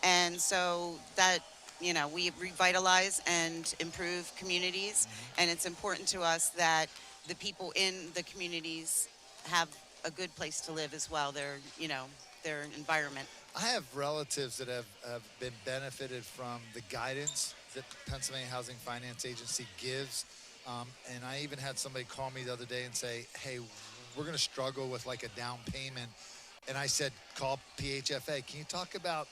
and so that, you know, we revitalize and improve communities, and it's important to us that the people in the communities have a good place to live as well, their environment. I have relatives that have been benefited from the guidance that Pennsylvania Housing Finance Agency gives And I even had somebody call me the other day and say, hey, we're going to struggle with like a down payment. And I said, call PHFA. Can you talk about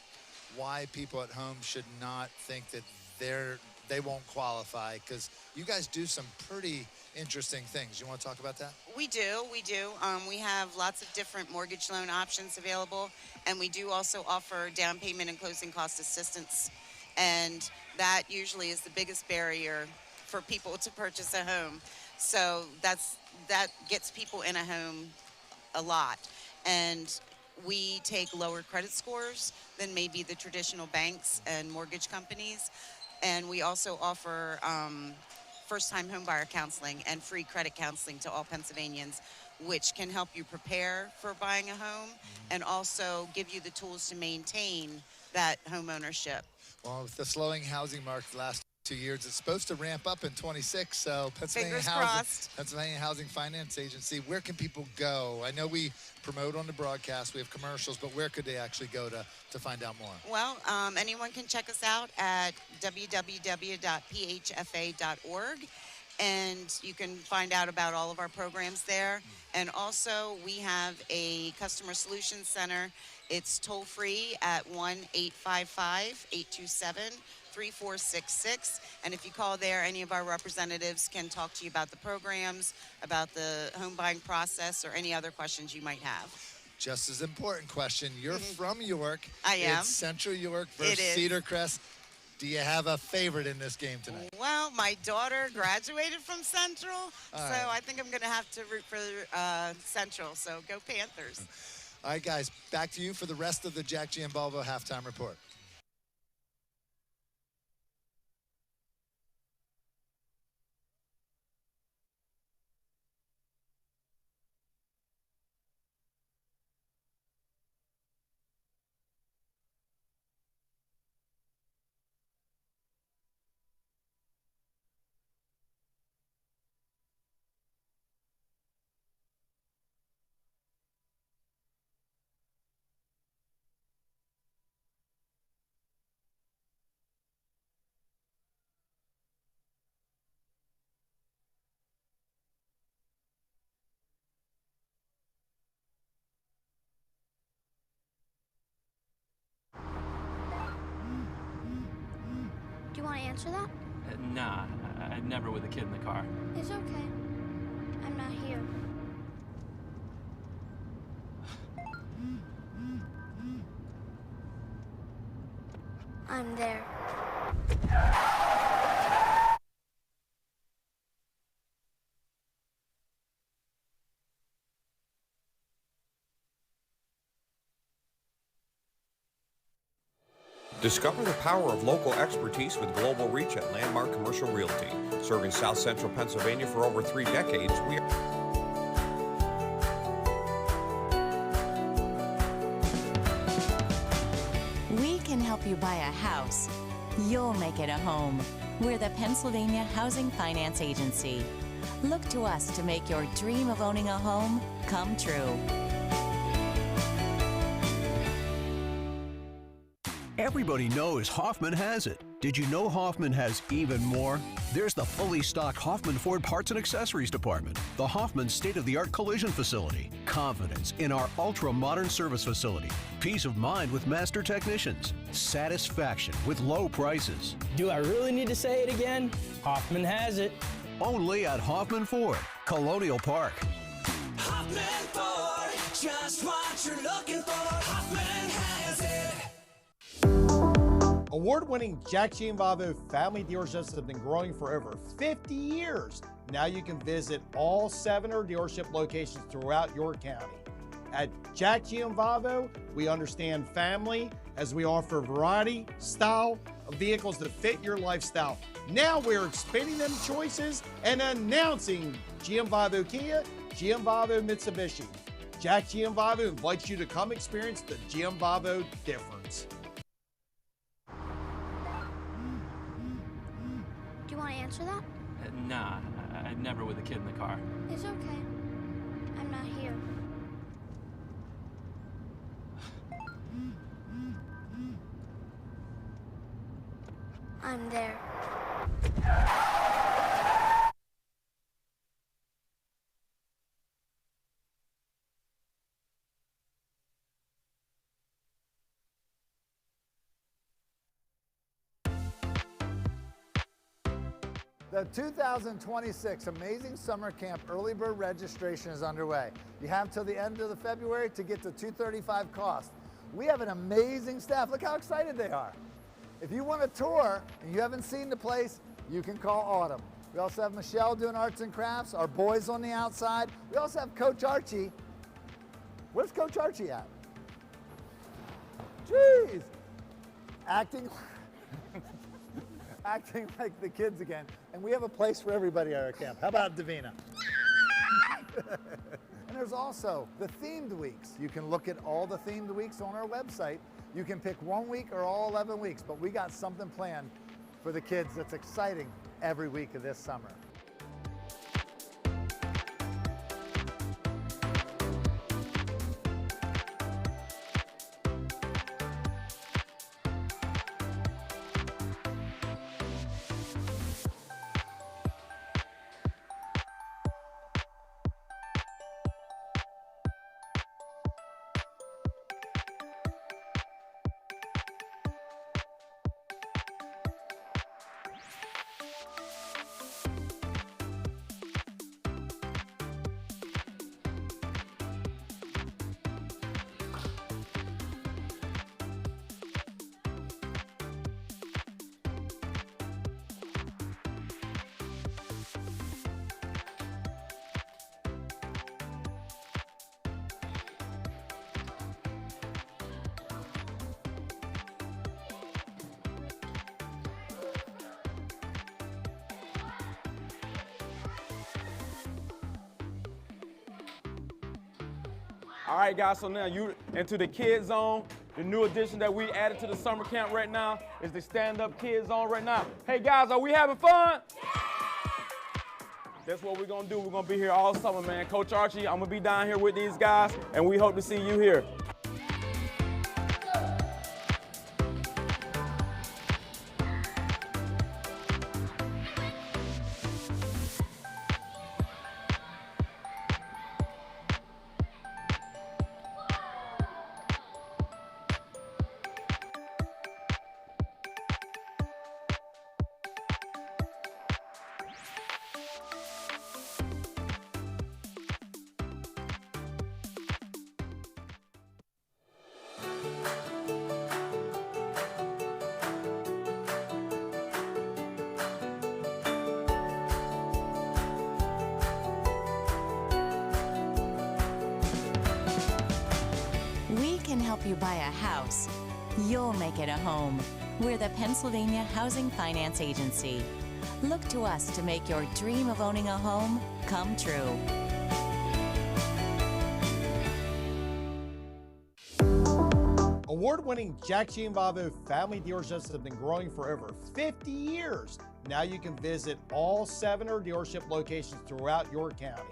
why people at home should not think that they won't qualify? Because you guys do some pretty interesting things. You want to talk about that? We do. We have lots of different mortgage loan options available, and we do also offer down payment and closing cost assistance. And that usually is the biggest barrier for people to purchase a home. So that gets people in a home a lot. And we take lower credit scores than maybe the traditional banks and mortgage companies. And we also offer first-time homebuyer counseling and free credit counseling to all Pennsylvanians, which can help you prepare for buying a home and also give you the tools to maintain that home ownership. Well, with the slowing housing market the last 2 years, it's supposed to ramp up in 26. So Pennsylvania Housing Finance Agency, where can people go? I know we promote on the broadcast, we have commercials, but where could they actually go to find out more? Well, anyone can check us out at www.phfa.org, and you can find out about all of our programs there. And also, we have a customer solutions center. It's toll free at 1-855-827-3466. And if you call there, any of our representatives can talk to you about the programs, about the home buying process, or any other questions you might have. Just as important question. You're from York. I am. It's Central York versus Cedar Crest. Do you have a favorite in this game tonight? Well, my daughter graduated from Central, so I think I'm going to have to root for Central. So go Panthers. All right, guys, back to you for the rest of the Jack Giambalvo halftime report. Do you want to answer that? Nah, I'd never with a kid in the car. It's okay. I'm not here. I'm there. Discover the power of local expertise with global reach at Landmark Commercial Realty. Serving South Central Pennsylvania for over 3 decades, We can help you buy a house. You'll make it a home. We're the Pennsylvania Housing Finance Agency. Look to us to make your dream of owning a home come true. Everybody knows Hoffman has it. Did you know Hoffman has even more? There's the fully stocked Hoffman Ford Parts and Accessories Department, the Hoffman state-of-the-art collision facility, confidence in our ultra-modern service facility, peace of mind with master technicians, satisfaction with low prices. Do I really need to say it again? Hoffman has it. Only at Hoffman Ford, Colonial Park. Hoffman Ford, just what you're looking for. Hoffman has it. Award-winning Jack Giambalvo family dealerships have been growing for over 50 years. Now you can visit all 7 dealership locations throughout your county. At Jack Giambalvo, we understand family as we offer variety, style of vehicles that fit your lifestyle. Now we're expanding them choices and announcing Giambalvo Kia, Giambalvo Mitsubishi. Jack Giambalvo invites you to come experience the Giambalvo difference. Do you want to answer that? Nah, I'd never with a kid in the car. It's okay. I'm not here. I'm there. The 2026 Amazing Summer Camp Early Bird registration is underway. You have till the end of the February to get the $235 cost. We have an amazing staff. Look how excited they are. If you want a tour and you haven't seen the place, you can call Autumn. We also have Michelle doing arts and crafts, our boys on the outside. We also have Coach Archie. Where's Coach Archie at? Jeez. Acting like the kids again. And we have a place for everybody at our camp. How about Davina? And there's also the themed weeks. You can look at all the themed weeks on our website. You can pick 1 week or all 11 weeks, but we got something planned for the kids that's exciting every week of this summer. All right, guys, so now you into the Kids Zone. The new addition that we added to the summer camp right now is the stand-up Kids Zone right now. Hey, guys, are we having fun? That's what we're going to do. We're going to be here all summer, man. Coach Archie, I'm going to be down here with these guys, and we hope to see you here. We can help you buy a house. You'll make it a home. We're the Pennsylvania Housing Finance Agency. Look to us to make your dream of owning a home come true. Award-winning Jack Gianvavo family dealerships have been growing for over 50 years. Now you can visit all 7 of our dealership locations throughout your county.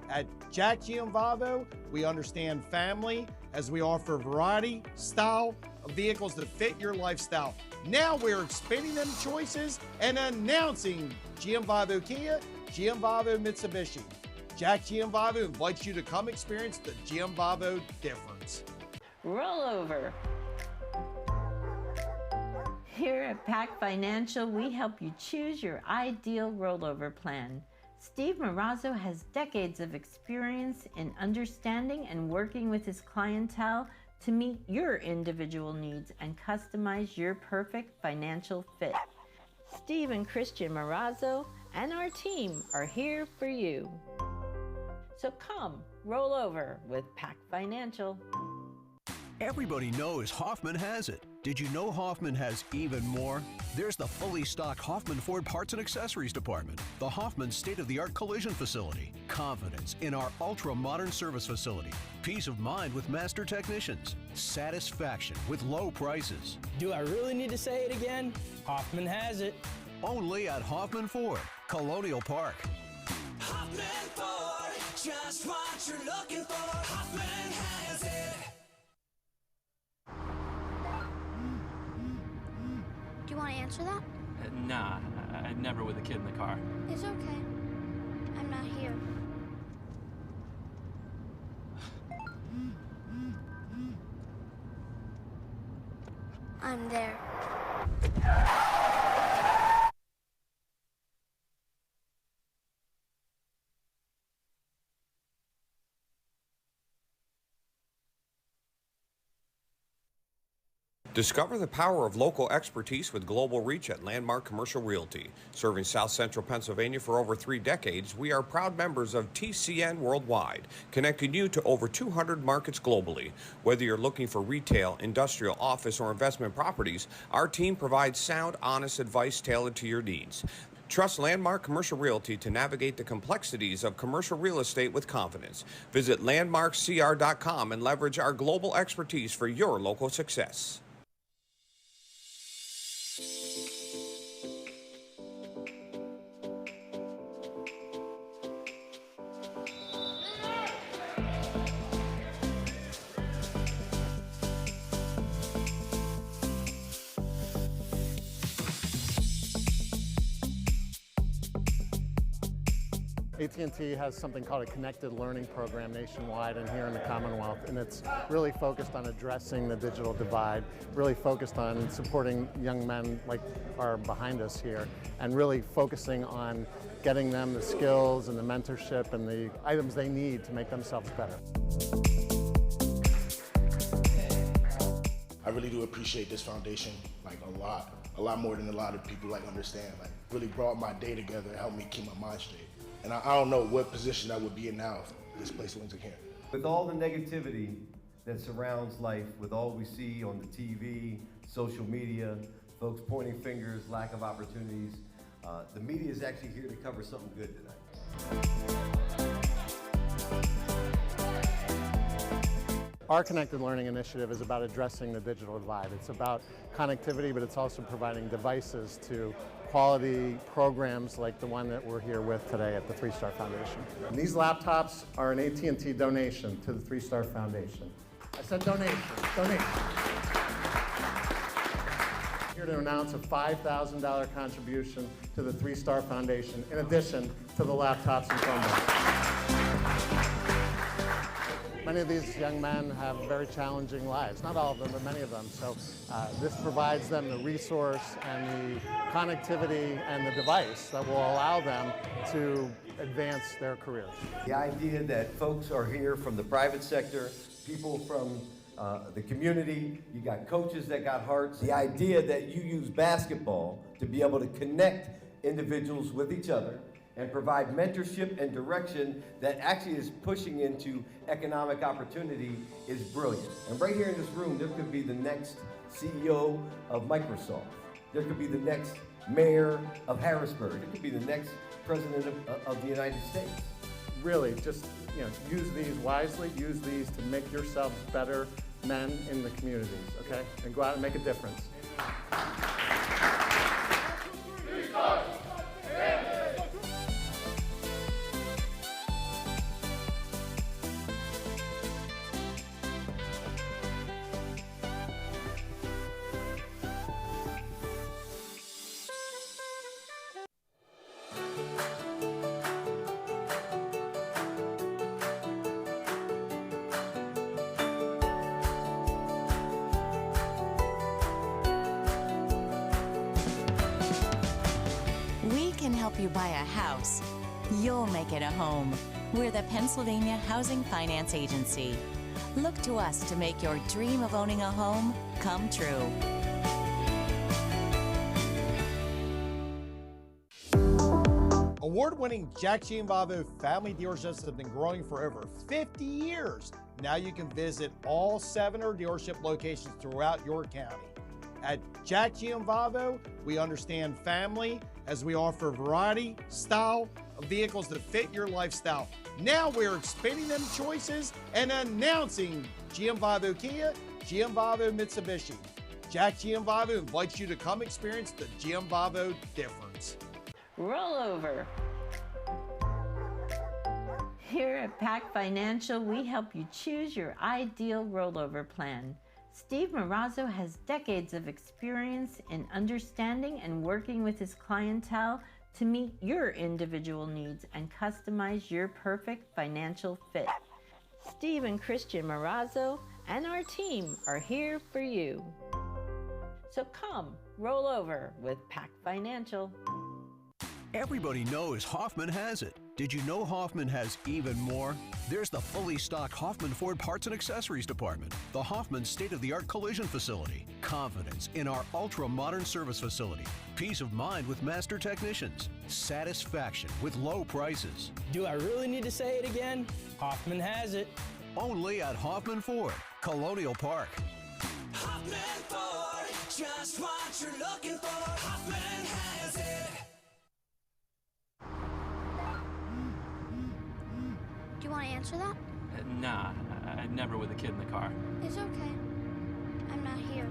At Jack Gianvavo, we understand family as we offer variety, style of vehicles that fit your lifestyle. Now we're expanding them choices and announcing Gianvavo Kia, Gianvavo Mitsubishi. Jack Gianvavo invites you to come experience the Gianvavo difference. Roll over. Here at Pac Financial, we help you choose your ideal rollover plan. Steve Marazzo has decades of experience in understanding and working with his clientele to meet your individual needs and customize your perfect financial fit. Steve and Christian Marazzo and our team are here for you. So come, roll over with Pac Financial. Everybody knows Hoffman has it. Did you know Hoffman has even more? There's the fully stocked Hoffman Ford Parts and Accessories Department, the Hoffman state-of-the-art collision facility, confidence in our ultra-modern service facility, peace of mind with master technicians, satisfaction with low prices. Do I really need to say it again? Hoffman has it. Only at Hoffman Ford, Colonial Park. Hoffman Ford, just what you're looking for. Hoffman has it. Do you want to answer that? Nah, I never with a kid in the car. It's okay. I'm not here. I'm there. Discover the power of local expertise with global reach at Landmark Commercial Realty. Serving South Central Pennsylvania for over 3 decades, we are proud members of TCN Worldwide, connecting you to over 200 markets globally. Whether you're looking for retail, industrial, office, or investment properties, our team provides sound, honest advice tailored to your needs. Trust Landmark Commercial Realty to navigate the complexities of commercial real estate with confidence. Visit landmarkcr.com and leverage our global expertise for your local success. AT&T has something called a connected learning program nationwide and here in the Commonwealth, and it's really focused on addressing the digital divide, really focused on supporting young men like are behind us here, and really focusing on getting them the skills and the mentorship and the items they need to make themselves better. I really do appreciate this foundation, like a lot more than a lot of people like understand. Like really brought my day together and helped me keep my mind straight. And I don't know what position I would be in now if this place wasn't here. With all the negativity that surrounds life, with all we see on the TV, social media, folks pointing fingers, lack of opportunities, the media is actually here to cover something good tonight. Our Connected Learning Initiative is about addressing the digital divide. It's about connectivity, but it's also providing devices to quality programs like the one that we're here with today at the 3-Star Foundation. And these laptops are an AT&T donation to the 3-Star Foundation. I said donation, donation. Here to announce a $5,000 contribution to the 3-Star Foundation, in addition to the laptops and Chromebooks. Many of these young men have very challenging lives. Not all of them, but many of them. So this provides them the resource and the connectivity and the device that will allow them to advance their careers. The idea that folks are here from the private sector, people from the community, you got coaches that got hearts. The idea that you use basketball to be able to connect individuals with each other and provide mentorship and direction that actually is pushing into economic opportunity is brilliant. And right here in this room, there could be the next CEO of Microsoft. There could be the next mayor of Harrisburg. It could be the next president of the United States. Really, just use these wisely, use these to make yourselves better men in the communities, okay? And go out and make a difference. Can help you buy a house. You'll make it a home. We're the Pennsylvania Housing Finance Agency. Look to us to make your dream of owning a home come true. Award-winning Jack Gianvavo family dealerships have been growing for over 50 years. Now you can visit all 7 dealership locations throughout your county. At Jack Gianvavo, we understand family as we offer variety, style of vehicles that fit your lifestyle. Now we're expanding them choices and announcing Gianvavo Kia, Gianvavo Mitsubishi. Jack Gianvavo invites you to come experience the Gianvavo difference. Roll over. Here at PAC Financial, we help you choose your ideal rollover plan. Steve Marazzo has decades of experience in understanding and working with his clientele to meet your individual needs and customize your perfect financial fit. Steve and Christian Marazzo and our team are here for you. So come, roll over with PAC Financial. Everybody knows Hoffman has it. Did you know Hoffman has even more? There's the fully stocked Hoffman Ford Parts and Accessories Department, the Hoffman state-of-the-art collision facility, confidence in our ultra-modern service facility, peace of mind with master technicians, satisfaction with low prices. Do I really need to say it again? Hoffman has it. Only at Hoffman Ford, Colonial Park. Hoffman Ford, just what you're looking for. Hoffman has it. Do you want to answer that? Nah, I never with a kid in the car. It's okay. I'm not here.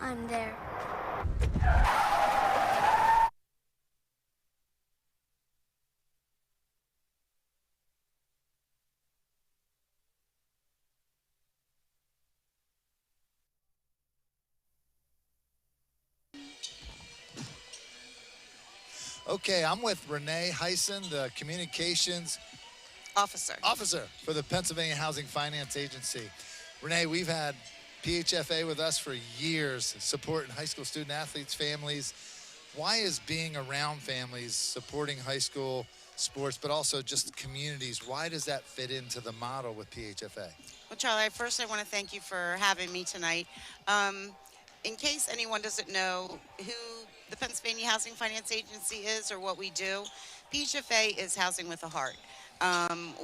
I'm there. Okay, I'm with Renee Heisen, the communications officer for the Pennsylvania Housing Finance Agency. Renee, we've had PHFA with us for years, supporting high school student athletes, families. Why is being around families, supporting high school sports, but also just communities, why does that fit into the model with PHFA? Well, Charlie, first I want to thank you for having me tonight. In case anyone doesn't know who the Pennsylvania Housing Finance Agency is or what we do, PHFA is Housing with a Heart.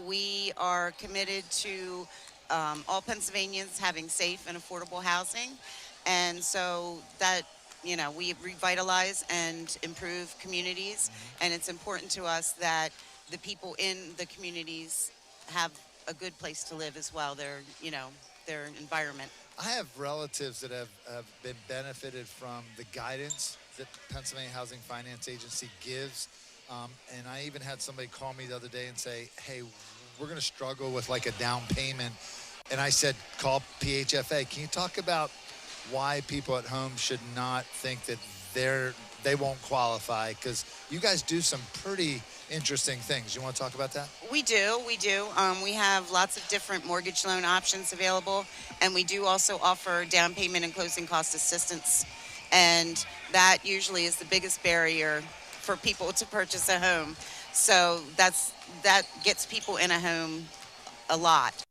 We are committed to all Pennsylvanians having safe and affordable housing, and so that, you know, we revitalize and improve communities, and it's important to us that the people in the communities have a good place to live as well, their environment. I have relatives that have been benefited from the guidance that Pennsylvania Housing Finance Agency gives. And I even had somebody call me the other day and say, hey, we're going to struggle with like a down payment. And I said, call PHFA. Can you talk about why people at home should not think that they won't qualify? Because you guys do some pretty interesting things. You want to talk about that? We do. We have lots of different mortgage loan options available, and we do also offer down payment and closing cost assistance. And that usually is the biggest barrier for people to purchase a home. So that gets people in a home a lot.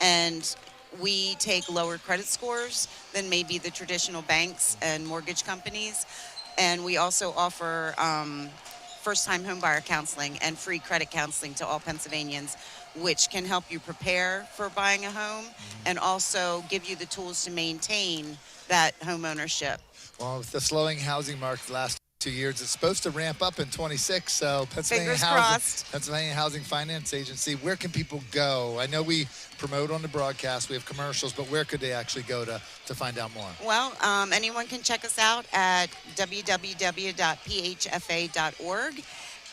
And we take lower credit scores than maybe the traditional banks and mortgage companies. And we also offer first-time homebuyer counseling and free credit counseling to all Pennsylvanians, which can help you prepare for buying a home and also give you the tools to maintain that home ownership. Well, with the slowing housing market the last 2 years, it's supposed to ramp up in 26. So Pennsylvania Housing Finance Agency, where can people go? I know we promote on the broadcast, we have commercials, but where could they actually go to find out more? Well, anyone can check us out at www.phfa.org,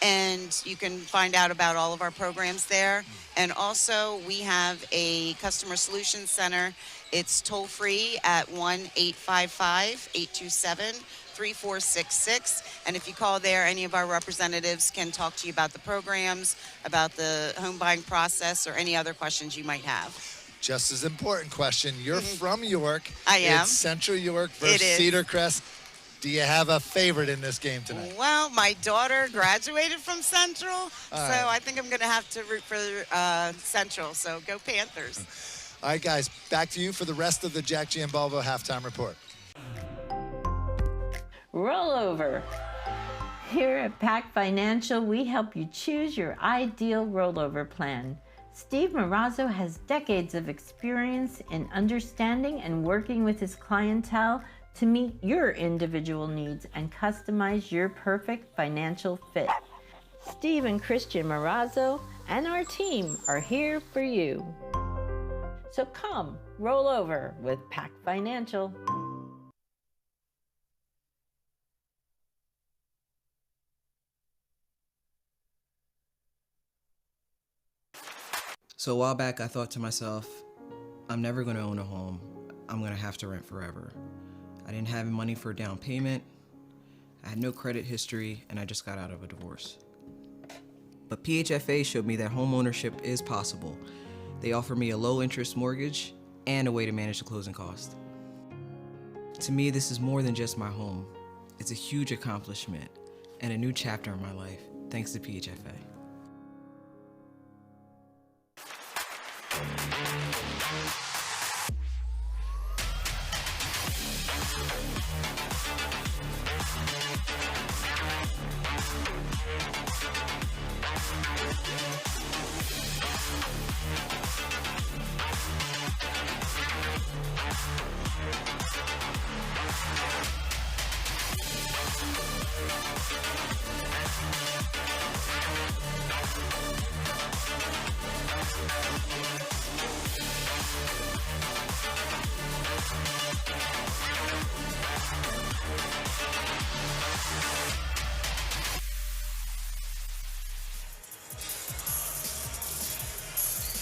and you can find out about all of our programs there. And also, we have a customer solutions center. It's toll-free at 1-855-827-3466. And if you call there, any of our representatives can talk to you about the programs, about the home buying process, or any other questions you might have. Just as important question. You're from York. I am. It's Central York versus Cedar Crest. Do you have a favorite in this game tonight? Well, my daughter graduated from Central, I think I'm going to have to root for Central. So go Panthers. All right, guys, back to you for the rest of the Jack Giambalvo halftime report. Rollover. Here at PAC Financial, we help you choose your ideal rollover plan. Steve Marazzo has decades of experience in understanding and working with his clientele to meet your individual needs and customize your perfect financial fit. Steve and Christian Marazzo and our team are here for you. So come, roll over with PAC Financial. So a while back, I thought to myself, I'm never going to own a home. I'm going to have to rent forever. I didn't have money for a down payment. I had no credit history, and I just got out of a divorce. But PHFA showed me that home ownership is possible. They offer me a low-interest mortgage and a way to manage the closing cost. To me, this is more than just my home. It's a huge accomplishment and a new chapter in my life, thanks to PHFA.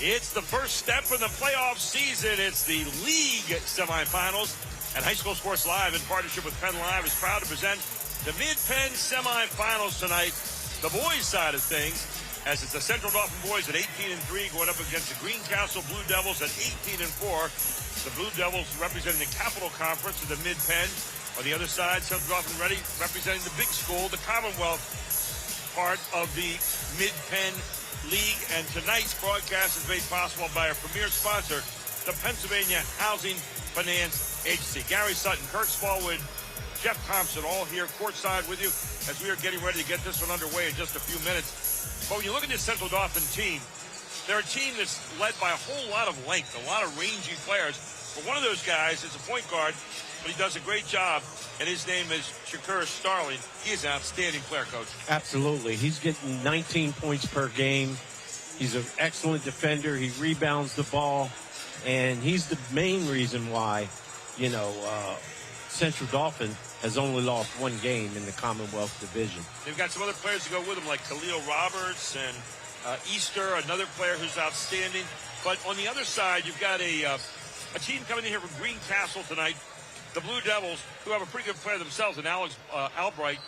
It's the first step in the playoff season. It's the league semifinals. And High School Sports Live, in partnership with PennLive, is proud to present the Mid-Penn semifinals tonight. The boys' side of things, as it's the Central Dauphin boys at 18-3 going up against the Greencastle Blue Devils at 18-4. The Blue Devils representing the Capital Conference of the Mid-Penn. On the other side, Central Dauphin representing the big school, the Commonwealth part of the Mid-Penn League. And tonight's broadcast is made possible by our premier sponsor, the Pennsylvania Housing Finance Agency. Gary Sutton, Kirk Smallwood, Jeff Thompson, all here courtside with you as we are getting ready to get this one underway in just a few minutes. But when you look at this Central Dauphin team, they're a team that's led by a whole lot of length, a lot of rangy players. But one of those guys is a point guard, but he does a great job, and his name is Shakur Starling. He is an outstanding player, Coach. Absolutely. He's getting 19 points per game. He's an excellent defender. He rebounds the ball, and he's the main reason why, Central Dauphin has only lost one game in the Commonwealth Division. They've got some other players to go with them, like Khalil Roberts and Easter, another player who's outstanding. But on the other side, you've got a team coming in here from Greencastle tonight. The Blue Devils, who have a pretty good player themselves, and Alex Albright,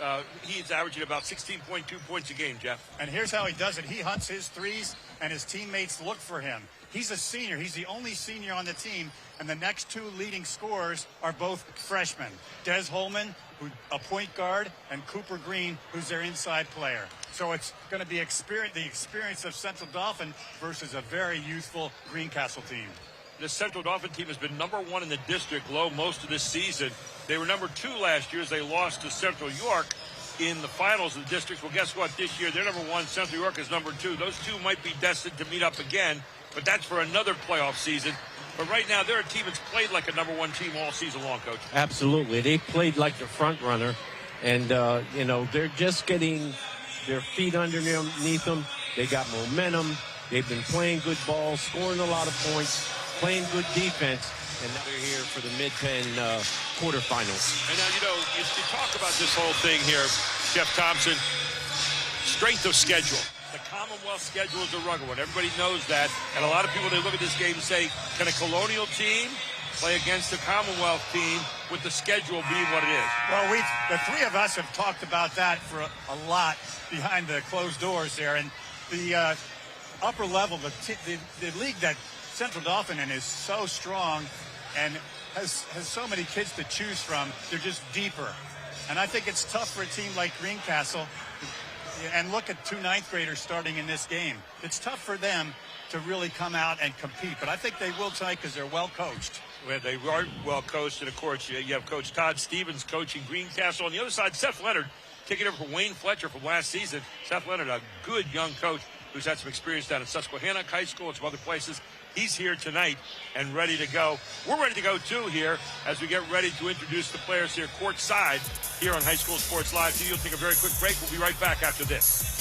he's averaging about 16.2 points a game, Jeff. And here's how he does it. He hunts his threes, and his teammates look for him. He's a senior. He's the only senior on the team, and the next two leading scorers are both freshmen. Des Holman, who's a point guard, and Cooper Green, who's their inside player. So it's going to be the experience of Central Dauphin versus a very youthful Greencastle team. The Central Dauphin team has been number one in the district low most of this season. They were number two last year as they lost to Central York in the finals of the district. Well, guess what? This year, they're number one. Central York is number two. Those two might be destined to meet up again, but that's for another playoff season. But right now, they're a team that's played like a number one team all season long, Coach. Absolutely. They played like the front runner, and, they're just getting their feet underneath them. They got momentum. They've been playing good ball, scoring a lot of points, playing good defense, and now they're here for the Mid-Penn quarterfinals. And now, you talk about this whole thing here, Jeff Thompson, strength of schedule. The Commonwealth schedule is a rugged one. Everybody knows that. And a lot of people, they look at this game and say, can a Colonial team play against the Commonwealth team with the schedule being what it is? Well, the three of us have talked about that for a lot behind the closed doors there. And the upper level, the league that Central Dauphin in is so strong and has so many kids to choose from. They're just deeper. And I think it's tough for a team like Greencastle. And look at two ninth graders starting in this game. It's tough for them to really come out and compete. But I think they will tonight because they're well coached. Well, they are well coached. And, of course, you have Coach Todd Stevens coaching Greencastle. On the other side, Seth Leonard taking over for Wayne Fletcher from last season. Seth Leonard, a good young coach who's had some experience down at Susquehanna High School and some other places. He's here tonight and ready to go. We're ready to go, too, here as we get ready to introduce the players here courtside here on High School Sports Live. So you'll take a very quick break. We'll be right back after this.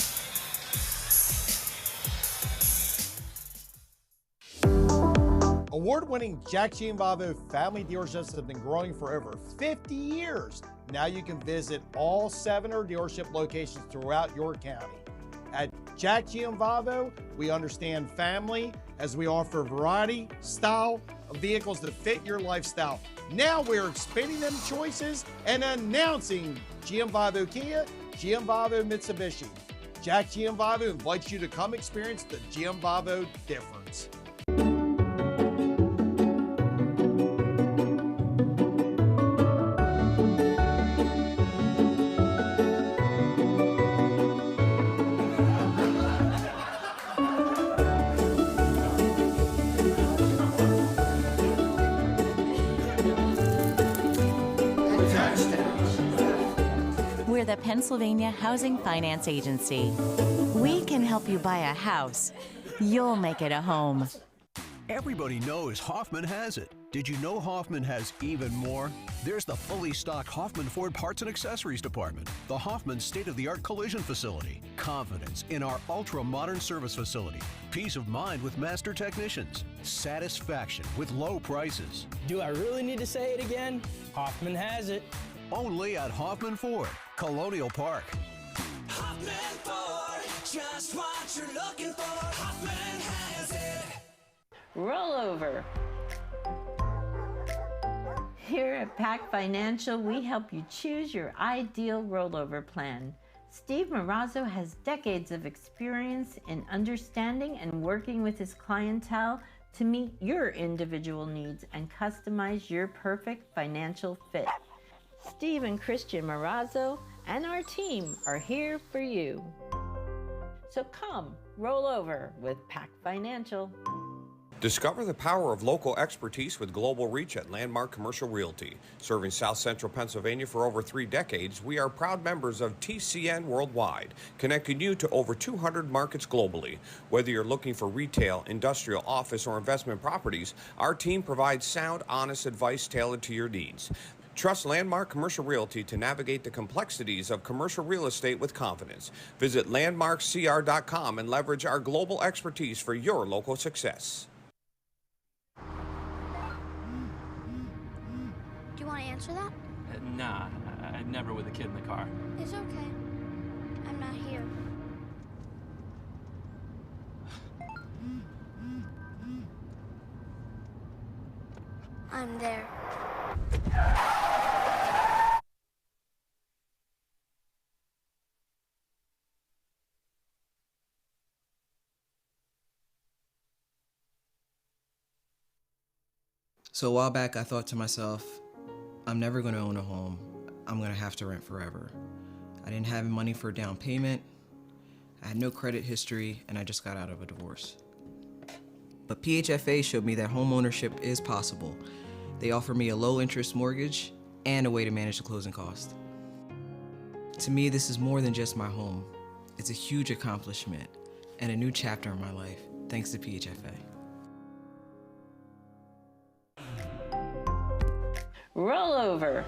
Award-winning Jack Gianvavo family dealerships have been growing for over 50 years. Now you can visit all 7 dealership locations throughout your county. At Jack Gianvavo, we understand family as we offer variety, style of vehicles that fit your lifestyle. Now we're expanding them choices and announcing Gianvavo Kia, Gianvavo Mitsubishi. Jack Gianvavo invites you to come experience the Gianvavo difference. the Pennsylvania Housing Finance Agency. We can help you buy a house. You'll make it a home. Everybody knows Hoffman has it. Did you know Hoffman has even more? There's the fully stocked Hoffman Ford Parts and Accessories Department, the Hoffman state-of-the-art collision facility, confidence in our ultra-modern service facility, peace of mind with master technicians, satisfaction with low prices. Do I really need to say it again? Hoffman has it. Only at Hoffman Ford, Colonial Park. Hoffman Ford, just what you're looking for. Hoffman has it. Rollover. Here at Pac Financial, we help you choose your ideal rollover plan. Steve Marazzo has decades of experience in understanding and working with his clientele to meet your individual needs and customize your perfect financial fit. Steve and Christian Marazzo and our team are here for you. So come, roll over with Pac Financial. Discover the power of local expertise with global reach at Landmark Commercial Realty. Serving South Central Pennsylvania for over 3 decades, we are proud members of TCN Worldwide, connecting you to over 200 markets globally. Whether you're looking for retail, industrial, office, or investment properties, our team provides sound, honest advice tailored to your needs. Trust Landmark Commercial Realty to navigate the complexities of commercial real estate with confidence. Visit landmarkcr.com and leverage our global expertise for your local success. Do you want to answer that? Nah, I'd never with a kid in the car. It's okay. I'm not here. I'm there. So a while back, I thought to myself, I'm never going to own a home. I'm going to have to rent forever. I didn't have money for a down payment. I had no credit history, and I just got out of a divorce. But PHFA showed me that home ownership is possible. They offer me a low-interest mortgage and a way to manage the closing cost. To me, this is more than just my home. It's a huge accomplishment and a new chapter in my life, thanks to PHFA. Rollover.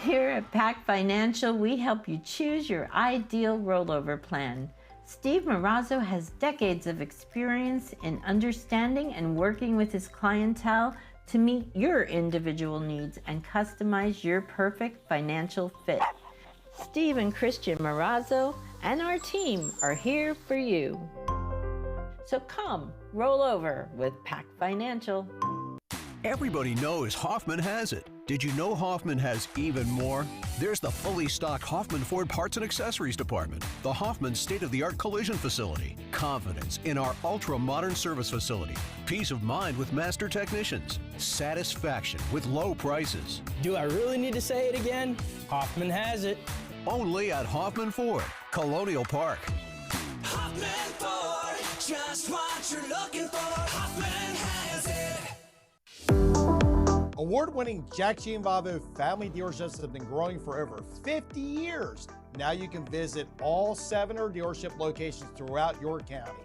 Here at Pac Financial, we help you choose your ideal rollover plan. Steve Marazzo has decades of experience in understanding and working with his clientele to meet your individual needs and customize your perfect financial fit. Steve and Christian Marazzo and our team are here for you. So come, roll over with Pac Financial. Everybody knows Hoffman has it. Did you know Hoffman has even more? There's the fully stocked Hoffman Ford Parts and Accessories Department, the Hoffman state-of-the-art collision facility, confidence in our ultra-modern service facility, peace of mind with master technicians, satisfaction with low prices. Do I really need to say it again? Hoffman has it. Only at Hoffman Ford, Colonial Park. Hoffman Ford, just what you're looking for. Hoffman has it. Award-winning Jack Gianvavo family dealerships have been growing for over 50 years. Now you can visit all 7 dealership locations throughout your county.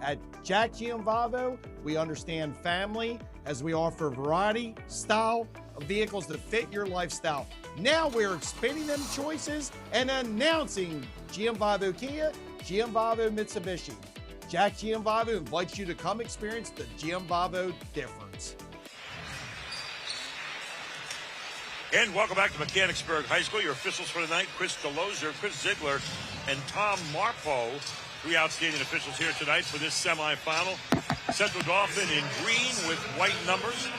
At Jack Gianvavo, we understand family as we offer variety, style of vehicles that fit your lifestyle. Now we're expanding them choices and announcing Gianvavo Kia, Gianvavo Mitsubishi. Jack Gianvavo invites you to come experience the Gianvavo difference. And welcome back to Mechanicsburg High School. Your officials for tonight, Chris Delozer, Chris Ziegler, and Tom Marpo. 3 outstanding officials here tonight for this semifinal. Central Dauphin in green with white numbers.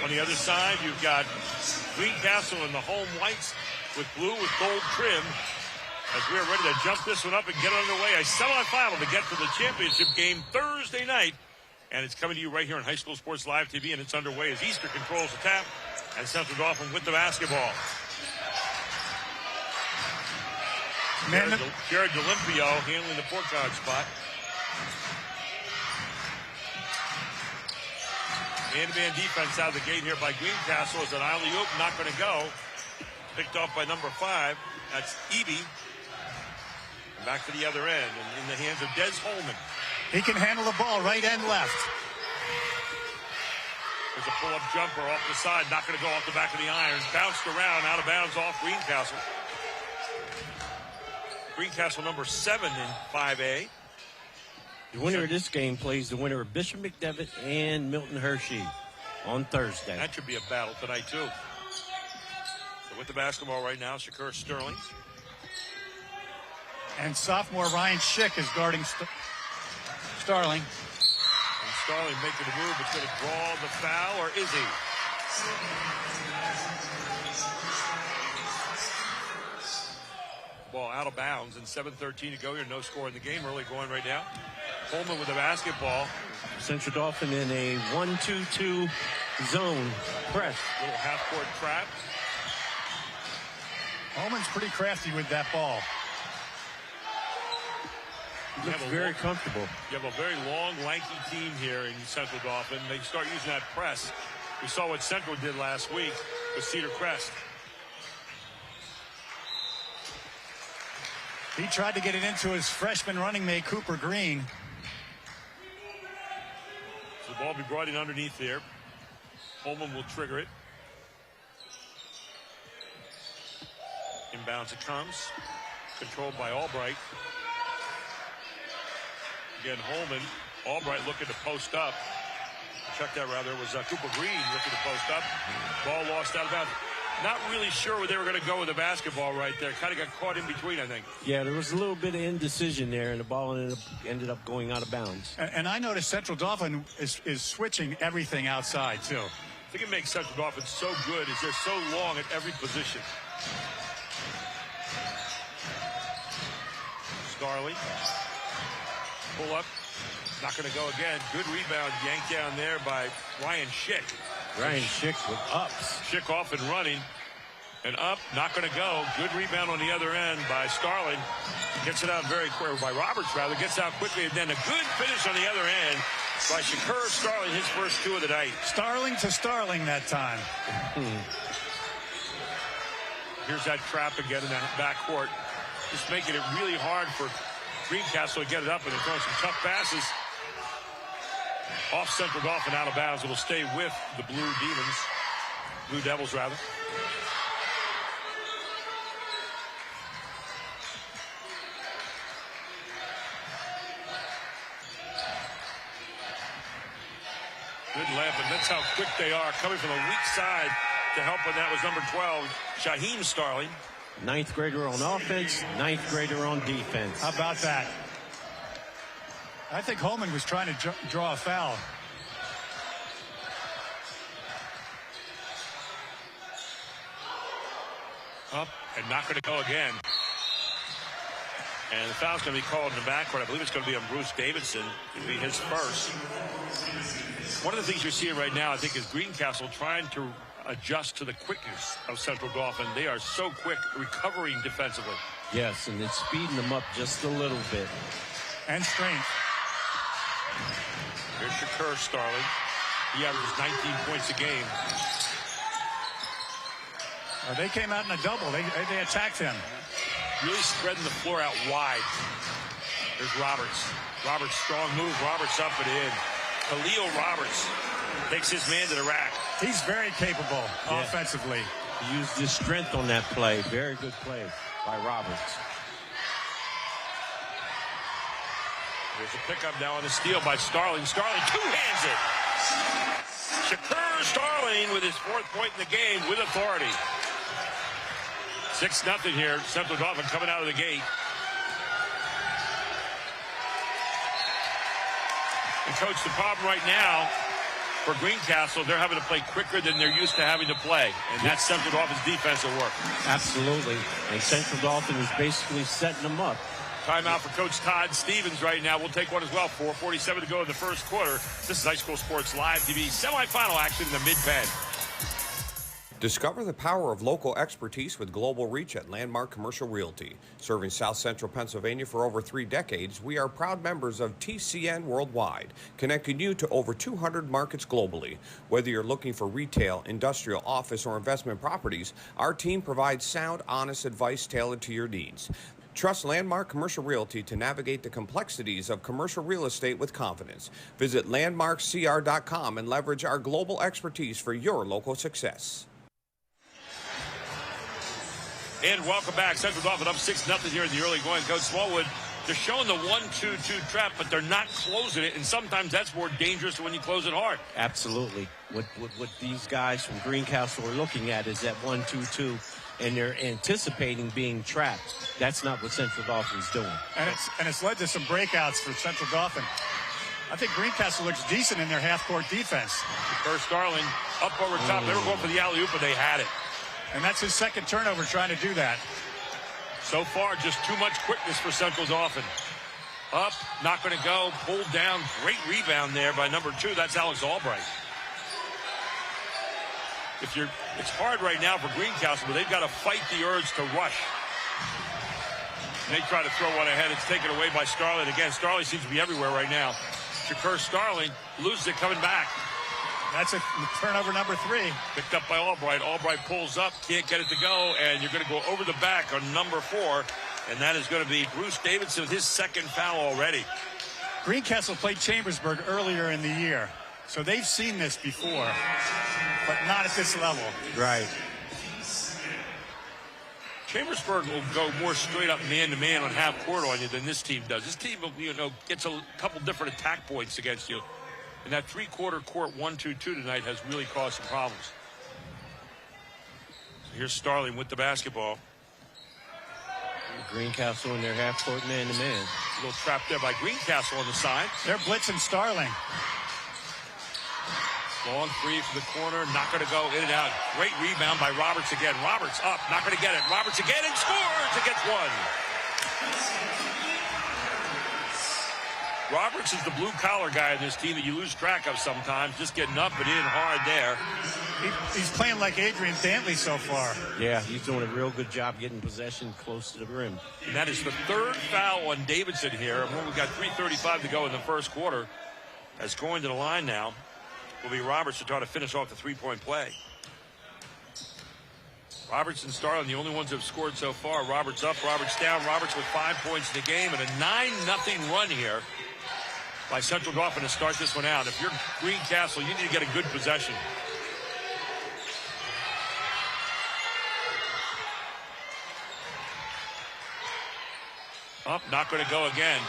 On the other side, you've got Greencastle in the home whites with blue with gold trim. As we are ready to jump this one up and get underway, a semifinal to get to the championship game Thursday night. And it's coming to you right here on High School Sports Live TV, and it's underway as Easter controls the tap. And Central Dauphin with the basketball. Jared D'Olimpio handling the point guard spot. Man-to-man defense out of the gate here by Greencastle. Is an alley-oop, not going to go. Picked off by number 5. That's Evie. And back to the other end, and in the hands of Des Holman. He can handle the ball right and left. There's a pull-up jumper off the side, not going to go off the back of the iron. Bounced around, out of bounds off Greencastle. Greencastle number 7 in 5A. The winner of this game plays the winner of Bishop McDevitt and Milton Hershey on Thursday. That should be a battle tonight, too. So with the basketball right now, Shakur Sterling. And sophomore Ryan Schick is guarding Starling. And Starling making the move, but going to draw the foul, or is he? Ball out of bounds and 7:13 to go here. No score in the game. Early going right now. Holman with the basketball. Central Dauphin in a 1-2-2 zone press. Little half-court trap. Holman's pretty crafty with that ball. He looks very comfortable. You have a very long, lanky team here in Central Dauphin. They start using that press. We saw what Central did last week with Cedar Crest. He tried to get it into his freshman running mate, Cooper Green. So the ball will be brought in underneath there. Holman will trigger it. Inbounds it comes. Controlled by Albright. Again, Holman. Albright looking to post up. Check that rather. It was Cooper Green looking to post up. Ball lost out of bounds. Not really sure where they were going to go with the basketball right there. Kind of got caught in between, I think. Yeah, there was a little bit of indecision there, and the ball ended up going out of bounds. And I noticed Central Dauphin is switching everything outside, too. I think it makes Central Dauphin so good is they're so long at every position. Starling. Pull up. Not going to go again. Good rebound yanked down there by Ryan Schick. Ryan Schick with ups. Schick off and running. And up. Not going to go. Good rebound on the other end by Starling. Gets it out very quick. By Roberts, rather. Gets out quickly. And then a good finish on the other end by Shakur Starling. His first 2 of the night. Starling to Starling that time. Here's that trap again in the backcourt. Just making it really hard for Greencastle to get it up, and they're throwing some tough passes. Off Central Dauphin, out of bounds. It'll stay with the Blue Devils, rather. Good layup, and that's how quick they are. Coming from the weak side to help when that was number 12, Shaheem Starling. 9th grader on offense, 9th grader on defense. How about that? I think Holman was trying to draw a foul. Up and not going to go again. And the foul's going to be called in the backcourt. I believe it's going to be on Bruce Davidson. It'll be his first. One of the things you're seeing right now, I think, is Greencastle trying to adjust to the quickness of Central Dauphin. They are so quick recovering defensively. Yes, and it's speeding them up just a little bit. And strength. Here's Shakur Starling. He averages 19 points a game. They came out in a double. They attacked him. Really spreading the floor out wide. There's Roberts. Roberts, strong move. Roberts up and in. Khalil Roberts takes his man to the rack. He's very capable offensively. He used his strength on that play. Very good play by Roberts. There's a pickup now on the steal by Starling. Starling two-hands it. Shakur Starling with his 4th point in the game with authority. 6-0 here. Central Dauphin coming out of the gate. And coach, the problem right now for Greencastle, they're having to play quicker than they're used to having to play. And that's Central Dauphin's defensive work. Absolutely. And Central Dauphin is basically setting them up. Timeout for Coach Todd Stevens right now. We'll take one as well. 4:47 to go in the first quarter. This is High School Sports Live TV semifinal action in the Mid-Penn. Discover the power of local expertise with global reach at Landmark Commercial Realty. Serving South Central Pennsylvania for over 3 decades, we are proud members of TCN Worldwide, connecting you to over 200 markets globally. Whether you're looking for retail, industrial, office, or investment properties, our team provides sound, honest advice tailored to your needs. Trust Landmark Commercial Realty to navigate the complexities of commercial real estate with confidence. Visit landmarkcr.com and leverage our global expertise for your local success. And welcome back. Central Dauphin up 6-0 here in the early going. Coach Smallwood, they're showing the 1-2-2 trap, but they're not closing it, and sometimes that's more dangerous when you close it hard. Absolutely. What these guys from Greencastle are looking at is that 1-2-2, and they're anticipating being trapped. That's not what Central Dauphin's doing. And it's led to some breakouts for Central Dauphin. I think Greencastle looks decent in their half-court defense. First Starling up over top. They were going for the alley-oop, but they had it. And that's his second turnover trying to do that. So far, just too much quickness for Central Dauphin. Up, not going to go, pulled down. Great rebound there by number 2. That's Alex Albright. It's hard right now for Greencastle, but they've got to fight the urge to rush. And they try to throw one ahead. It's taken away by Starling. Again, Starling seems to be everywhere right now. Shakur Starling loses it coming back. That's a turnover number 3. Picked up by Albright. Albright pulls up, can't get it to go, and you're going to go over the back on number 4, and that is going to be Bruce Davidson with his second foul already. Greencastle played Chambersburg earlier in the year, so they've seen this before, but not at this level. Right. Chambersburg will go more straight up man-to-man on half court on you than this team does. This team, gets a couple different attack points against you. And that three-quarter court 1-2-2 tonight has really caused some problems. So here's Starling with the basketball. Greencastle in their half-court man-to-man. A little trap there by Greencastle on the side. They're blitzing Starling. Long 3 from the corner, not going to go in and out. Great rebound by Roberts again. Roberts up, not going to get it. Roberts again and scores against 1. Roberts is the blue-collar guy in this team that you lose track of sometimes, just getting up and in hard there. He's playing like Adrian Dantley so far. Yeah, he's doing a real good job getting possession close to the rim. And that is the 3rd foul on Davidson here. We've got 3:35 to go in the first quarter. As going to the line now will be Roberts to try to finish off the three-point play. Roberts and Starling, the only ones who have scored so far. Roberts up, Roberts down. Roberts with 5 points in the game and a 9-0 run here by Central Dauphin to start this one out. If you're Greencastle, you need to get a good possession. Up, not going to go again.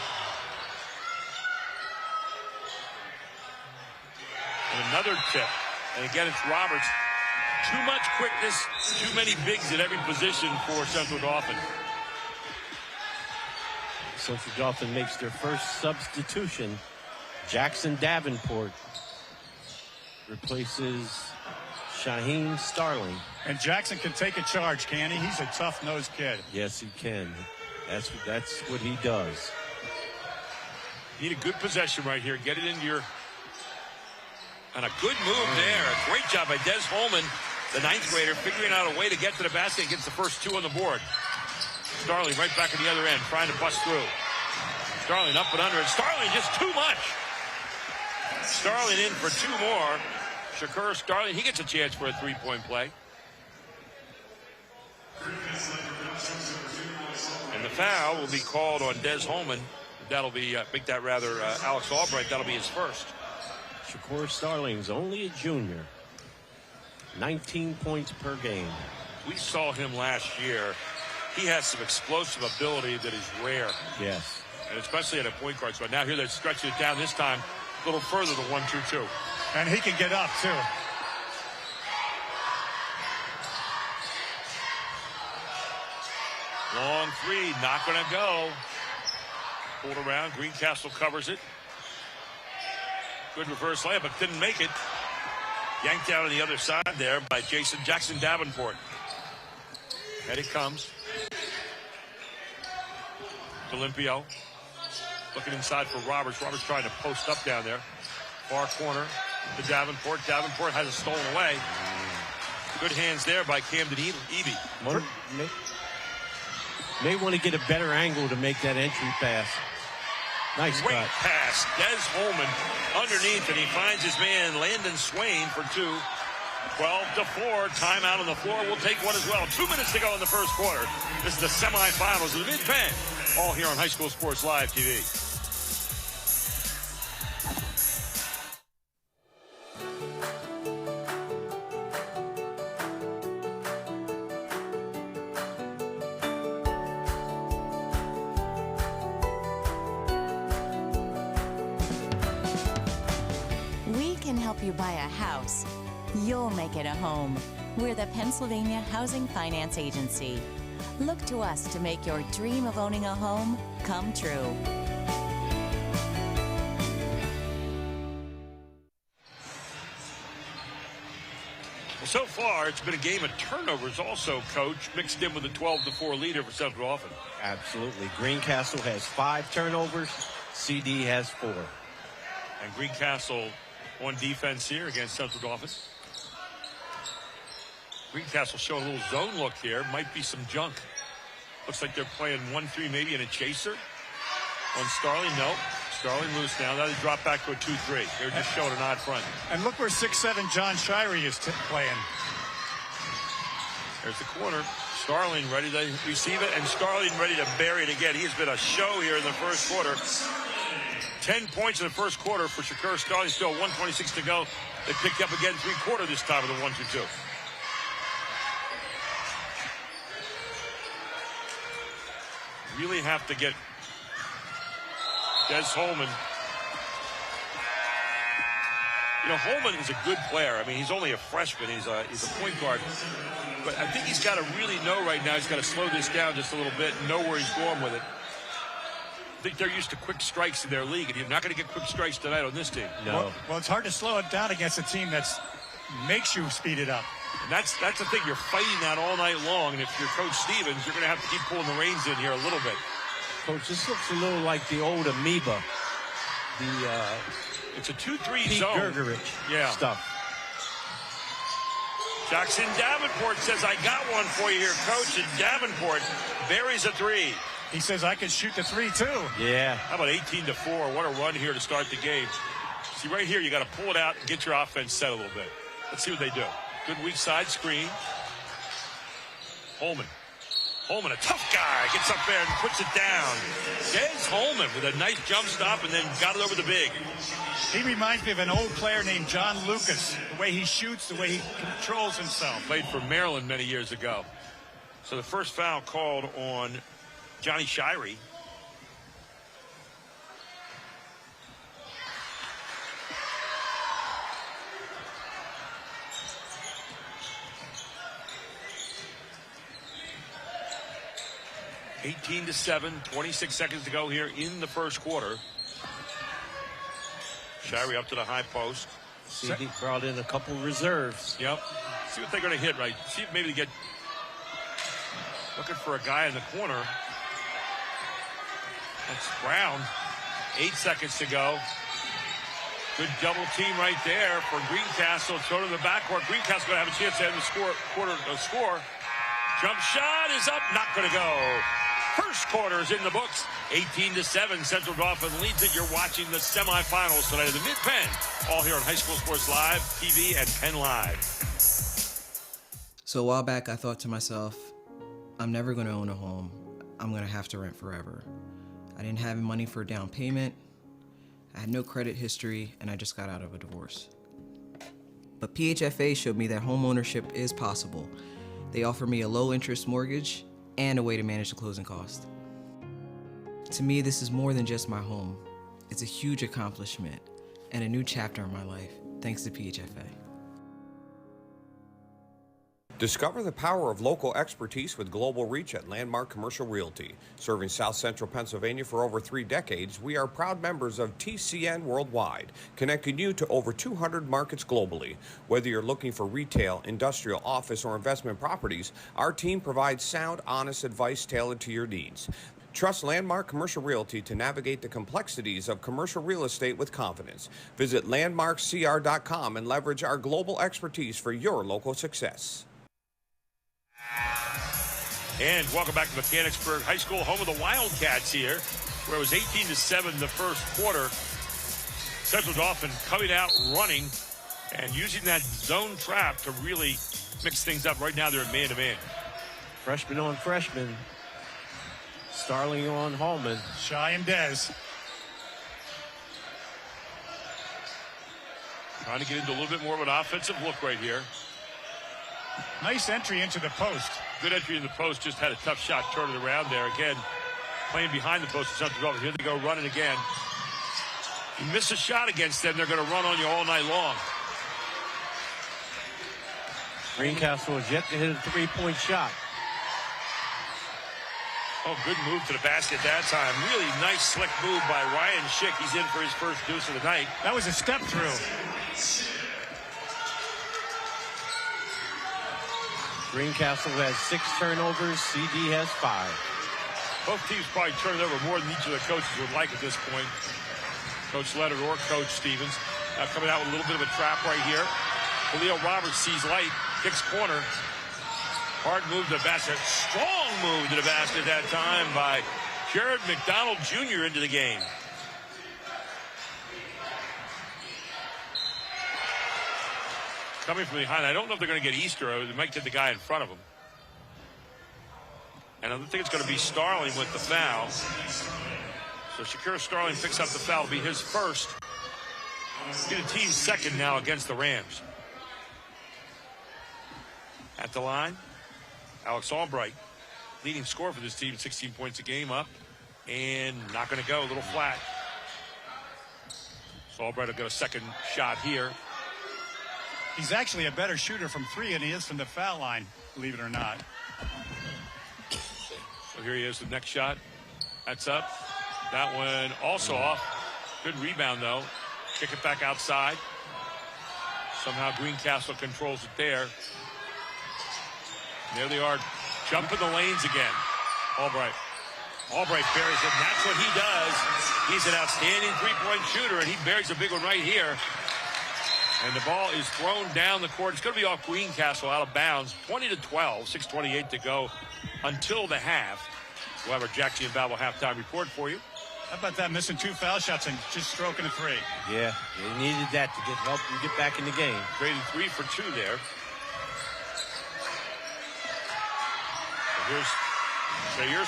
And another tip. And again, it's Roberts. Too much quickness, too many bigs at every position for Central Dauphin. Central Dauphin makes their first substitution. Jackson Davenport replaces Shaheen Starling. And Jackson can take a charge, can he? He's a tough-nosed kid. Yes, he can. That's what he does. Need a good possession right here. Get it into your... And a good move there. A great job by Des Holman, the 9th grader, figuring out a way to get to the basket and gets the first 2 on the board. Starling right back at the other end, trying to bust through. Starling up and under, and Starling just too much. Starling in for 2 more. Shakur Starling, he gets a chance for a 3-point play. And the foul will be called on Des Holman. That'll be, Alex Albright. That'll be his first. Shakur Starling's only a junior. 19 points per game. We saw him last year. He has some explosive ability that is rare. Yes. And especially at a point guard spot. Now here they're stretching it down this time a little further to 1-2-2. And he can get up, too. Long 3, not going to go. Pulled around, Greencastle covers it. Good reverse layup, but didn't make it. Yanked out on the other side there by Jackson Davenport. And it comes. D'Olimpio looking inside for Roberts. Roberts trying to post up down there. Far corner to Davenport. Davenport has it stolen away. Good hands there by Camden Eby. May want to get a better angle to make that entry pass. Nice Great cut. pass. Des Holman underneath, and he finds his man Landon Swain for two. 12-4. Timeout on the floor. We'll take one as well. 2 minutes to go in the first quarter. This is the semifinals of the Mid-Penn. All here on High School Sports Live TV. We can help you buy a house. You'll make it a home. We're the Pennsylvania Housing Finance Agency. Look to us to make your dream of owning a home come true. Well, so far, it's been a game of turnovers also, Coach, mixed in with a 12-4 leader for Central Dauphin. Absolutely. Greencastle has 5 turnovers. CD has 4. And Greencastle on defense here against Central Dauphin. Greencastle showing a little zone look here. Might be some junk. Looks like they're playing 1-3 maybe in a chaser. On Starling, no. Starling loose now. Now they drop back to a 2-3. They're just showing an odd front. And look where 6'7" John Shirey is playing. There's the corner. Starling ready to receive it, and Starling ready to bury it again. He has been a show here in the first quarter. 10 points in the first quarter for Shakur Starling. Still 1:26 to go. They picked up again 3/4 this time with a 1-2-2. Really have to get Des Holman. You know, Holman is a good player. I mean, he's only a freshman. He's a point guard. But I think he's got to really know right now. He's got to slow this down just a little bit and know where he's going with it. I think they're used to quick strikes in their league, and you're not going to get quick strikes tonight on this team. No. Well, it's hard to slow it down against a team that makes you speed it up. And that's the thing. You're fighting that all night long. And if you're Coach Stevens, you're going to have to keep pulling the reins in here a little bit. Coach, this looks a little like the old amoeba. It's a 2-3 Pete zone. Gergerich stuff. Jackson Davenport says, I got one for you here, Coach. And Davenport buries a 3. He says, I can shoot the 3, too. Yeah. How about 18-4? What a run here to start the game. See, right here, you got to pull it out and get your offense set a little bit. Let's see what they do. Good weak side screen. Holman, a tough guy, gets up there and puts it down. Des Holman with a nice jump stop and then got it over the big. He reminds me of an old player named John Lucas. The way he shoots, the way he controls himself. Played for Maryland many years ago. So the first foul called on Johnny Shirey. (18-7), 26 seconds to go here in the first quarter. Shirey up to the high post. CD brought in a couple reserves. Yep. See what they're going to hit, right? See if maybe they get looking for a guy in the corner. That's Brown. 8 seconds to go. Good double team right there for Greencastle. Throw to the backcourt. Greencastle going to have a chance to end the score. Jump shot is up. Not going to go. First quarter is in the books. 18-7. Central Dauphin leads it. You're watching the semifinals tonight of the Mid-Penn. All here on High School Sports Live, TV, and PennLive. So a while back, I thought to myself, I'm never going to own a home. I'm going to have to rent forever. I didn't have money for a down payment. I had no credit history, and I just got out of a divorce. But PHFA showed me that home ownership is possible. They offer me a low-interest mortgage and a way to manage the closing cost. To me, this is more than just my home. It's a huge accomplishment and a new chapter in my life, thanks to PHFA. Discover the power of local expertise with global reach at Landmark Commercial Realty. Serving South Central Pennsylvania for over 3 decades, we are proud members of TCN Worldwide, connecting you to over 200 markets globally. Whether you're looking for retail, industrial, office, or investment properties, our team provides sound, honest advice tailored to your needs. Trust Landmark Commercial Realty to navigate the complexities of commercial real estate with confidence. Visit landmarkcr.com and leverage our global expertise for your local success. And welcome back to Mechanicsburg High School, home of the Wildcats here, where it was 18-7 the first quarter. Central Dauphin coming out running and using that zone trap to really mix things up. Right now they're man-to-man. Freshman on freshman. Starling on Hallman. Shy and Dez. Trying to get into a little bit more of an offensive look right here. Nice entry into the post. Good entry in the post. Just had a tough shot, turn it around there. Again, playing behind the post for Central Dauphin. Here they go running again. You miss a shot against them, they're going to run on you all night long. Greencastle is yet to hit a three-point shot. Oh, good move to the basket that time. Really nice, slick move by Ryan Schick. He's in for his first deuce of the night. That was a step through. Greencastle has 6 turnovers. CD has 5. Both teams probably turned over more than each of the coaches would like at this point. Coach Leonard or Coach Stevens. Coming out with a little bit of a trap right here. Khalil Roberts sees light, kicks corner. Hard move to the basket. Strong move to the basket that time by Jared McDonald Jr. into the game. Coming from behind. I don't know if they're going to get Easter. They might get the guy in front of him. And I don't think it's going to be Starling with the foul. So Shakira Starling picks up the foul. It'll be his first. Get a team second now against the Rams. At the line, Alex Albright, leading scorer for this team, 16 points a game up. And not going to go, a little flat. So Albright will get a second shot here. He's actually a better shooter from 3 than he is from the foul line, believe it or not. So here he is, the next shot. That's up. That one also off. Good rebound, though. Kick it back outside. Somehow Greencastle controls it there. And there they are, jumping the lanes again. Albright buries it, and that's what he does. He's an outstanding three-point shooter, and he buries a big one right here. And the ball is thrown down the court. It's going to be off Greencastle, out of bounds. 20-12, 6:28 to go until the half. We'll have our Jack Giambalvo halftime report for you. How about that, missing 2 foul shots and just stroking a 3? Yeah, they needed that to help them get back in the game. Traded 3 for 2 there. Here's Shaheem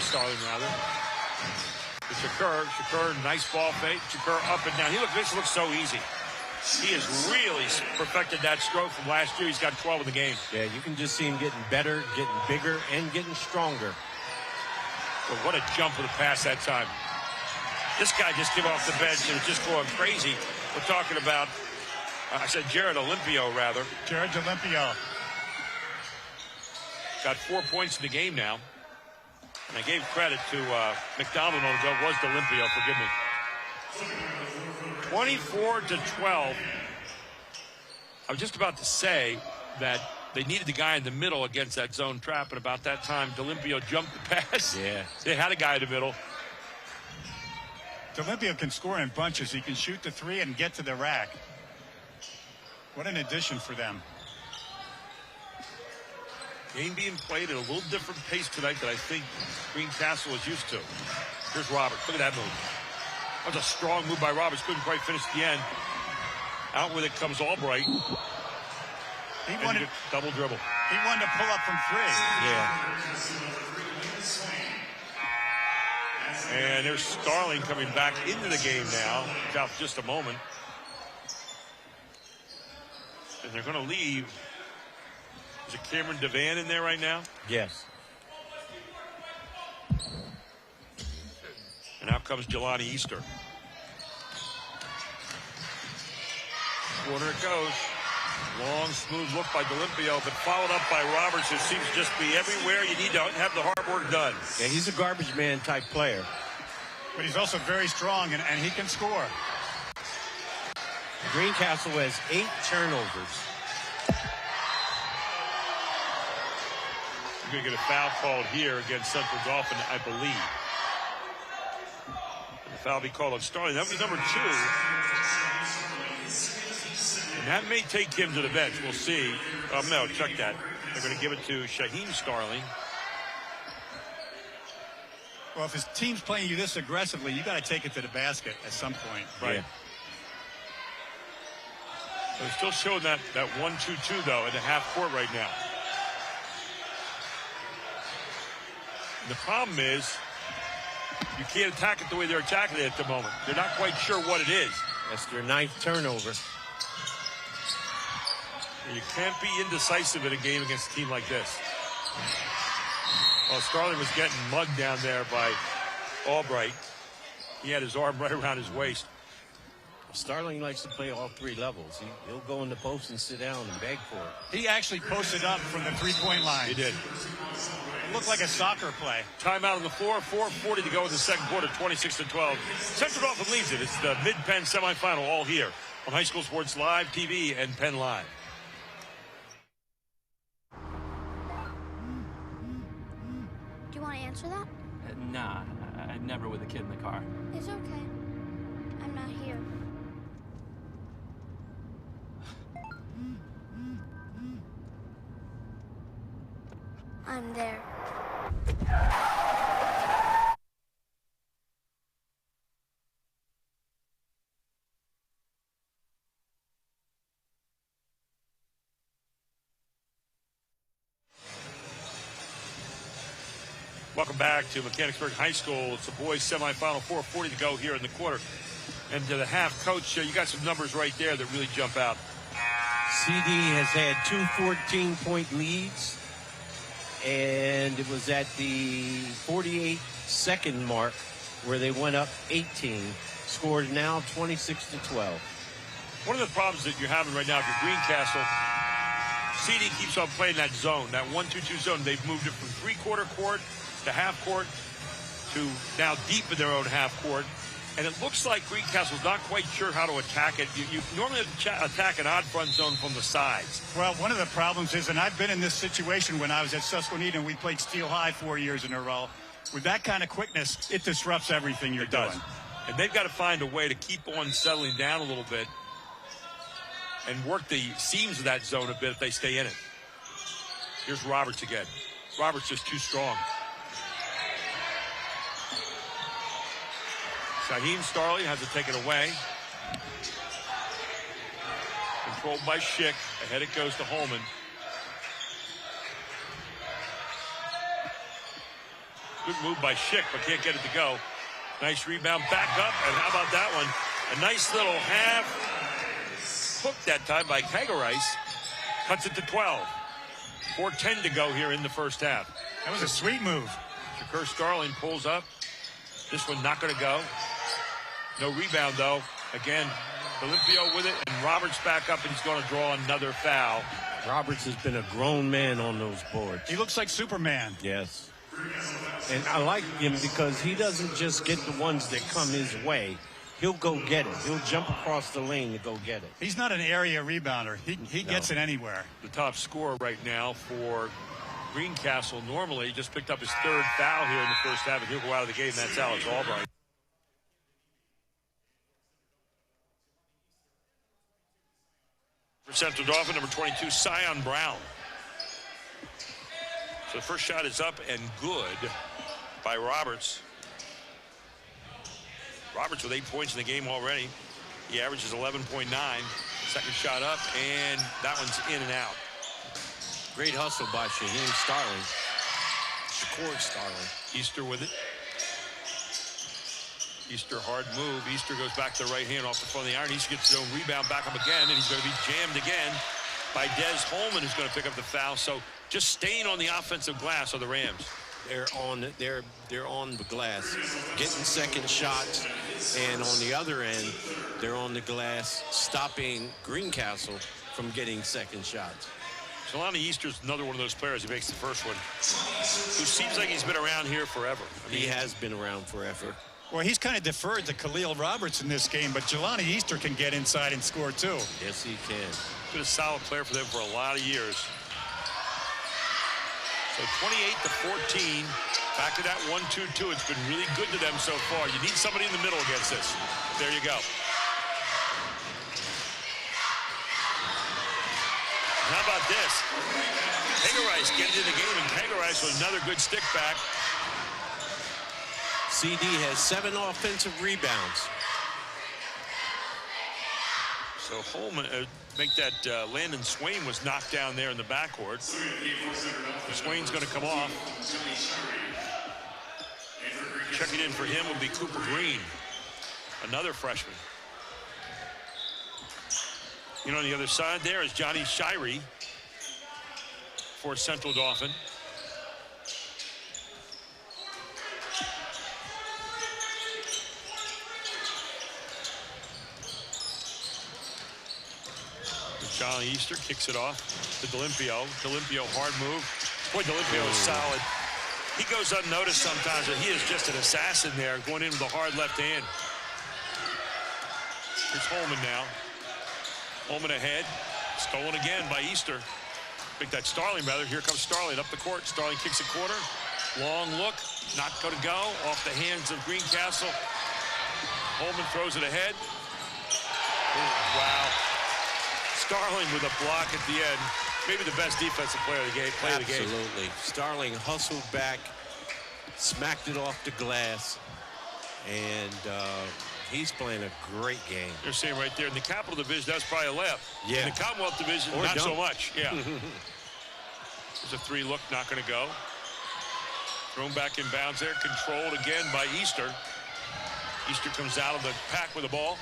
Starling, rather. It's Shakur, nice ball fake. Shakur up and down. This looks so easy. He has really perfected that stroke from last year. He's got 12 in the game. Yeah, you can just see him getting better, getting bigger, and getting stronger. But what a jump of the pass that time. This guy just came off the bench and was just going crazy. We're talking about, I said Jared Olympio, rather. Jared Olympio. Got 4 points in the game now. And I gave credit to McDonald on the was Olympio, forgive me. 24-12. I was just about to say that they needed the guy in the middle against that zone trap, and about that time, D'Olimpio jumped the pass. Yeah. They had a guy in the middle. D'Olimpio can score in bunches. He can shoot the 3 and get to the rack. What an addition for them. Game being played at a little different pace tonight than I think Greencastle is used to. Here's Roberts. Look at that move. That was a strong move by Roberts. Couldn't quite finish the end. Out with it comes Albright. He wanted double dribble. He wanted to pull up from 3. Yeah. And there's Starling coming back into the game now. Out for just a moment. And they're going to leave. Is it Cameron Devan in there right now? Yes. And out comes Jelani Easter. Corner it goes. Long, smooth look by D'Olimpio, but followed up by Roberts, who seems to just be everywhere. You need to have the hard work done. Yeah, he's a garbage man type player. But he's also very strong, and he can score. Greencastle has 8 turnovers. going to get a foul called here against Central Dauphin, I believe. And the foul be called on Starling. That was number 2. And that may take him to the bench. We'll see. No, check that. They're going to give it to Shaheem Starling. Well, if his team's playing you this aggressively, you got to take it to the basket at some point. Right. Yeah. They're still showing that 1-2-2, though, in the half court right now. And the problem is you can't attack it the way they're attacking it at the moment. They're not quite sure what it is. That's their 9th turnover. You can't be indecisive in a game against a team like this. Well, Starling was getting mugged down there by Albright. He had his arm right around his waist. Starling likes to play all 3 levels. He'll go in the post and sit down and beg for it. He actually posted up from the 3-point line. He did. It looked like a soccer play. Timeout on the floor. 4:40 to go in the second quarter. 26-12. Central Dauphin leads it. It's the Mid-Penn semifinal, all here on High School Sports Live TV and Penn Live. Do you want to answer that? Nah, I'd never with a kid in the car. It's okay. I'm not here. I'm there. Welcome back to Mechanicsburg High School. It's the boys semifinal, 4:40 to go here in the quarter. And to the half, Coach, you got some numbers right there that really jump out. CD has had 2 14-point leads, and it was at the 48-second mark where they went up 18. Scored now 26-12. One of the problems that you're having right now for Greencastle, CD keeps on playing that zone, that 1-2-2 zone. They've moved it from three-quarter court to half court to now deep in their own half court. And it looks like Greencastle's not quite sure how to attack it. You normally have to attack an odd front zone from the sides. Well, one of the problems is, and I've been in this situation when I was at Susquehanna and we played Steel High 4 years in a row. With that kind of quickness, it disrupts everything you're doing. And they've got to find a way to keep on settling down a little bit and work the seams of that zone a bit if they stay in it. Here's Roberts again. Roberts just too strong. Shaheem Starling has to take it away. Controlled by Schick. Ahead it goes to Holman. Good move by Schick, but can't get it to go. Nice rebound back up, and how about that one? A nice little half hook that time by Kagerice. Cuts it to 12. 4:10 to go here in the first half. That was a sweet move. Shakur Starling pulls up. This one not going to go. No rebound, though. Again, Olympio with it, and Roberts back up, and he's going to draw another foul. Roberts has been a grown man on those boards. He looks like Superman. Yes. And I like him because he doesn't just get the ones that come his way. He'll go get it. He'll jump across the lane to go get it. He's not an area rebounder. He gets it anywhere. The top scorer right now for Greencastle normally just picked up his 3rd foul here in the first half, and he'll go out of the game. That's Alex Albright. For Central Dauphin, number 22, Sion Brown. So the first shot is up and good by Roberts. Roberts with 8 points in the game already. He averages 11.9. Second shot up, and that one's in and out. Great hustle by Shaheem Starling. Shakur Starling. Easter with it. Easter hard move. Easter goes back to the right hand off the front of the iron. Easter gets his own rebound back up again, and he's going to be jammed again by Des Holman, who's going to pick up the foul. So just staying on the offensive glass are the Rams. They're on the glass, getting second shots, and on the other end, they're on the glass, stopping Greencastle from getting second shots. Jelani Easter's another one of those players who makes the first one, who seems like he's been around here forever. I mean, he has been around forever. Well, he's kind of deferred to Khalil Roberts in this game, but Jelani Easter can get inside and score too. Yes, he can. Been a solid player for them for a lot of years. So 28-14. Back to that 1-2-2. It's been really good to them so far. You need somebody in the middle against this. There you go. How about this? Hagerice getting in the game, and Hagerice with another good stick back. CD has 7 offensive rebounds. So Holman, make that Landon Swain was knocked down there in the backcourt. Swain's going to come off. Checking in for him will be Cooper Green, another freshman. You know, on the other side there is Johnny Shirey for Central Dauphin. Johnny Easter kicks it off to D'Olimpio. D'Olimpio, hard move. Boy, D'Olimpio is solid. He goes unnoticed sometimes, but he is just an assassin there, going in with a hard left hand. Here's Holman now. Holman ahead. Stolen again by Easter. Pick that Starling, rather. Here comes Starling up the court. Starling kicks a corner. Long look. Not going to go. Off the hands of Greencastle. Holman throws it ahead. Wow. Starling with a block at the end. Maybe the best defensive player of the game. Absolutely. Starling hustled back, smacked it off the glass, and he's playing a great game. You're saying right there in the Capital Division, that's probably a left. Yeah. In the Commonwealth Division, Or not so don't. much. Yeah. There's a 3 look, not going to go. Thrown back in bounds there, controlled again by Easter. Easter comes out of the pack with the ball.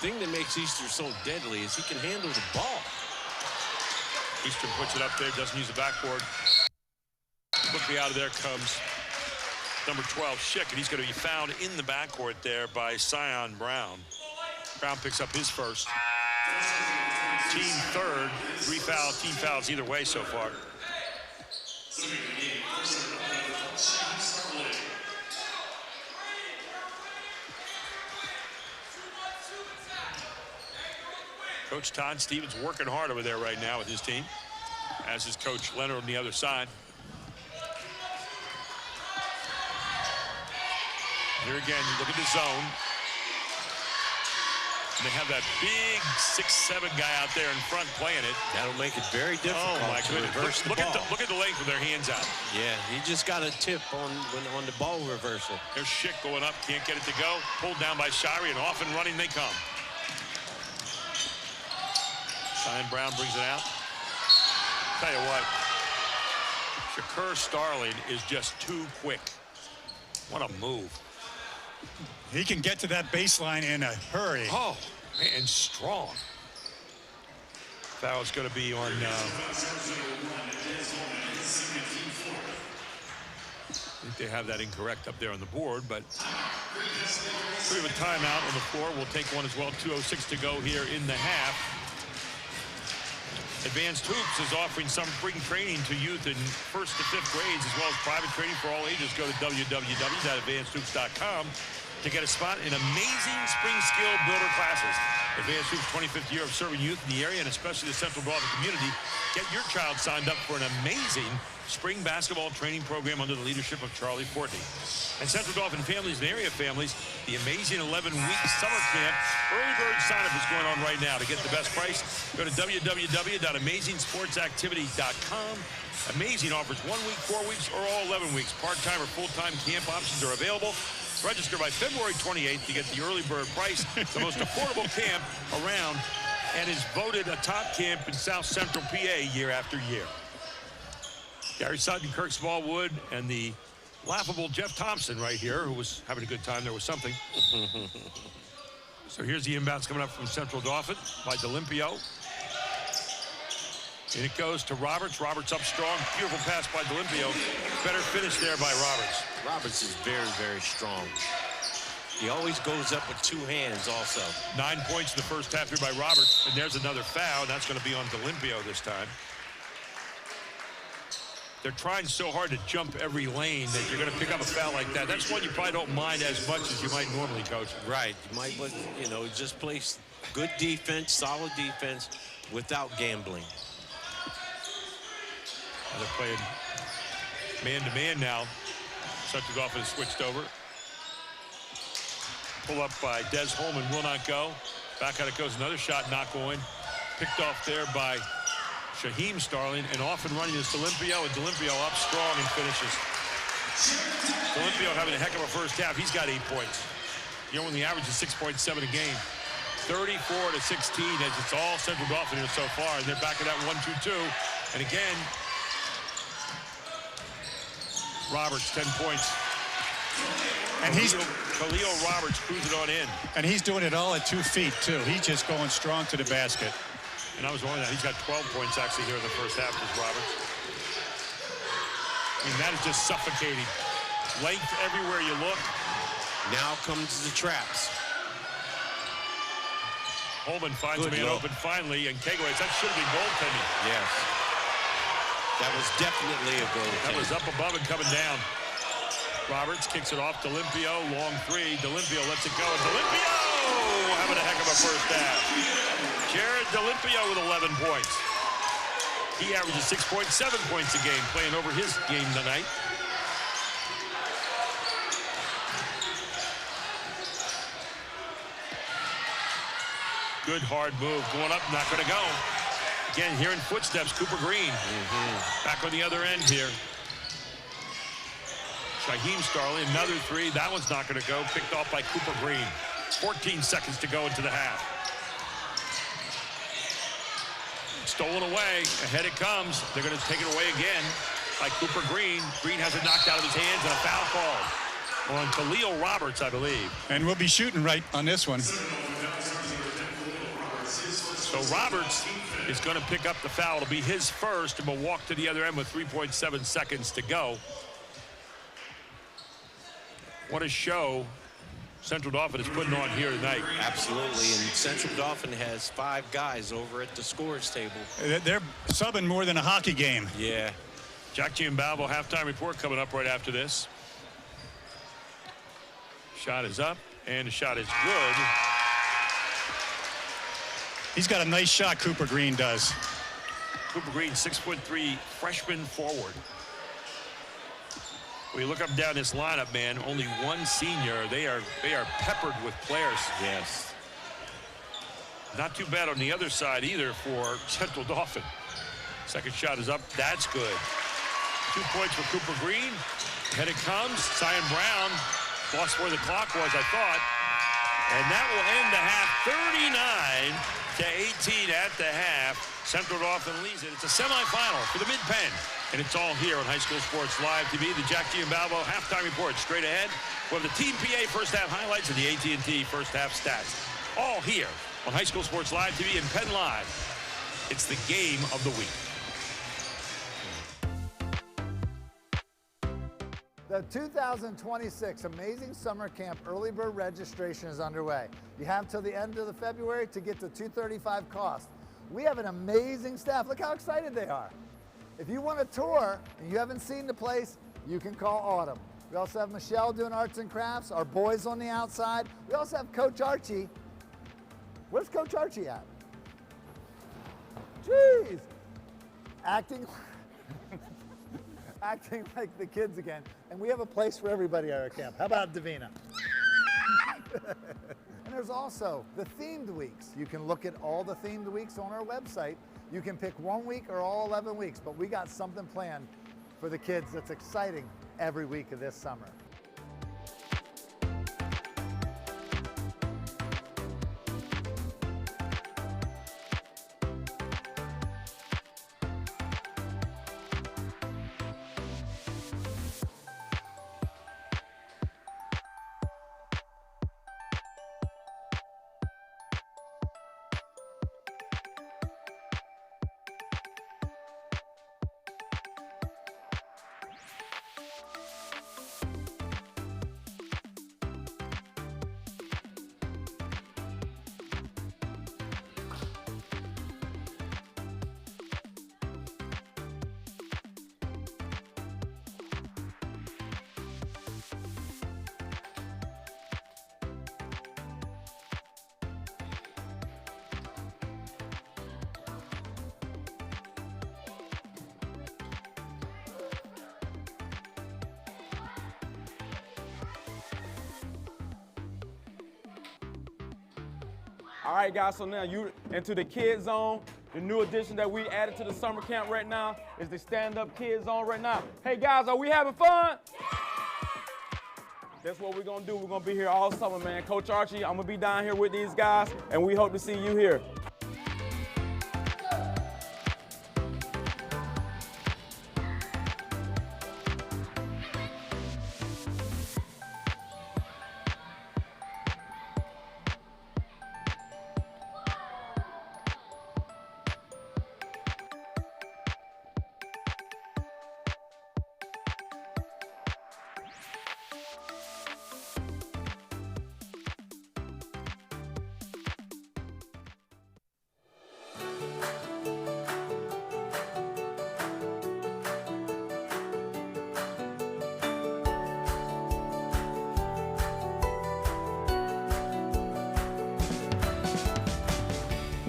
The thing that makes Easter so deadly is he can handle the ball. Easter puts it up there, doesn't use the backboard. Quickly out of there comes number 12, Schick, and he's going to be found in the backcourt there by Sion Brown. Brown picks up his first. Team third, 3 fouls, team fouls either way so far. Coach Todd Stevens working hard over there right now with his team, as is Coach Leonard on the other side. Here again, you look at the zone. And they have that big 6'7" guy out there in front playing it. That'll make it very difficult. Oh my goodness! Look at the length of their hands out. Yeah, he just got a tip on the ball reversal. There's Schick going up, can't get it to go. Pulled down by Shirey, and off and running they come. Sion Brown brings it out. Tell you what, Shakur Starling is just too quick. What a move. He can get to that baseline in a hurry. Oh, and strong. Foul's going to be on. I think they have that incorrect up there on the board, but we have a timeout on the floor. We'll take one as well. 2:06 to go here in the half. Advanced Hoops is offering some spring training to youth in 1st to 5th grades, as well as private training for all ages. Go to www.advancedhoops.com to get a spot in amazing spring skill builder classes. Advanced Hoops' 25th year of serving youth in the area, and especially the Central Dauphin community. Get your child signed up for an amazing spring basketball training program under the leadership of Charlie Fortney. And Central Dauphin families and area families, the amazing 11-week summer camp early bird sign-up is going on right now. To get the best price, go to www.amazingsportsactivity.com. Amazing offers 1 week, 4 weeks, or all 11 weeks. Part-time or full-time camp options are available. Register by February 28th to get the early bird price, the most affordable camp around, and is voted a top camp in South Central PA year after year. Gary Sutton, Kirk Smallwood, and the laughable Jeff Thompson right here, who was having a good time. There was something. So here's the inbounds coming up from Central Dauphin by D'Olimpio. And it goes to Roberts. Roberts up strong. Beautiful pass by D'Olimpio. Better finish there by Roberts. Roberts is very, very strong. He always goes up with 2 hands also. 9 points in the first half here by Roberts. And there's another foul. That's going to be on D'Olimpio this time. They're trying so hard to jump every lane that you're going to pick up a foul like that. That's one you probably don't mind as much as you might normally, Coach. Right. You might, just play good defense, solid defense, without gambling. They're playing man-to-man now. Central Dauphin has switched over. Pull up by Des Holman will not go. Back out it goes. Another shot not going. Picked off there by Shaheem Starling, and off and running is D'Olimpio, and D'Olimpio up strong and finishes. D'Olimpio having a heck of a first half. He's got 8 points. You know, when the average is 6.7 a game. 34-16 as it's all Central Dauphin here so far, and they're back at that 1-2-2. And again, Roberts, 10 points. And Khalil Roberts cruising on in. And he's doing it all at 2 feet, too. He's just going strong to the basket. And I was wondering that. He's got 12 points actually here in the first half, is Roberts. I mean, that is just suffocating. Length everywhere you look. Now comes the traps. Holman finds a man open finally, and Kegowitz, that should have been goaltending. Yes. That was definitely a goaltending. That was up above and coming down. Roberts kicks it off. D'Olimpio, long three. D'Olimpio lets it go. And D'Olimpio having a heck of a first half. Jared D'Olimpio with 11 points. He averages 6.7 points a game, playing over his game tonight. Good hard move. Going up, not going to go. Again, hearing footsteps, Cooper Green. Back on the other end here. Shaheem Starling, another three. That one's not going to go. Picked off by Cooper Green. 14 seconds to go into the half. Stolen away. Ahead it comes. They're going to take it away again by Cooper Green. Green has it knocked out of his hands, and a foul call on Khalil Roberts, I believe. And we'll be shooting right on this one. So Roberts is going to pick up the foul. It'll be his first, and will walk to the other end with 3.7 seconds to go. What a show Central Dauphin is putting on here tonight. Absolutely, and Central Dauphin has 5 guys over at the scorers table. They're subbing more than a hockey game. Yeah. Jack Giambalvo halftime report coming up right after this. Shot is up, and the shot is good. He's got a nice shot, Cooper Green does. Cooper Green, 6'3", freshman forward. When you look up and down this lineup, man, only one senior. They are peppered with players. Yes. Not too bad on the other side either for Central Dauphin. Second shot is up. That's good. 2 points for Cooper Green. Ahead it comes. Zion Brown lost where the clock was, I thought. And that will end the half 39-18 at the half. Central Dauphin leads it. It's a semifinal for the Mid-Penn. And it's all here on High School Sports Live TV. The Jack Giambalvo halftime report straight ahead. We'll have the Team PA first half highlights and the AT&T first half stats. All here on High School Sports Live TV and PennLive. It's the game of the week. The 2026 Amazing Summer Camp Early Bird registration is underway. You have till the end of the February to get the $235 cost. We have an amazing staff. Look how excited they are. If you want a tour and you haven't seen the place, you can call Autumn. We also have Michelle doing arts and crafts, our boys on the outside. We also have Coach Archie. Where's Coach Archie at? Jeez. Acting like the kids again. And we have a place for everybody at our camp. How about Davina? And there's also the themed weeks. You can look at all the themed weeks on our website. You can pick 1 week or all 11 weeks, but we got something planned for the kids that's exciting every week of this summer. All right, guys, so now you into the Kids Zone. The new addition that we added to the summer camp right now is the stand-up Kids Zone right now. Hey, guys, are we having fun? That's what we're going to do. We're going to be here all summer, man. Coach Archie, I'm going to be down here with these guys, and we hope to see you here.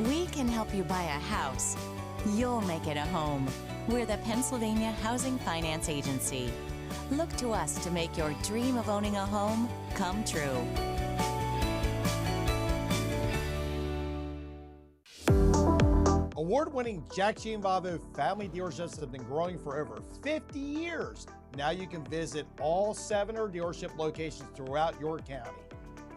We can help you buy a house. You'll make it a home. We're the Pennsylvania Housing Finance Agency. Look to us to make your dream of owning a home come true. Award-winning Jack Gianvavo family dealerships have been growing for over 50 years. Now you can visit all 7 dealership locations throughout your county.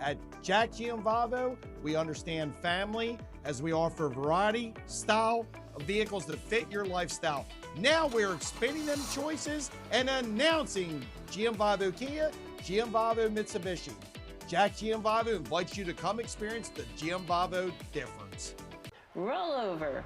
At Jack Gianvavo, we understand family as we offer variety, style of vehicles that fit your lifestyle. Now we're expanding them choices and announcing Gianvavo Kia, Gianvavo Mitsubishi. Jack Gianvavo invites you to come experience the Gianvavo difference. Roll over.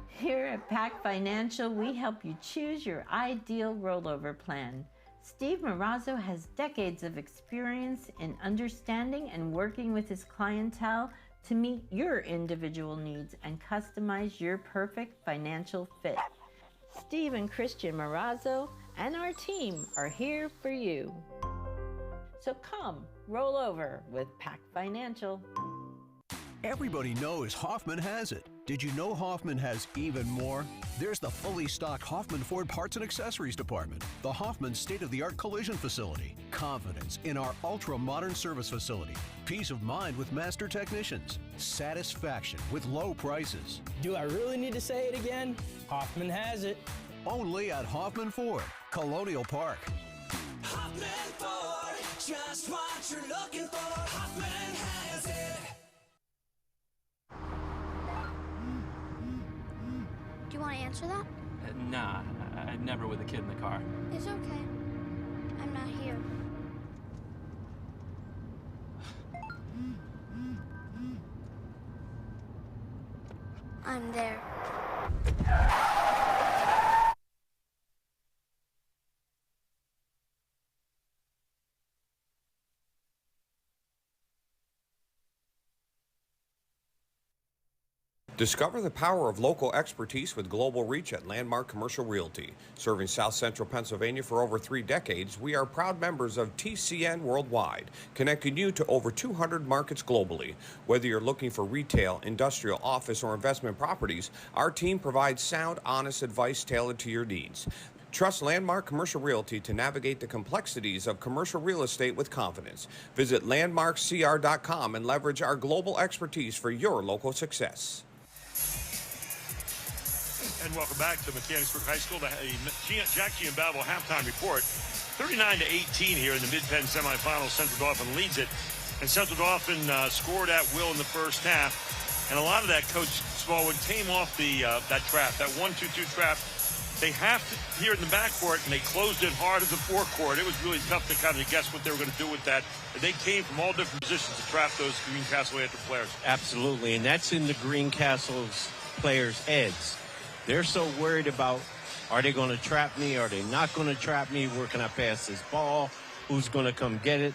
Here at Pac Financial, we help you choose your ideal rollover plan. Steve Marazzo has decades of experience in understanding and working with his clientele to meet your individual needs and customize your perfect financial fit. Steve and Christian Marazzo and our team are here for you. So come, roll over with Pac Financial. Everybody knows Hoffman has it. Did you know Hoffman has even more? There's the fully stocked Hoffman Ford Parts and Accessories Department, the Hoffman state-of-the-art collision facility, confidence in our ultra-modern service facility, peace of mind with master technicians, satisfaction with low prices. Do I really need to say it again? Hoffman has it. Only at Hoffman Ford, Colonial Park. Hoffman Ford, just what you're looking for. Hoffman has it. Do you want to answer that? Nah, I'd never with a kid in the car. It's okay. I'm not here. I'm there. Discover the power of local expertise with global reach at Landmark Commercial Realty. Serving South Central Pennsylvania for over 3 decades, we are proud members of TCN Worldwide, connecting you to over 200 markets globally. Whether you're looking for retail, industrial, office, or investment properties, our team provides sound, honest advice tailored to your needs. Trust Landmark Commercial Realty to navigate the complexities of commercial real estate with confidence. Visit landmarkcr.com and leverage our global expertise for your local success. And welcome back to Mechanicsburg High School. The Jack Gianvavo halftime report. 39-18 here in the Mid-Penn semifinals. Central Dauphin leads it. And Central Dauphin scored at will in the first half. And a lot of that, Coach Smallwood, came off that trap, that 1-2-2 trap. They have to, here in the backcourt, and they closed it hard in the forecourt. It was really tough to kind of guess what they were going to do with that. And they came from all different positions to trap those Greencastle-Antrim players. Absolutely, and that's in the Greencastle's players' heads. They're so worried about, are they going to trap me? Are they not going to trap me? Where can I pass this ball? Who's going to come get it?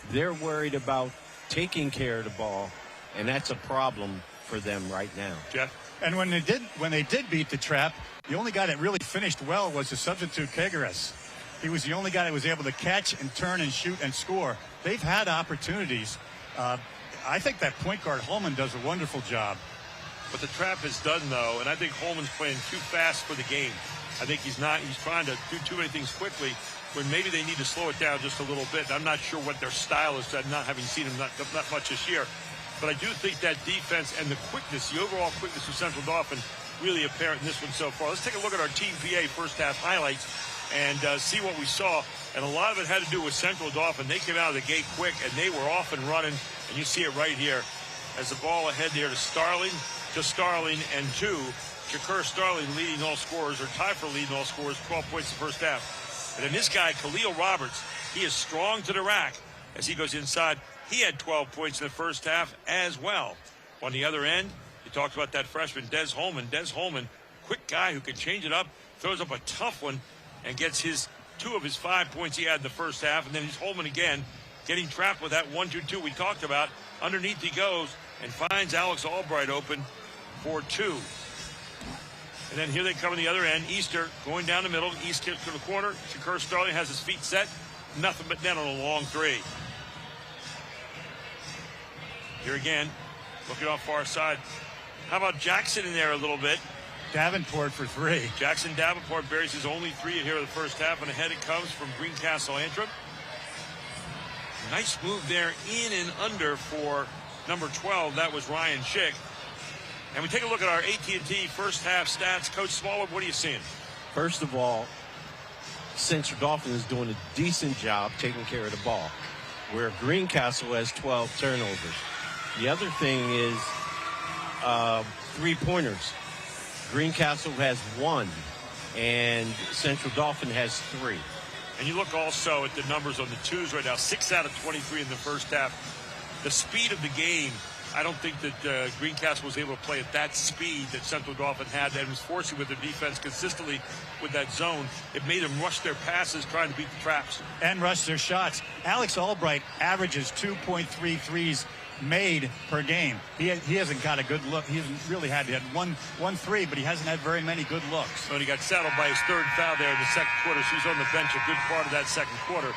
They're worried about taking care of the ball, and that's a problem for them right now. Jeff? And when they did beat the trap, the only guy that really finished well was the substitute Kegares. He was the only guy that was able to catch and turn and shoot and score. They've had opportunities. I think that point guard Holman does a wonderful job. What the trap is done, though, and I think Holman's playing too fast for the game. I think he's trying to do too many things quickly. when maybe they need to slow it down just a little bit. I'm not sure what their style is, not having seen them not much this year. But I do think that defense and the quickness, the overall quickness of Central Dauphin, really apparent in this one so far. Let's take a look at our Team PA first half highlights and see what we saw. And a lot of it had to do with Central Dauphin. They came out of the gate quick, and they were off and running. And you see it right here as the ball ahead there to Starling, and to Shakur Starling leading all scorers, or tied for leading all scorers, 12 points in the first half. And then this guy, Khalil Roberts, he is strong to the rack as he goes inside. He had 12 points in the first half as well. On the other end, you talked about that freshman, Des Holman. Des Holman, quick guy who can change it up, throws up a tough one, and gets two of his 5 points he had in the first half. And then he's Holman again, getting trapped with that 1-2-2 we talked about. Underneath he goes and finds Alex Albright open for 2. And then here they come on the other end. Easter going down the middle. East kicks to the corner. Shakur Starling has his feet set. Nothing but net on a long 3. Here again, looking off far side. How about Jackson in there a little bit? Davenport for 3. Jackson Davenport buries his only 3 here in the first half, and ahead it comes from Greencastle-Antrim. Nice move there in and under for number 12. That was Ryan Schick. And we take a look at our AT&T first half stats. Coach Smallwood, what are you seeing? First of all, Central Dauphin is doing a decent job taking care of the ball, where Greencastle has 12 turnovers. The other thing is 3-pointers. Greencastle has 1, and Central Dauphin has 3. And you look also at the numbers on the 2s right now, 6 out of 23 in the first half. The speed of the game, I don't think that Greencastle was able to play at that speed that Central Dauphin had, and was forcing with their defense consistently with that zone. It made them rush their passes trying to beat the traps. And rush their shots. Alex Albright averages 2.3 threes made per game. He hasn't got a good look. He hasn't really had one 3, but he hasn't had very many good looks. So he got saddled by his 3rd foul there in the second quarter. So he's on the bench a good part of that second quarter.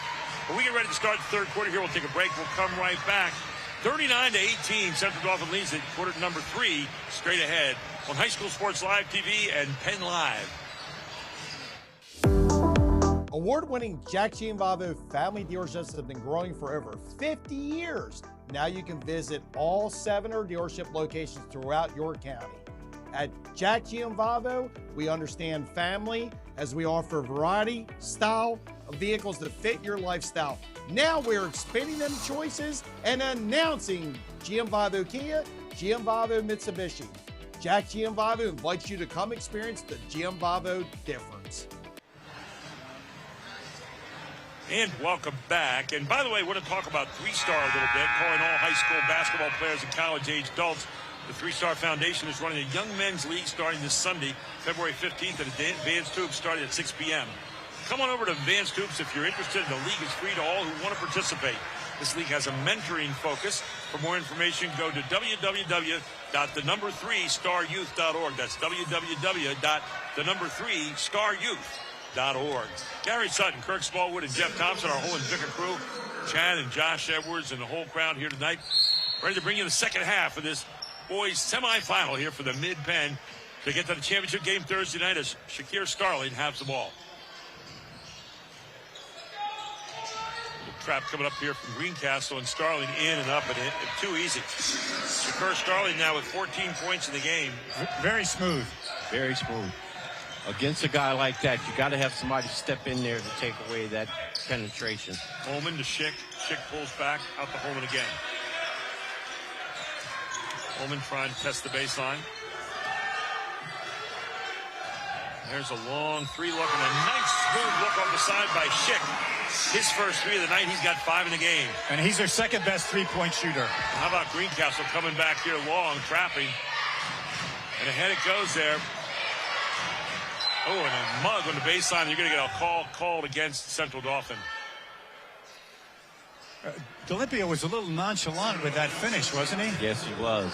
But we get ready to start the third quarter here. We'll take a break. We'll come right back. 39-18, Central Dauphin leads at quarter number 3, straight ahead on High School Sports Live TV and Penn Live. Award-winning Jack Gianvavo family dealerships have been growing for over 50 years. Now you can visit all 7 dealership locations throughout your county. At Jack Gianvavo, we understand family as we offer variety, style of vehicles that fit your lifestyle. Now we're expanding them choices and announcing Gianvavo Kia, Gianvavo Mitsubishi. Jack Gianvavo invites you to come experience the Gianvavo difference. And welcome back. And by the way, I want to talk about 3-Star a little bit, calling all high school basketball players and college-age adults. The 3-Star Foundation is running a Young Men's League starting this Sunday, February 15th, at Advanced Hoops starting at 6 p.m. Come on over to Advanced Hoops if you're interested. The league is free to all who want to participate. This league has a mentoring focus. For more information, go to www.3staryouth.org. That's www.3staryouth.org. Gary Sutton, Kirk Smallwood, and Jeff Thompson, our whole Invicta crew, Chad and Josh Edwards, and the whole crowd here tonight, ready to bring you the second half of this boys semifinal here for the Mid-Penn to get to the championship game Thursday night as Shakur Starling has the ball. Trap coming up here from Greencastle, and Starling in and up and in. Too easy. Shakur Starling now with 14 points in the game. Very smooth. Very smooth. Against a guy like that, you got to have somebody step in there to take away that penetration. Holman to Schick. Schick pulls back, out to Holman again. Holman trying to test the baseline. There's a long 3 look and a nice smooth look off the side by Schick. His first 3 of the night, he's got 5 in the game. And he's their second best 3-point shooter. How about Greencastle coming back here long, trapping. And ahead it goes there. Oh, and a mug on the baseline. You're going to get a call called against Central Dauphin. D'Olimpio was a little nonchalant with that finish, wasn't he? Yes, he was.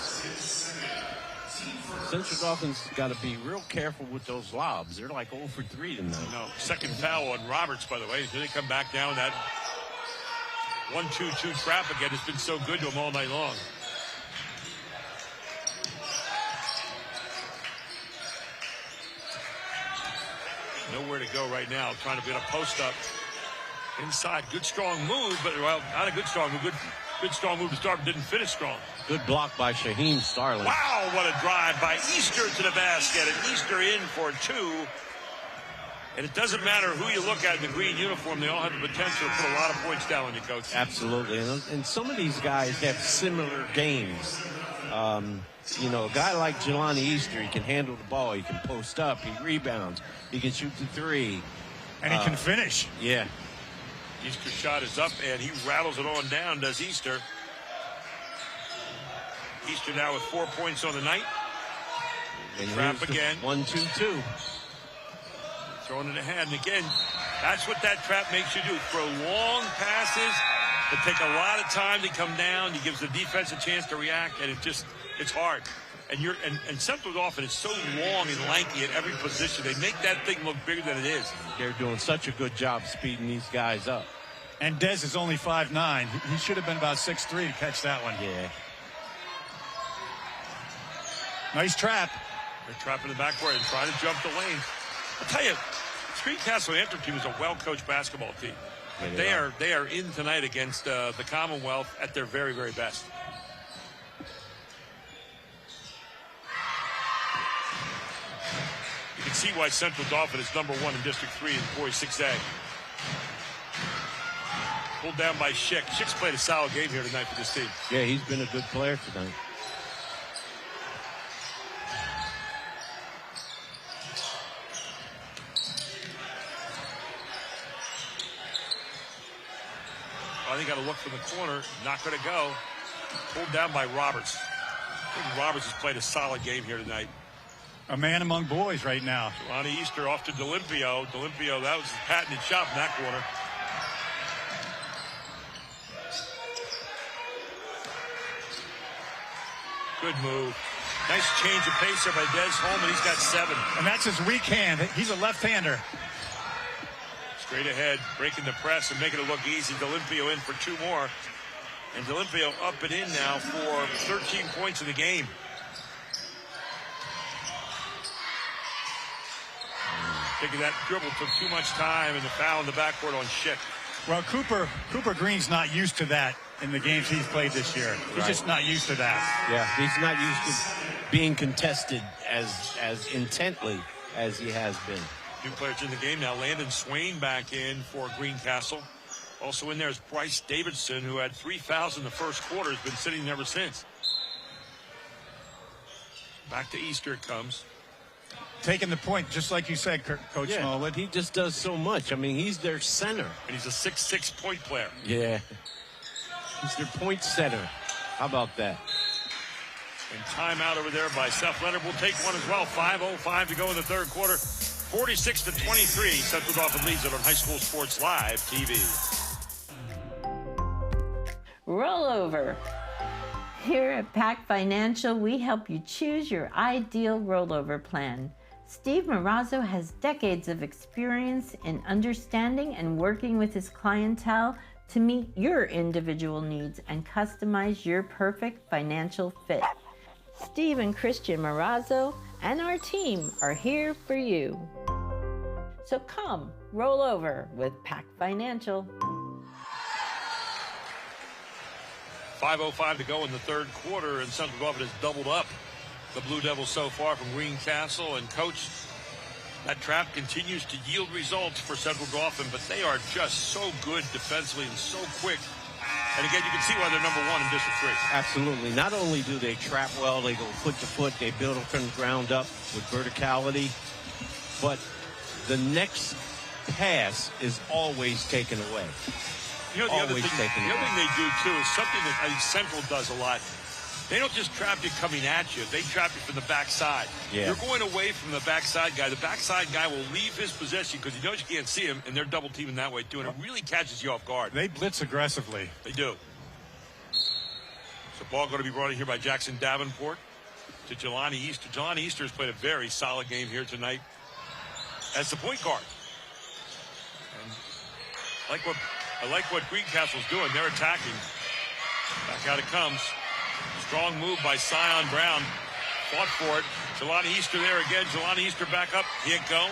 Central Dauphin's got to be real careful with those lobs. They're like 0 for 3 tonight. No, second foul on Roberts, by the way. Here they come back down. That 1-2-2 trap again has been so good to him all night long. Nowhere to go right now, trying to get a post up. Inside, good strong move, but well, not a good strong move. Good strong move to start, but didn't finish strong. Good block by Shaheem Starling. Wow, what a drive by Easter to the basket. And Easter in for 2. And it doesn't matter who you look at in the green uniform. They all have the potential to put a lot of points down on you, Coach. Absolutely. And some of these guys have similar games. You know, a guy like Jelani Easter, he can handle the ball. He can post up. He rebounds. He can shoot the 3. And he can finish. Yeah. Easter's shot is up, and he rattles it on down, does Easter. Easter now with 4 points on the night. And trap again. 1-2-2. Throwing it ahead. And again, that's what that trap makes you do. Throw long passes that take a lot of time to come down. It gives the defense a chance to react, and it's hard. And Central Dauphin is so long and lanky at every position. They make that thing look bigger than it is. They're doing such a good job speeding these guys up. And Dez is only 5'9". He should have been about 6'3" to catch that one. Yeah. Nice trap. They're trapping the backcourt and trying to jump the lane. I'll tell you, Greencastle-Antrim team is a well-coached basketball team. Yeah, they are in tonight against the Commonwealth at their very, very best. You can see why Central Dauphin is #1 in District 3 in Boys 6A. Pulled down by Schick. Schick's played a solid game here tonight for this team. Yeah, he's been a good player tonight. I think got to look for the corner. Not going to go. Pulled down by Roberts. I think Roberts has played a solid game here tonight. A man among boys right now. Jelani Easter off to D'Olimpio. D'Olimpio, that was a patented shot from that corner. Good move. Nice change of pace there by Des Holman. He's got 7. And that's his weak hand. He's a left-hander. Straight ahead, breaking the press and making it look easy. D'Olimpio in for 2 more. And D'Olimpio up and in now for 13 points in the game. Thinking that dribble took too much time, and the foul in the backcourt on Schick. Well, Cooper Green's not used to that in the games he's played this year. He's just not used to that. Yeah, he's not used to being contested as intently as he has been. New players in the game now. Landon Swain back in for Greencastle. Also in there is Bryce Davidson, who had 3 fouls in the first quarter, has been sitting ever since. Back to Easter it comes. Taking the point, just like you said, Coach Smallwood. He just does so much. I mean, he's their center. And he's a 6'6" point player. Yeah. He's their point center. How about that? And timeout over there by Seth Leonard. We'll take one as well. 5:05 to go in the third quarter. 46-23. Central Dauphin leads it on High School Sports Live TV. Rollover. Here at Pac Financial, we help you choose your ideal rollover plan. Steve Marazzo has decades of experience in understanding and working with his clientele to meet your individual needs and customize your perfect financial fit. Steve and Christian Marazzo and our team are here for you. So come, roll over with Pac Financial. 5:05 to go in the third quarter, and Central Dauphin has doubled up the Blue Devils so far from Greencastle. And Coach, that trap continues to yield results for Central Dauphin, but they are just so good defensively and so quick. And again, you can see why they're #1 in District 3. Absolutely. Not only do they trap well, they go foot to foot, they build from the ground up with verticality, but the next pass is always taken away. You know, the other thing they do, too, is something that I think Central does a lot. They don't just trap you coming at you. They trap you from the backside. Yeah. You're going away from the backside guy. The backside guy will leave his possession because he knows you can't see him, and they're double teaming that way, too, and it really catches you off guard. They blitz aggressively. They do. So ball going to be brought in here by Jackson Davenport to Jelani Easter. Jelani Easter has played a very solid game here tonight as the point guard. And I like what Greencastle's doing. They're attacking. Back out it comes. Strong move by Sion Brown. Fought for it. Jelani Easter there again. Jelani Easter back up. Can't go.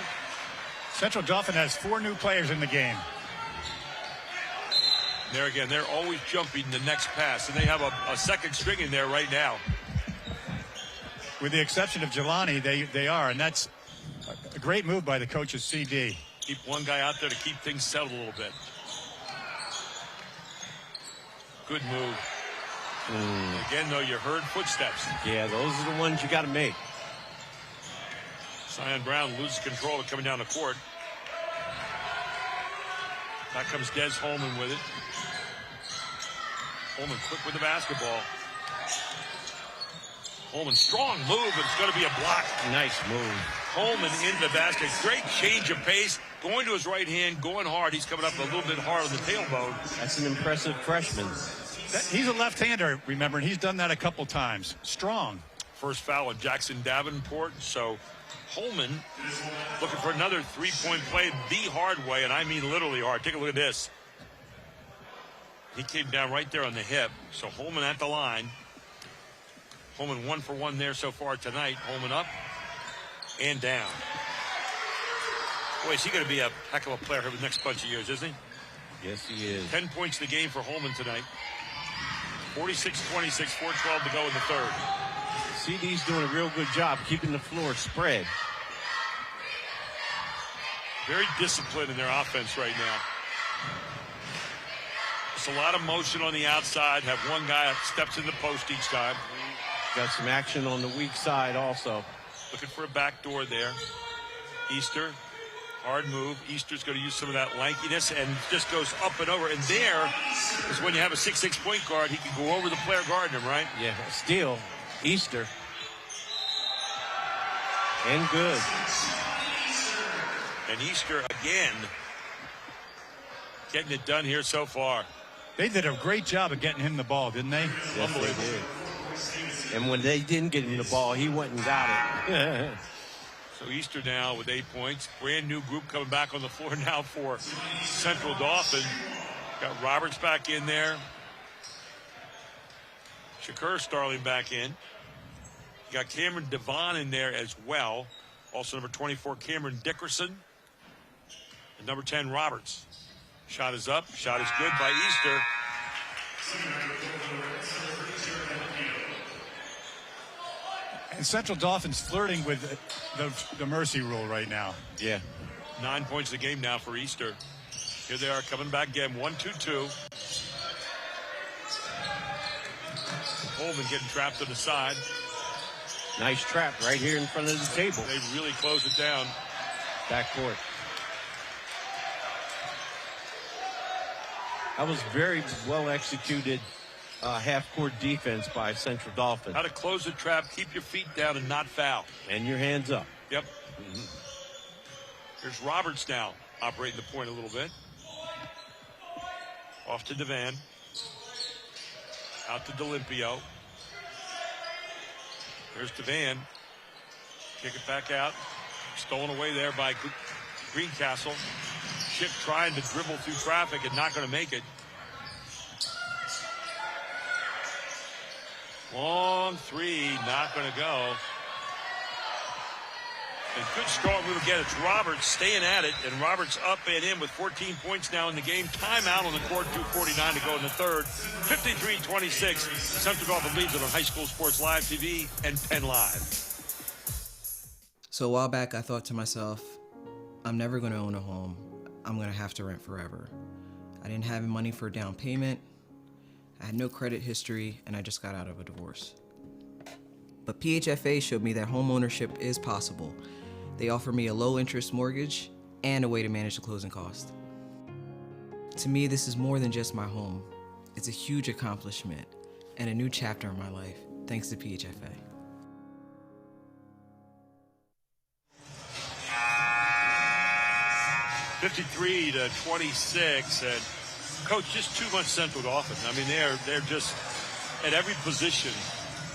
Central Dauphin has 4 new players in the game. There again, they're always jumping the next pass, and they have a second string in there right now. With the exception of Jelani, they are, and that's a great move by the coach's CD. Keep one guy out there to keep things settled a little bit. Good move. Again, though, you heard footsteps. Yeah, those are the ones you got to make. Zion Brown loses control of coming down the court. Back comes Des Holman with it. Holman quick with the basketball. Holman, strong move. It's going to be a block. Nice move. Holman into the basket. Great change of pace. Going to his right hand, going hard. He's coming up a little bit hard on the tailbone. That's an impressive freshman. He's a left-hander, remember, and he's done that a couple times. Strong. First foul on Jackson Davenport. So Holman looking for another three-point play the hard way, and I mean literally hard. Take a look at this. He came down right there on the hip. So Holman at the line. Holman 1 for 1 there so far tonight. Holman up and down. Boy, is he going to be a heck of a player for the next bunch of years, isn't he? Yes, he is. 10 points in the game for Holman tonight. 46-26, 4:12 to go in the third. CD's doing a real good job keeping the floor spread. Very disciplined in their offense right now. Just a lot of motion on the outside. Have one guy that steps in the post each time. Got some action on the weak side also. Looking for a backdoor there. Easter, hard move. Easter's going to use some of that lankiness and just goes up and over. And there is when you have a 6'6" point guard, he can go over the player guarding him, right? Yeah, steal. Easter. And good. And Easter again getting it done here so far. They did a great job of getting him the ball, didn't they? Yes, they did. And when they didn't get him the ball, he went and got it. So Easter now with 8 points. Brand new group coming back on the floor now for Central Dauphin. Got Roberts back in there. Shakur Starling back in. You got Cameron Devon in there as well. Also number 24, Cameron Dickerson. And number 10, Roberts. Shot is up. Shot is good by Easter. And Central Dauphin's flirting with the mercy rule right now. Yeah. 9 points a game now for Easter. Here they are coming back again. 1-2-2. Holman getting trapped to the side. Nice trap right here in front of the table. They really close it down. Backcourt. That was very well executed half-court defense by Central Dauphin. How to close the trap, keep your feet down, and not foul. And your hands up. Yep. Here's Roberts now operating the point a little bit. Off to Devan. Out to D'Olimpio. There's Devan. Kick it back out. Stolen away there by Greencastle. Chip trying to dribble through traffic and not going to make it. Long three, not going to go. And good strong move again. It's Roberts staying at it, and Roberts up and in with 14 points now in the game. Timeout on the court, 2:49 to go in the third. 53-26. Central Dauphin leads it on High School Sports Live TV and PennLive. So a while back, I thought to myself, I'm never going to own a home. I'm going to have to rent forever. I didn't have money for a down payment. I had no credit history, and I just got out of a divorce. But PHFA showed me that home ownership is possible. They offer me a low-interest mortgage and a way to manage the closing cost. To me, this is more than just my home. It's a huge accomplishment and a new chapter in my life, thanks to PHFA. (53-26), and Coach, just too much Central Dauphin. I mean, they're just at every position.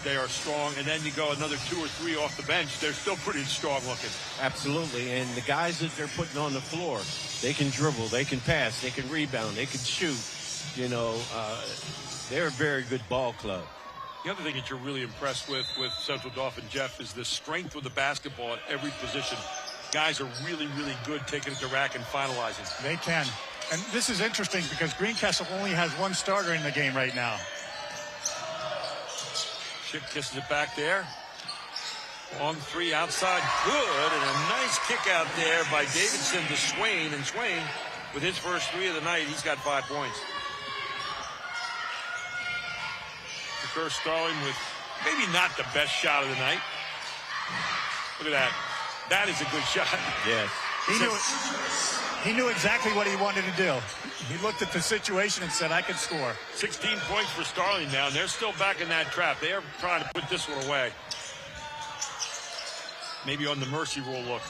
They are strong, and then you go another 2 or 3 off the bench, they're still pretty strong looking. Absolutely, and the guys that they're putting on the floor, they can dribble, they can pass, they can rebound, they can shoot. You know, they're a very good ball club. The other thing that you're really impressed with Central Dauphin, Jeff, is the strength with the basketball at every position. Guys are really, really good taking it to rack and finalizing. They can. And this is interesting because Greencastle only has one starter in the game right now. Schick kisses it back there. Long three outside, good, and a nice kick out there by Davidson to Swain. And Swain, with his first three of the night, he's got 5 points. Kerr Starling with maybe not the best shot of the night. Look at that. That is a good shot. Yes. He knew exactly what he wanted to do. He looked at the situation and said, I can score. 16 points for Starling now, and they're still back in that trap. They are trying to put this one away. Maybe on the mercy rule look.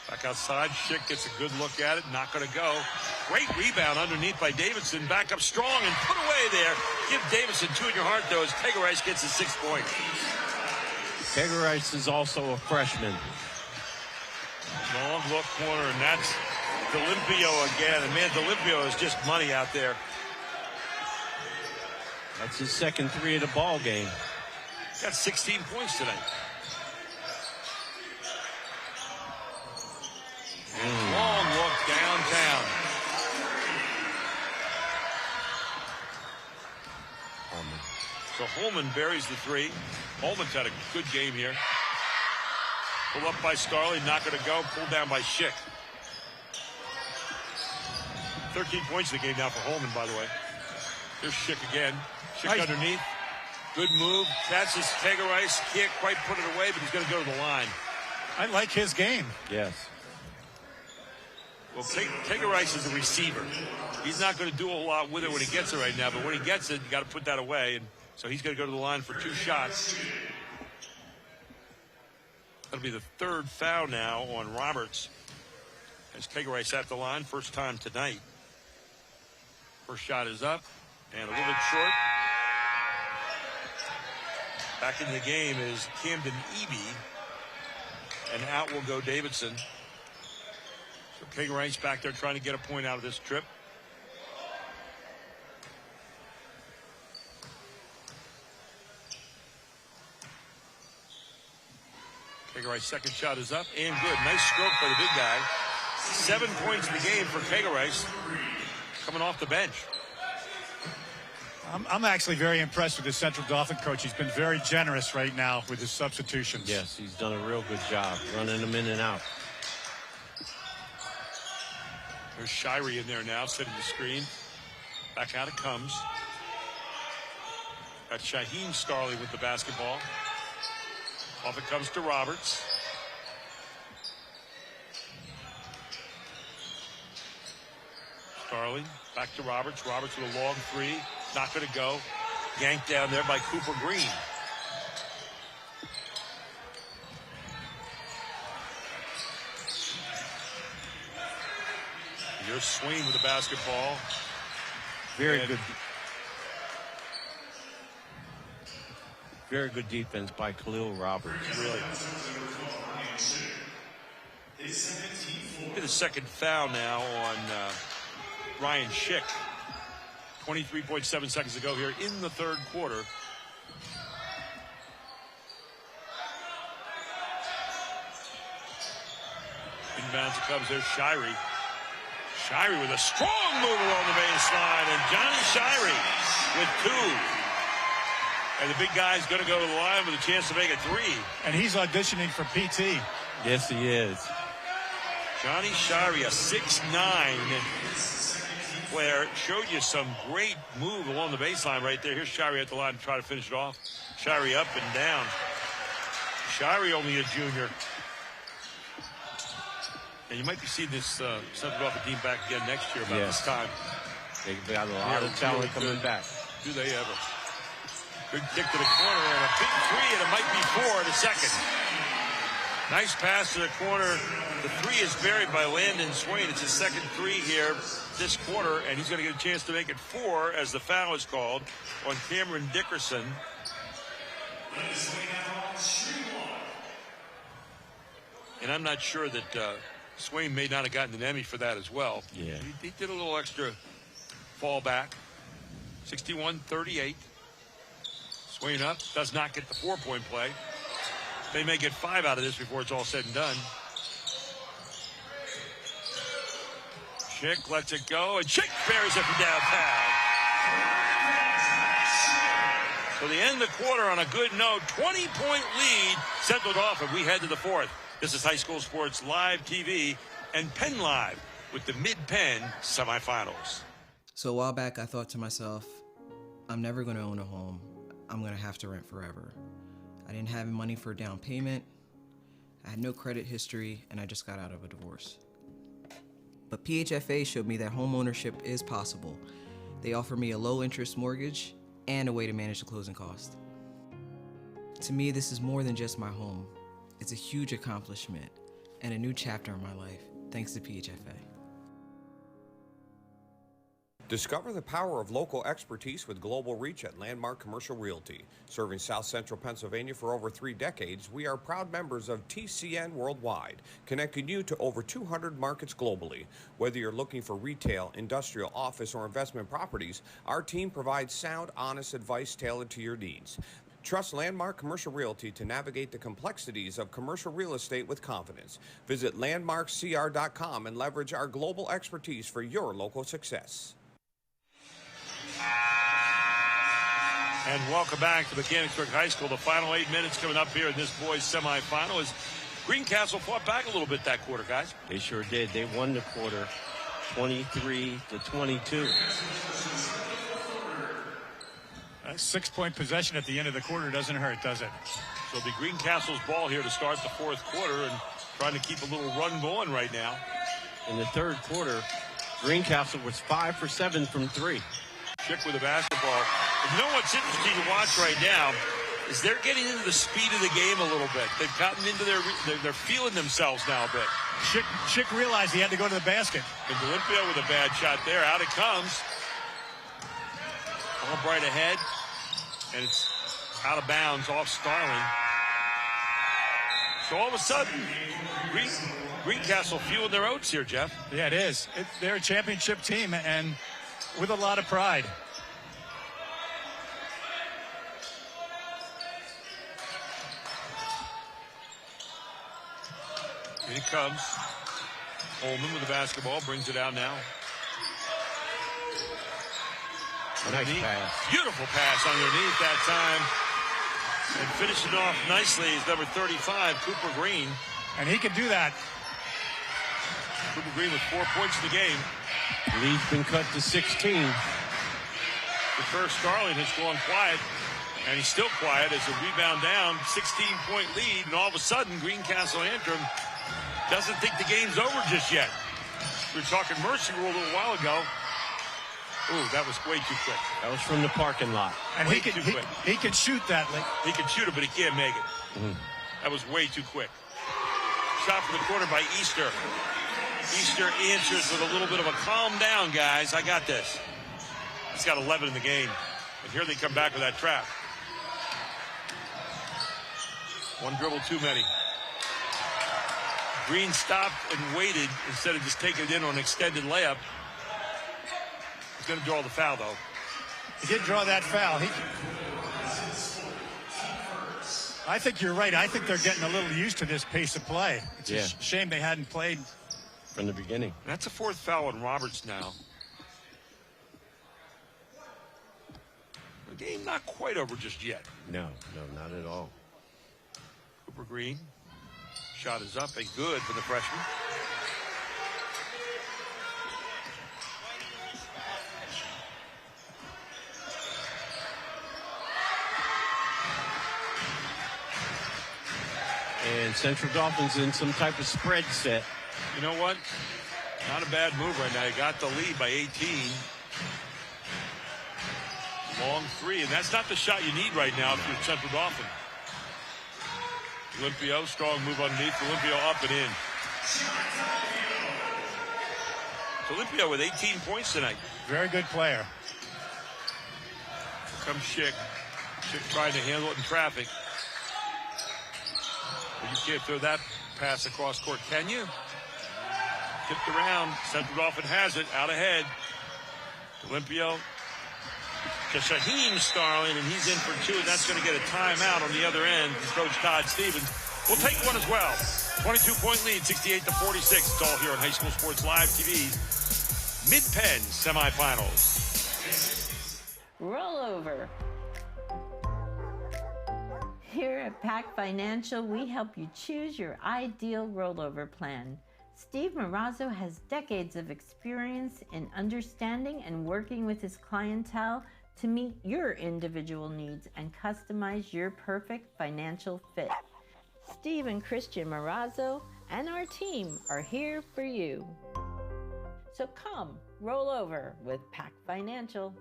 Back outside, Schick gets a good look at it, not going to go. Great rebound underneath by Davidson, back up strong and put away there. Give Davidson 2 in your heart, though, as Tegerice gets his 6 points. Tegerice is also a freshman. Long look corner, and that's D'Olimpio again. And, man, D'Olimpio is just money out there. That's his second three of the ball game. Got 16 points tonight. Long look downtown. So Holman buries the three. Holman's had a good game here. Pull up by Starling, not going to go. Pulled down by Schick. 13 points in the game now for Holman, by the way. Here's Schick again. Schick underneath. Good move. Catches Tegerice. Can't quite put it away, but he's going to go to the line. I like his game. Yes. Well, Tegerice is a receiver. He's not going to do a whole lot with it when he gets it right now, but when he gets it, you got to put that away. And so he's going to go to the line for 2 shots. That'll be the 3rd foul now on Roberts. As Tegerice at the line, first time tonight. First shot is up and a little bit short. Back in the game is Camden Eby, and out will go Davidson. So Tegerice back there trying to get a point out of this trip. Tegerice's second shot is up and good. Nice stroke by the big guy. 7 points in the game for Tegerice coming off the bench. I'm actually very impressed with the Central Dauphin coach. He's been very generous right now with his substitutions. Yes, he's done a real good job running them in and out. There's Shirey in there now, setting the screen. Back out it comes. Got Shaheen Starley with the basketball. Off it comes to Roberts. Starling back to Roberts. Roberts with a long three. Not going to go. Yanked down there by Cooper Green. Here's Swain with the basketball. Very good. Very good defense by Khalil Roberts. Really. The second foul now on Ryan Schick. 23.7 seconds to go here in the 3rd quarter. Inbounds it comes. There's Shirey. Shirey with a strong move along the baseline, and Johnny Shirey with 2. And the big guy's going to go to the line with a chance to make it 3. And he's auditioning for PT. Yes, he is. Johnny Shirey, a 6'9" player, showed you some great move along the baseline right there. Here's Shirey at the line to try to finish it off. Shirey up and down. Shirey only a junior. And you might be seeing this Central Dauphin team back again next year about this time. They got a lot of talent coming back. Do they ever? Good kick to the corner and a big 3, and it might be 4 in a second. Nice pass to the corner. The 3 is buried by Landon Swain. It's his second 3 here this quarter, and he's going to get a chance to make it 4 as the foul is called on Cameron Dickerson. And I'm not sure that Swain may not have gotten an Emmy for that as well. Yeah. He did a little extra fall back. 61-38. Swain up, does not get the 4-point play. They may get 5 out of this before it's all said and done. Chick lets it go, and Chick buries it from downtown. So they end the quarter on a good note. 20-point lead, Central Dauphin. We head to the fourth. This is High School Sports Live TV and PennLive with the Mid-Penn semifinals. So a while back, I thought to myself, I'm never going to own a home. I'm going to have to rent forever. I didn't have money for a down payment. I had no credit history, and I just got out of a divorce. But PHFA showed me that home ownership is possible. They offer me a low-interest mortgage and a way to manage the closing cost. To me, this is more than just my home. It's a huge accomplishment and a new chapter in my life, thanks to PHFA. Discover the power of local expertise with global reach at Landmark Commercial Realty. Serving South Central Pennsylvania for over 3 decades, we are proud members of TCN Worldwide, connecting you to over 200 markets globally. Whether you're looking for retail, industrial, office, or investment properties, our team provides sound, honest advice tailored to your needs. Trust Landmark Commercial Realty to navigate the complexities of commercial real estate with confidence. Visit landmarkcr.com and leverage our global expertise for your local success. And welcome back to Mechanicsburg High School. The final 8 minutes coming up here in this boys semifinal as Greencastle fought back a little bit that quarter, guys. They sure did. They won the quarter 23-22. A 6-point possession at the end of the quarter doesn't hurt, does it? So it'll be Greencastle's ball here to start the fourth quarter and trying to keep a little run going right now. In the third quarter, Greencastle was 5 for 7 from 3. Chick with the basketball. And you know what's interesting to watch right now is they're getting into the speed of the game a little bit. They've gotten into they're feeling themselves now a bit. Chick realized he had to go to the basket. And Olympia with a bad shot there. Out it comes. Albright ahead. And it's out of bounds off Starling. So all of a sudden, Greencastle fueling their oats here, Jeff. Yeah, it is. They're a championship team and with a lot of pride. Here it comes. Holman with the basketball, brings it out now. Nice pass. Beautiful pass underneath that time. And finishing off nicely is number 35, Cooper Green. And he can do that. Cooper Green with 4 points in the game. Lead's been cut to 16. The first Starling has gone quiet, and he's still quiet as a rebound down, 16-point lead, and all of a sudden Greencastle-Antrim doesn't think the game's over just yet. We were talking mercy rule a little while ago. Ooh, that was way too quick. That was from the parking lot. And he can shoot that. He can shoot it, but he can't make it. That was way too quick. Shot from the corner by Easter. Easter answers with a little bit of a calm down, guys. I got this. He's got 11 in the game. And here they come back with that trap. One dribble too many. Green stopped and waited instead of just taking it in on an extended layup. He's going to draw the foul, though. He did draw that foul. I think you're right. I think they're getting a little used to this pace of play. It's a shame they hadn't played from the beginning. That's a fourth foul on Roberts now. The game not quite over just yet. No, not at all. Cooper Green. Shot is up and good for the freshman. And Central Dauphin's in some type of spread set. You know what? Not a bad move right now. You got the lead by 18. Long three, and that's not the shot you need right now if you're Central Dauphin. Olympio, strong move underneath. Olympio up and in. So Olympio with 18 points tonight. Very good player. Here comes Schick. Schick trying to handle it in traffic. But you can't throw that pass across court, can you? Tipped around. Central Dauphin has it. Out ahead. Olympio to Shaheem Starling, and he's in for two, and that's going to get a timeout on the other end from Coach Todd Stevens. We'll take one as well. 22-point lead, 68-46. It's all here on High School Sports Live TV Mid-Penn semifinals. Rollover. Here at Pac Financial, we help you choose your ideal rollover plan. Steve Marazzo has decades of experience in understanding and working with his clientele to meet your individual needs and customize your perfect financial fit. Steve and Christian Marazzo and our team are here for you. So come, roll over with Pac Financial.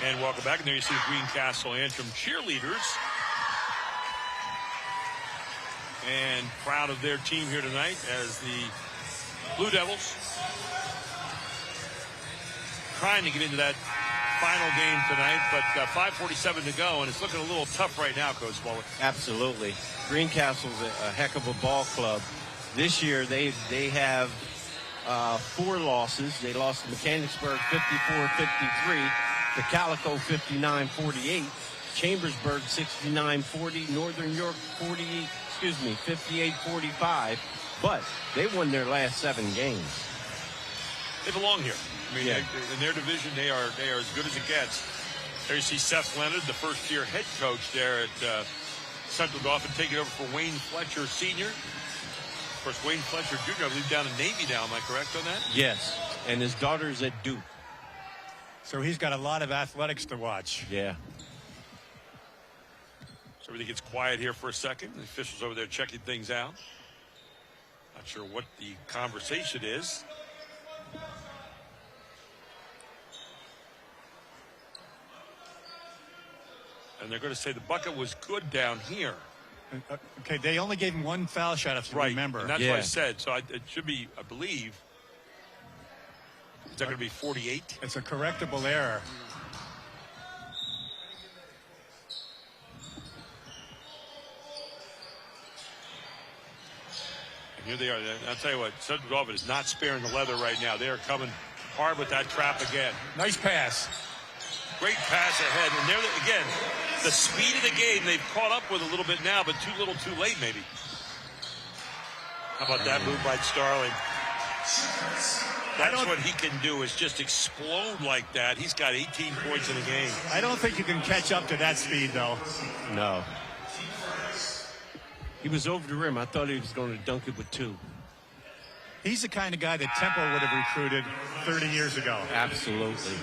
And welcome back. And there you see the Greencastle-Antrim cheerleaders. And proud of their team here tonight as the Blue Devils trying to get into that final game tonight, but 5:47 to go, and it's looking a little tough right now, Coach Smallwood. Absolutely. Greencastle's a heck of a ball club. This year they have 4 losses. They lost to Mechanicsburg 54-53, to Calico 59-48, Chambersburg 69-40, Northern York 58-45, but they won their last 7 games. They belong here. I mean, in their division, they are as good as it gets. There you see Seth Leonard, the first-year head coach there at Central Dauphin, taking over for Wayne Fletcher Sr. Of course, Wayne Fletcher Jr., I believe, down in Navy now. Am I correct on that? Yes, and his daughter's at Duke. So he's got a lot of athletics to watch. Yeah. So everything gets quiet here for a second. The officials over there checking things out. Not sure what the conversation is. And they're going to say the bucket was good down here. Okay, they only gave him 1 foul shot, if you remember. And that's what I said. So it should be, I believe, is that going to be 48? It's a correctable error. And here they are. I'll tell you what, Central Dauphin is not sparing the leather right now. They are coming hard with that trap again. Nice pass. Great pass ahead. And there, again, the speed of the game they've caught up with a little bit now, but too little too late maybe. How about that move by Starling? That's what he can do, is just explode like that. He's got 18 points in a game. I don't think you can catch up to that speed, though. No. He was over the rim. I thought he was going to dunk it with 2. He's the kind of guy that Temple would have recruited 30 years ago. Absolutely.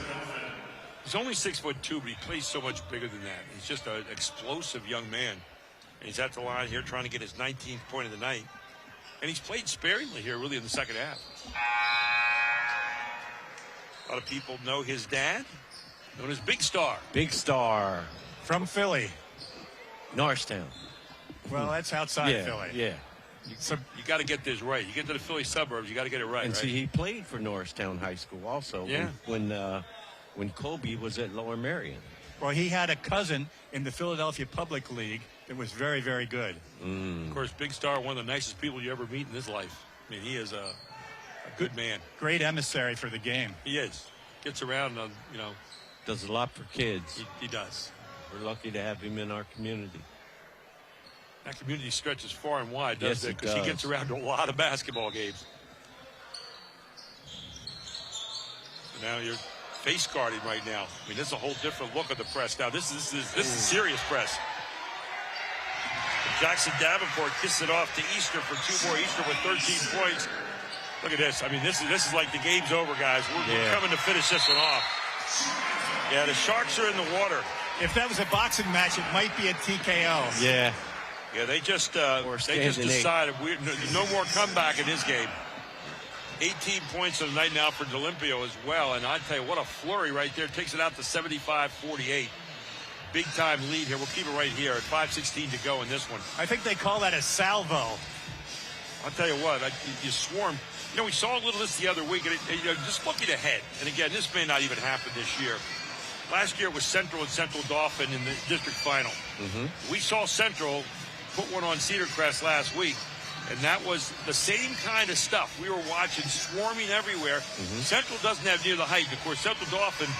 He's only 6'2", but he plays so much bigger than that. He's just an explosive young man. And he's at the line here trying to get his 19th point of the night. And he's played sparingly here, really, in the second half. A lot of people know his dad, known as Big Star. Big Star. From Philly. Norristown. Well, that's outside Philly. Yeah. You got to get this right. You get to the Philly suburbs, you got to get it right. And see, he played for Norristown High School also. Yeah. When Kobe was at Lower Merion. Well, he had a cousin in the Philadelphia Public League that was very, very good. Of course, Big Star, one of the nicest people you ever meet in this life. I mean, he is a good man. Great emissary for the game. He is. Gets around, Does a lot for kids. He does. We're lucky to have him in our community. That community stretches far and wide, doesn't it? Yes, Because he gets around to a lot of basketball games. So now you're face guarding right now. I mean, this is a whole different look at the press. Now, this is serious press. Jackson Davenport kissed it off to Easter for 2 more. Easter with 13 points. Look at this. I mean, this is like the game's over, guys. We're coming to finish this one off. Yeah, the Sharks are in the water. If that was a boxing match, it might be a TKO. Yeah. Yeah, they just decided no more comeback in this game. 18 points of the night now for D'Olimpio as well. And I tell you, what a flurry right there. Takes it out to 75-48. Big-time lead here. We'll keep it right here at 5:16 to go in this one. I think they call that a salvo. I'll tell you what, you swarm. You know, we saw a little of this the other week, and just looking ahead. And again, this may not even happen this year. Last year it was Central and Central Dauphin in the district final. We saw Central put one on Cedar Crest last week. And that was the same kind of stuff. We were watching, swarming everywhere. Central doesn't have near the height. Of course, Central Dauphin,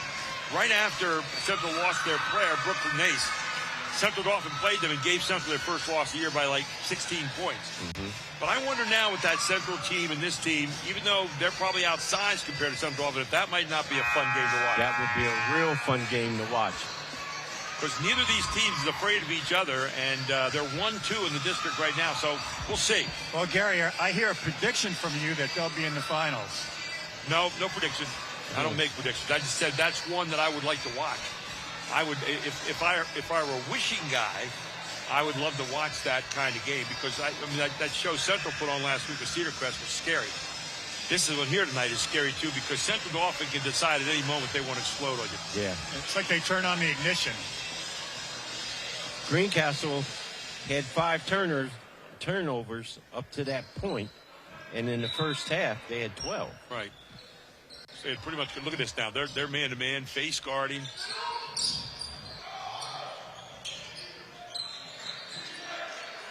right after Central lost their player, Brooklyn Nace, Central Dauphin played them and gave Central their first loss of the year by like 16 points. But I wonder now with that Central team and this team, even though they're probably outsized compared to Central Dauphin, if that might not be a fun game to watch. That would be a real fun game to watch. Because neither of these teams is afraid of each other, and they're 1-2 in the district right now, so we'll see. Well, Gary, I hear a prediction from you that they'll be in the finals. No prediction. I don't make predictions. I just said that's one that I would like to watch. I would, if I were a wishing guy, I would love to watch that kind of game because that show Central put on last week with Cedar Crest was scary. This is one here tonight is scary too because Central Dauphin can decide at any moment they want to explode on you. Yeah, it's like they turn on the ignition. Greencastle had 5 turnovers up to that point, and in the first half they had 12. Right. So it pretty much look at this now. They're man-to-man, face guarding.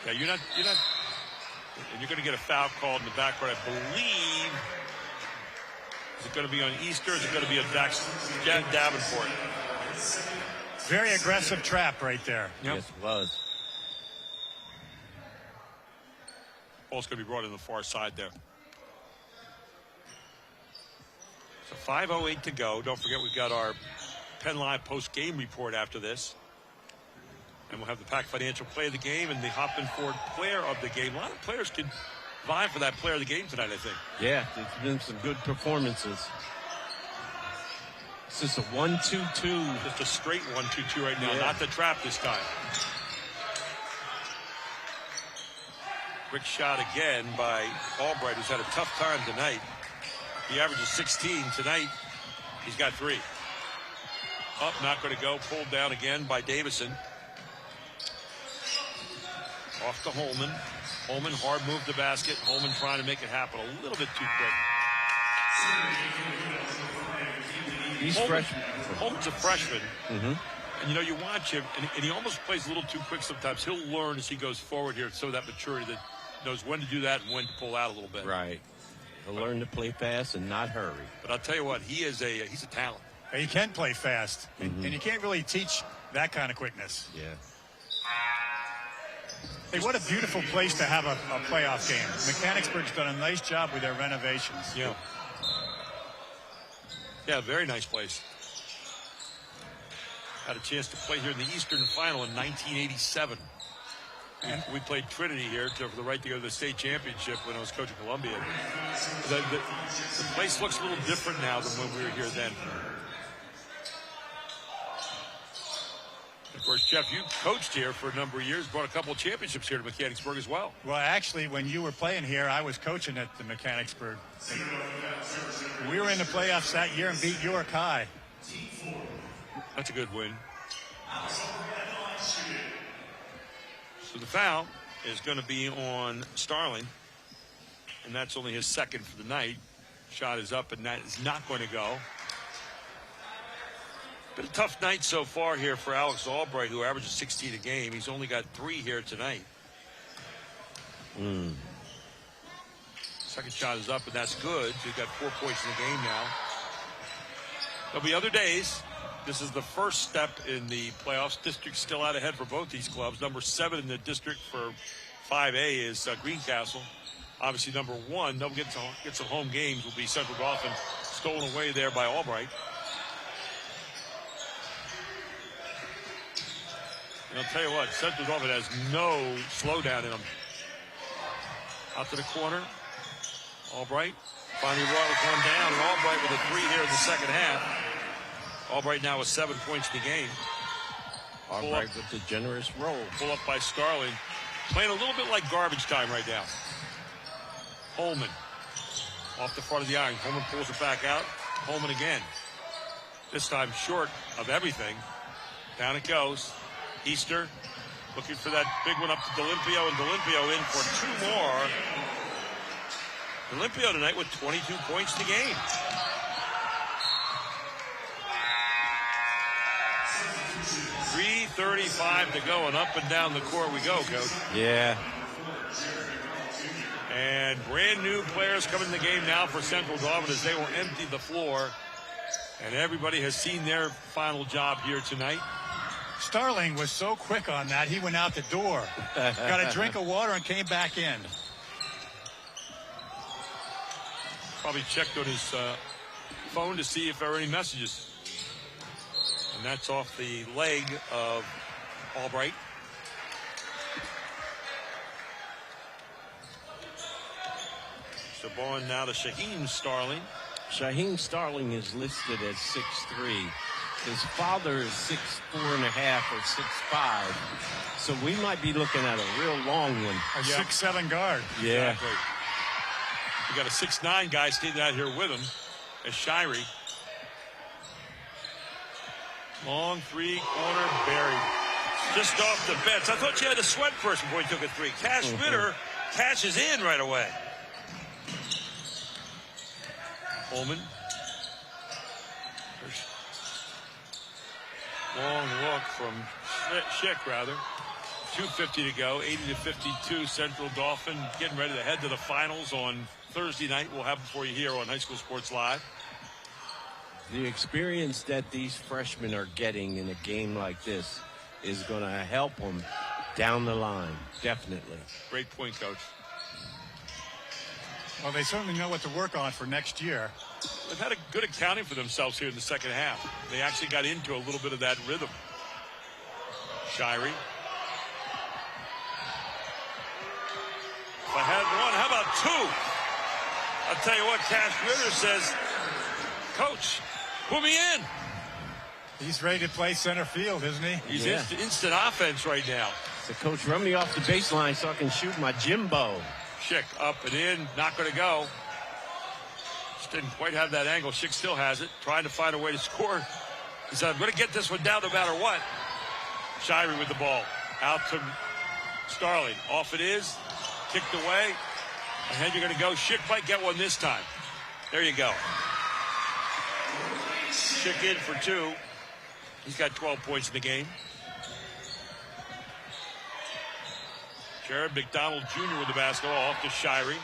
Yeah, you're not, and you're going to get a foul called in the backcourt, I believe. Is it going to be on Easter? Or is it going to be on Davenport? Very aggressive trap right there. Yep. Yes, it was. Ball's going to be brought in the far side there. So 5:08 to go. Don't forget we've got our PennLive post-game report after this. And we'll have the Pac Financial play of the game and the Hoffman Ford player of the game. A lot of players could vie for that player of the game tonight, I think. Yeah, there's been some good performances. It's just a 1-2-2. Just a straight 1-2-2 right now, not the trap this time. Quick shot again by Albright, who's had a tough time tonight. He averages 16 tonight. He's got 3. Up, not going to go. Pulled down again by Davison. Off to Holman. Holman hard move the basket. Holman trying to make it happen a little bit too quick. He's freshman. Holman's a freshman. And, you know, you watch him, and he almost plays a little too quick sometimes. He'll learn as he goes forward here, so that maturity that knows when to do that and when to pull out a little bit. Right. He'll learn to play fast and not hurry. But I'll tell you what, he's a talent. He can play fast, and you can't really teach that kind of quickness. Yeah. Hey, what a beautiful place to have a playoff game. Mechanicsburg's done a nice job with their renovations. Yeah. Yeah, very nice place. Had a chance to play here in the Eastern Final in 1987. We played Trinity here for the right to go to the state championship when I was coaching Columbia. The place looks a little different now than when we were here then. Of course, Jeff, you coached here for a number of years, brought a couple of championships here to Mechanicsburg as well. Well, actually, when you were playing here, I was coaching at the Mechanicsburg. We were in the playoffs that year and beat York High. That's a good win. So the foul is going to be on Starling, and that's only his second for the night. Shot is up, and that is not going to go. Been a tough night so far here for Alex Albright, who averages 16 a game. He's only got 3 here tonight. Second shot is up, and that's good. So he's got 4 points in the game now. There'll be other days. This is the first step in the playoffs. District still out ahead for both these clubs. Number 7 in the district for 5A is Greencastle. Obviously, number 1, they'll get some home games, will be Central Dauphin, stolen away there by Albright. And I'll tell you what, Central Dauphin has no slowdown in them. Out to the corner. Albright finally brought one down, and Albright with a 3 here in the second half. Albright now with 7 points in the game. Albright with the generous roll. Pull up by Starling. Playing a little bit like garbage time right now. Holman off the front of the iron. Holman pulls it back out. Holman again. This time short of everything. Down it goes. Easter looking for that big one up to D'Olimpio, and D'Olimpio in for 2 more. D'Olimpio tonight with 22 points in the game. .335 to go, and up and down the court we go, Coach. Yeah. And brand new players coming in the game now for Central Dauphin as they will empty the floor. And everybody has seen their final job here tonight. Starling was so quick on that, he went out the door. Got a drink of water and came back in. Probably checked on his phone to see if there were any messages. And that's off the leg of Albright. So ball now to Shaheem Starling. Shaheem Starling is listed as 6'3". His father is 6'4.5" or 6'5". So we might be looking at a real long one. A 6'7" guard. Yeah. Exactly. You got a 6'9" guy standing out here with him as Shirey. Long three-corner buried. Just off the bench. I thought you had to sweat first before you took a three. Cash Ritter cashes in right away. Holman. Long look from Schick, rather. 2:50 to go. 80-52. Central Dauphin getting ready to head to the finals on Thursday night. We'll have them for you here on High School Sports Live. The experience that these freshmen are getting in a game like this is going to help them down the line, definitely. Great point, Coach. Well, they certainly know what to work on for next year. They've had a good accounting for themselves here in the second half. They actually got into a little bit of that rhythm. Shirey. If I had one, how about two? I'll tell you what, Cash Ritter says, Coach, put me in. He's ready to play center field, isn't he? He's instant offense right now. So, Coach, run me off the baseline so I can shoot my Jimbo. Schick up and in, not going to go. Just didn't quite have that angle. Schick still has it, trying to find a way to score. He said, I'm going to get this one down no matter what. Shirey with the ball. Out to Starling. Off it is. Kicked away. Ahead you're going to go. Schick might get one this time. There you go. Schick in for two. He's got 12 points in the game. Jared McDonald Jr. with the basketball off to Shirey.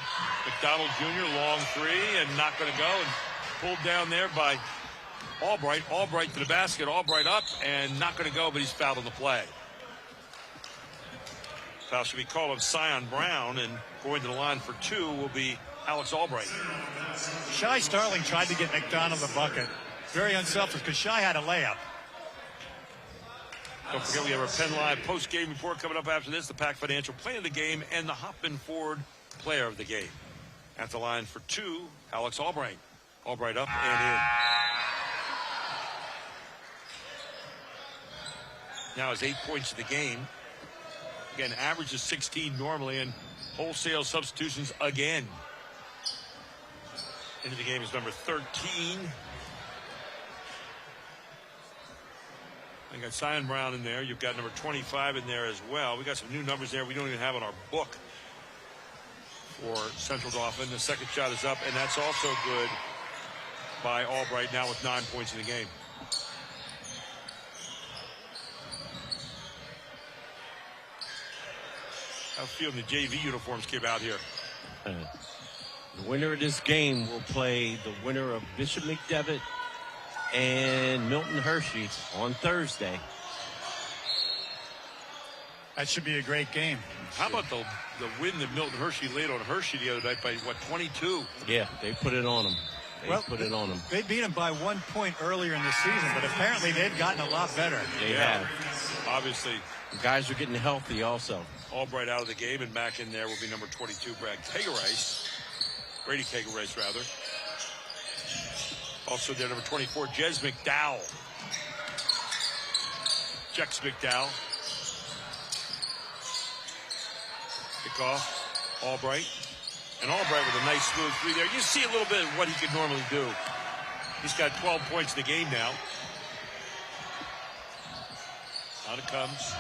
McDonald Jr. long three and not going to go, and pulled down there by Albright. Albright to the basket. Albright up and not going to go, but he's fouled on the play. Foul should be called on Sion Brown, and going to the line for two will be Alex Albright. Shy Starling tried to get McDonald the bucket. Very unselfish because Shy had a layup. Don't forget, we have our PennLive post-game report coming up after this. The Pac Financial Play of the Game and the Hoffman Ford Player of the Game. At the line for two, Alex Albright. Albright up and in. Now has 8 points in the game. Again, average is 16 normally, and wholesale substitutions again. Into the game is number 13. I got Sion Brown in there. You've got number 25 in there as well. We got some new numbers there we don't even have on our book for Central Dauphin. The second shot is up, and that's also good by Albright, now with 9 points in the game. How feeling the JV uniforms came out here. The winner of this game will play the winner of Bishop McDevitt and Milton Hershey on Thursday. That should be a great game. How about the win that Milton Hershey laid on Hershey the other night by, what, 22? Yeah, they put it on them. They beat him by 1 point earlier in the season, but apparently they've gotten a lot better. They have. Obviously. The guys are getting healthy also. Albright out of the game, and back in there will be number 22, Brady Kegerice, rather. Also there, number 24, Jez McDowell. Checks McDowell. Kick off, Albright. And Albright with a nice smooth three there. You see a little bit of what he could normally do. He's got 12 points in the game now. Out it comes.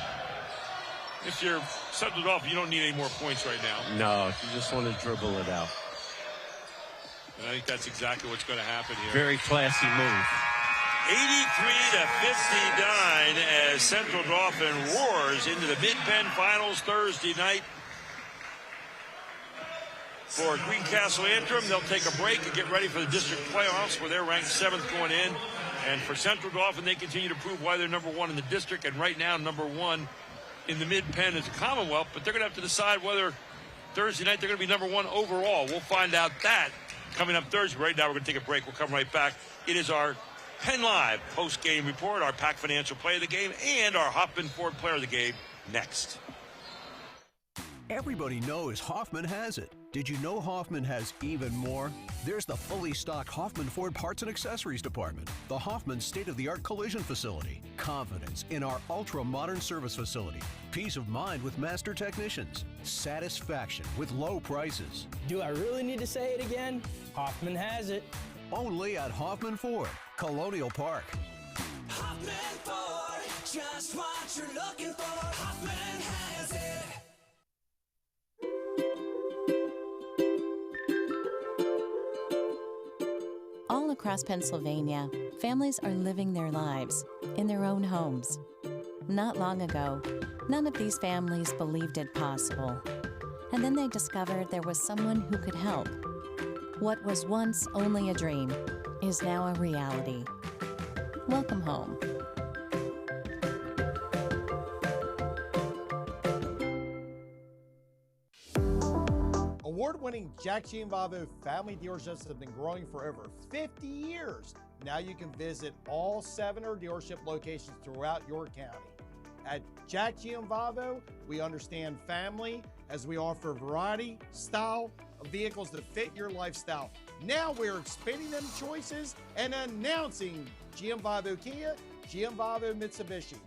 If you're Central Dauphin, you don't need any more points right now. No, you just want to dribble it out. And I think that's exactly what's going to happen here. Very classy move. 83-59 as Central Dauphin roars into the Mid-Penn finals Thursday night. For Greencastle-Antrim, they'll take a break and get ready for the district playoffs, where they're ranked 7th going in. And for Central Dauphin, they continue to prove why they're number one in the district, and right now number one in the Mid-Penn as a Commonwealth. But they're going to have to decide whether Thursday night they're going to be number one overall. We'll find out that coming up Thursday. Right now we're going to take a break. We'll come right back. It is our PennLive post-game report, our Pack Financial Play of the Game, and our Hoffman Ford Player of the Game next. Everybody knows Hoffman has it. Did you know Hoffman has even more? There's the fully stocked Hoffman Ford Parts and Accessories Department, the Hoffman state-of-the-art collision facility, confidence in our ultra-modern service facility, peace of mind with master technicians, satisfaction with low prices. Do I really need to say it again? Hoffman has it. Only at Hoffman Ford, Colonial Park. Hoffman Ford, just what you're looking for. Hoffman has it. All across Pennsylvania, families are living their lives in their own homes. Not long ago, none of these families believed it possible. And then they discovered there was someone who could help. What was once only a dream is now a reality. Welcome home. Award-winning Jack Gianvavo family dealerships have been growing for over 50 years. Now you can visit all 7 dealership locations throughout your county. At Jack Gianvavo, we understand family as we offer variety, style of vehicles that fit your lifestyle. Now we're expanding them choices and announcing Gianvavo Kia, Gianvavo Mitsubishi.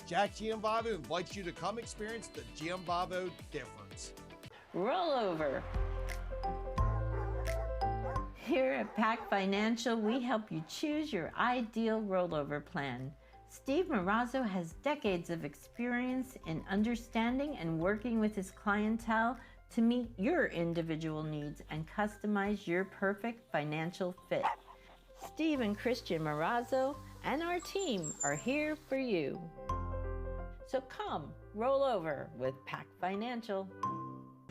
Jack Gianvavo invites you to come experience the Gianvavo difference. Roll over. Here at Pack Financial, we help you choose your ideal rollover plan. Steve Marazzo has decades of experience in understanding and working with his clientele to meet your individual needs and customize your perfect financial fit. Steve and Christian Marazzo and our team are here for you. So come, roll over with Pack Financial.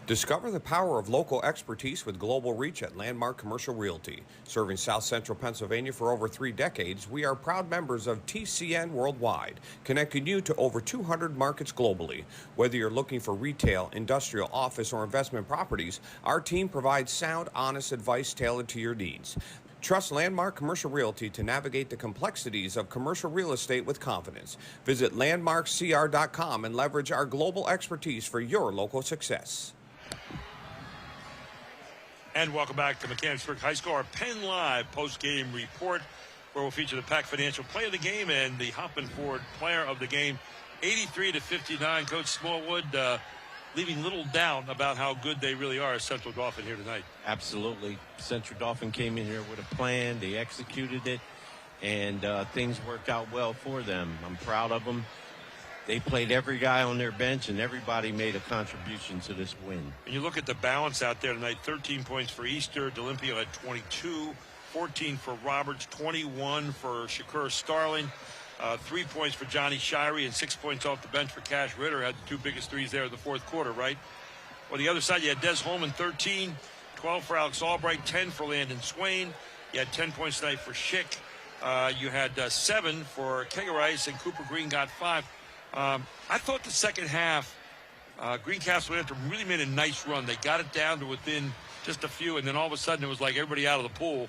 Discover the power of local expertise with global reach at Landmark Commercial Realty. Serving South Central Pennsylvania for over 3 decades, we are proud members of TCN Worldwide, connecting you to over 200 markets globally. Whether you're looking for retail, industrial, office, or investment properties, our team provides sound, honest advice tailored to your needs. Trust Landmark Commercial Realty to navigate the complexities of commercial real estate with confidence. Visit landmarkcr.com and leverage our global expertise for your local success. And welcome back to Mechanicsburg High School, our PennLive post-game report, where we'll feature the Pack Financial Play of the Game and the Hoffman Ford Player of the Game. 83-59, Coach Smallwood leaving little doubt about how good they really are as Central Dauphin here tonight. Absolutely. Central Dauphin came in here with a plan. They executed it, and things worked out well for them. I'm proud of them. They played every guy on their bench, and everybody made a contribution to this win. And you look at the balance out there tonight, 13 points for Easter. D'Olimpio had 22, 14 for Roberts, 21 for Shakur Starling, 3 points for Johnny Shirey, and 6 points off the bench for Cash Ritter. Had the 2 biggest threes there in the fourth quarter, right? On the other side, you had Des Holman, 13, 12 for Alex Albright, 10 for Landon Swain. You had 10 points tonight for Schick. You had 7 for Kegerice, and Cooper Green got 5. I thought the second half, Greencastle-Antrim really made a nice run. They got it down to within just a few, and then all of a sudden it was like everybody out of the pool.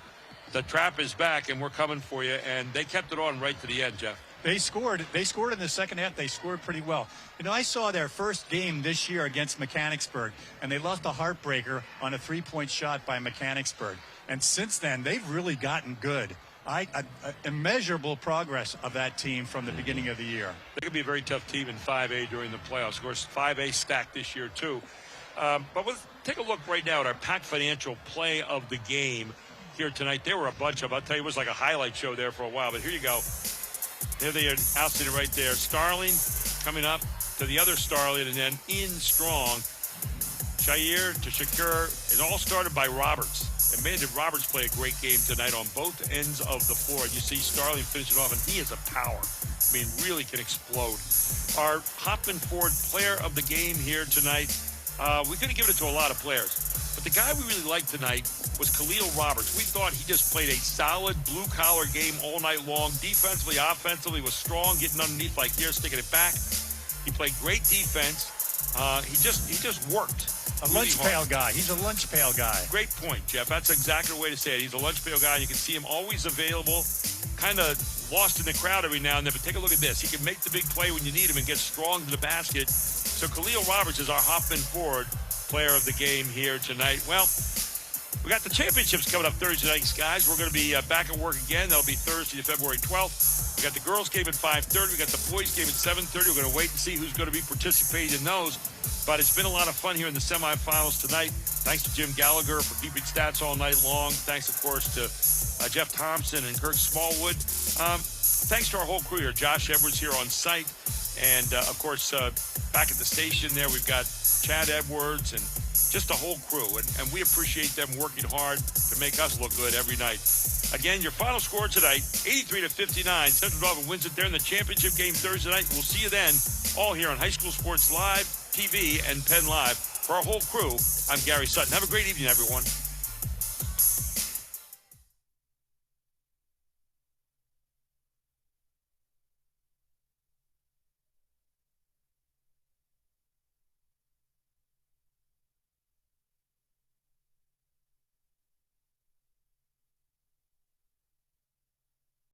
The trap is back, and we're coming for you, and they kept it on right to the end, Jeff. They scored in the second half. They scored pretty well. You know, I saw their first game this year against Mechanicsburg, and they lost a heartbreaker on a 3-point shot by Mechanicsburg. And since then, they've really gotten good. Immeasurable progress of that team from the beginning of the year. They could be a very tough team in 5A during the playoffs. Of course, 5A stacked this year, too. But let's take a look right now at our Pack Financial Play of the Game here tonight. There were a bunch of them. I'll tell you, it was like a highlight show there for a while. But here you go. There they are, outstanding right there. Starling coming up to the other Starling, and then in strong. Shair to Shakur. It all started by Roberts. And man, did Roberts play a great game tonight on both ends of the floor. And you see Starling finish it off, and he has a power. I mean, really can explode. Our Hoffman Ford Player of the Game here tonight. We could have given it to a lot of players. But the guy we really liked tonight was Khalil Roberts. We thought he just played a solid blue-collar game all night long. Defensively, offensively, was strong, getting underneath like here, sticking it back. He played great defense. He just worked. A lunch pail guy. He's a lunch pail guy. Great point, Jeff. That's exactly the way to say it. He's a lunch pail guy. You can see him always available, kind of lost in the crowd every now and then. But take a look at this. He can make the big play when you need him and get strong to the basket. So Khalil Roberts is our Hoffman Ford player of the game here tonight. Well, we got the championships coming up Thursday nights, guys. We're going to be back at work again. That'll be Thursday, February 12th. We got the girls' game at 5:30. We got the boys' game at 7:30. We're going to wait and see who's going to be participating in those. But it's been a lot of fun here in the semifinals tonight. Thanks to Jim Gallagher for keeping stats all night long. Thanks, of course, to Jeff Thompson and Kirk Smallwood. Thanks to our whole crew here. Josh Edwards here on site. And, of course, back at the station there, we've got Chad Edwards and just the whole crew. And we appreciate them working hard to make us look good every night. Again, your final score tonight, 83-59. Central Dauphin wins it there in the championship game Thursday night. We'll see you then, all here on High School Sports Live, TV, and Penn Live. For our whole crew, I'm Gary Sutton. Have a great evening, everyone.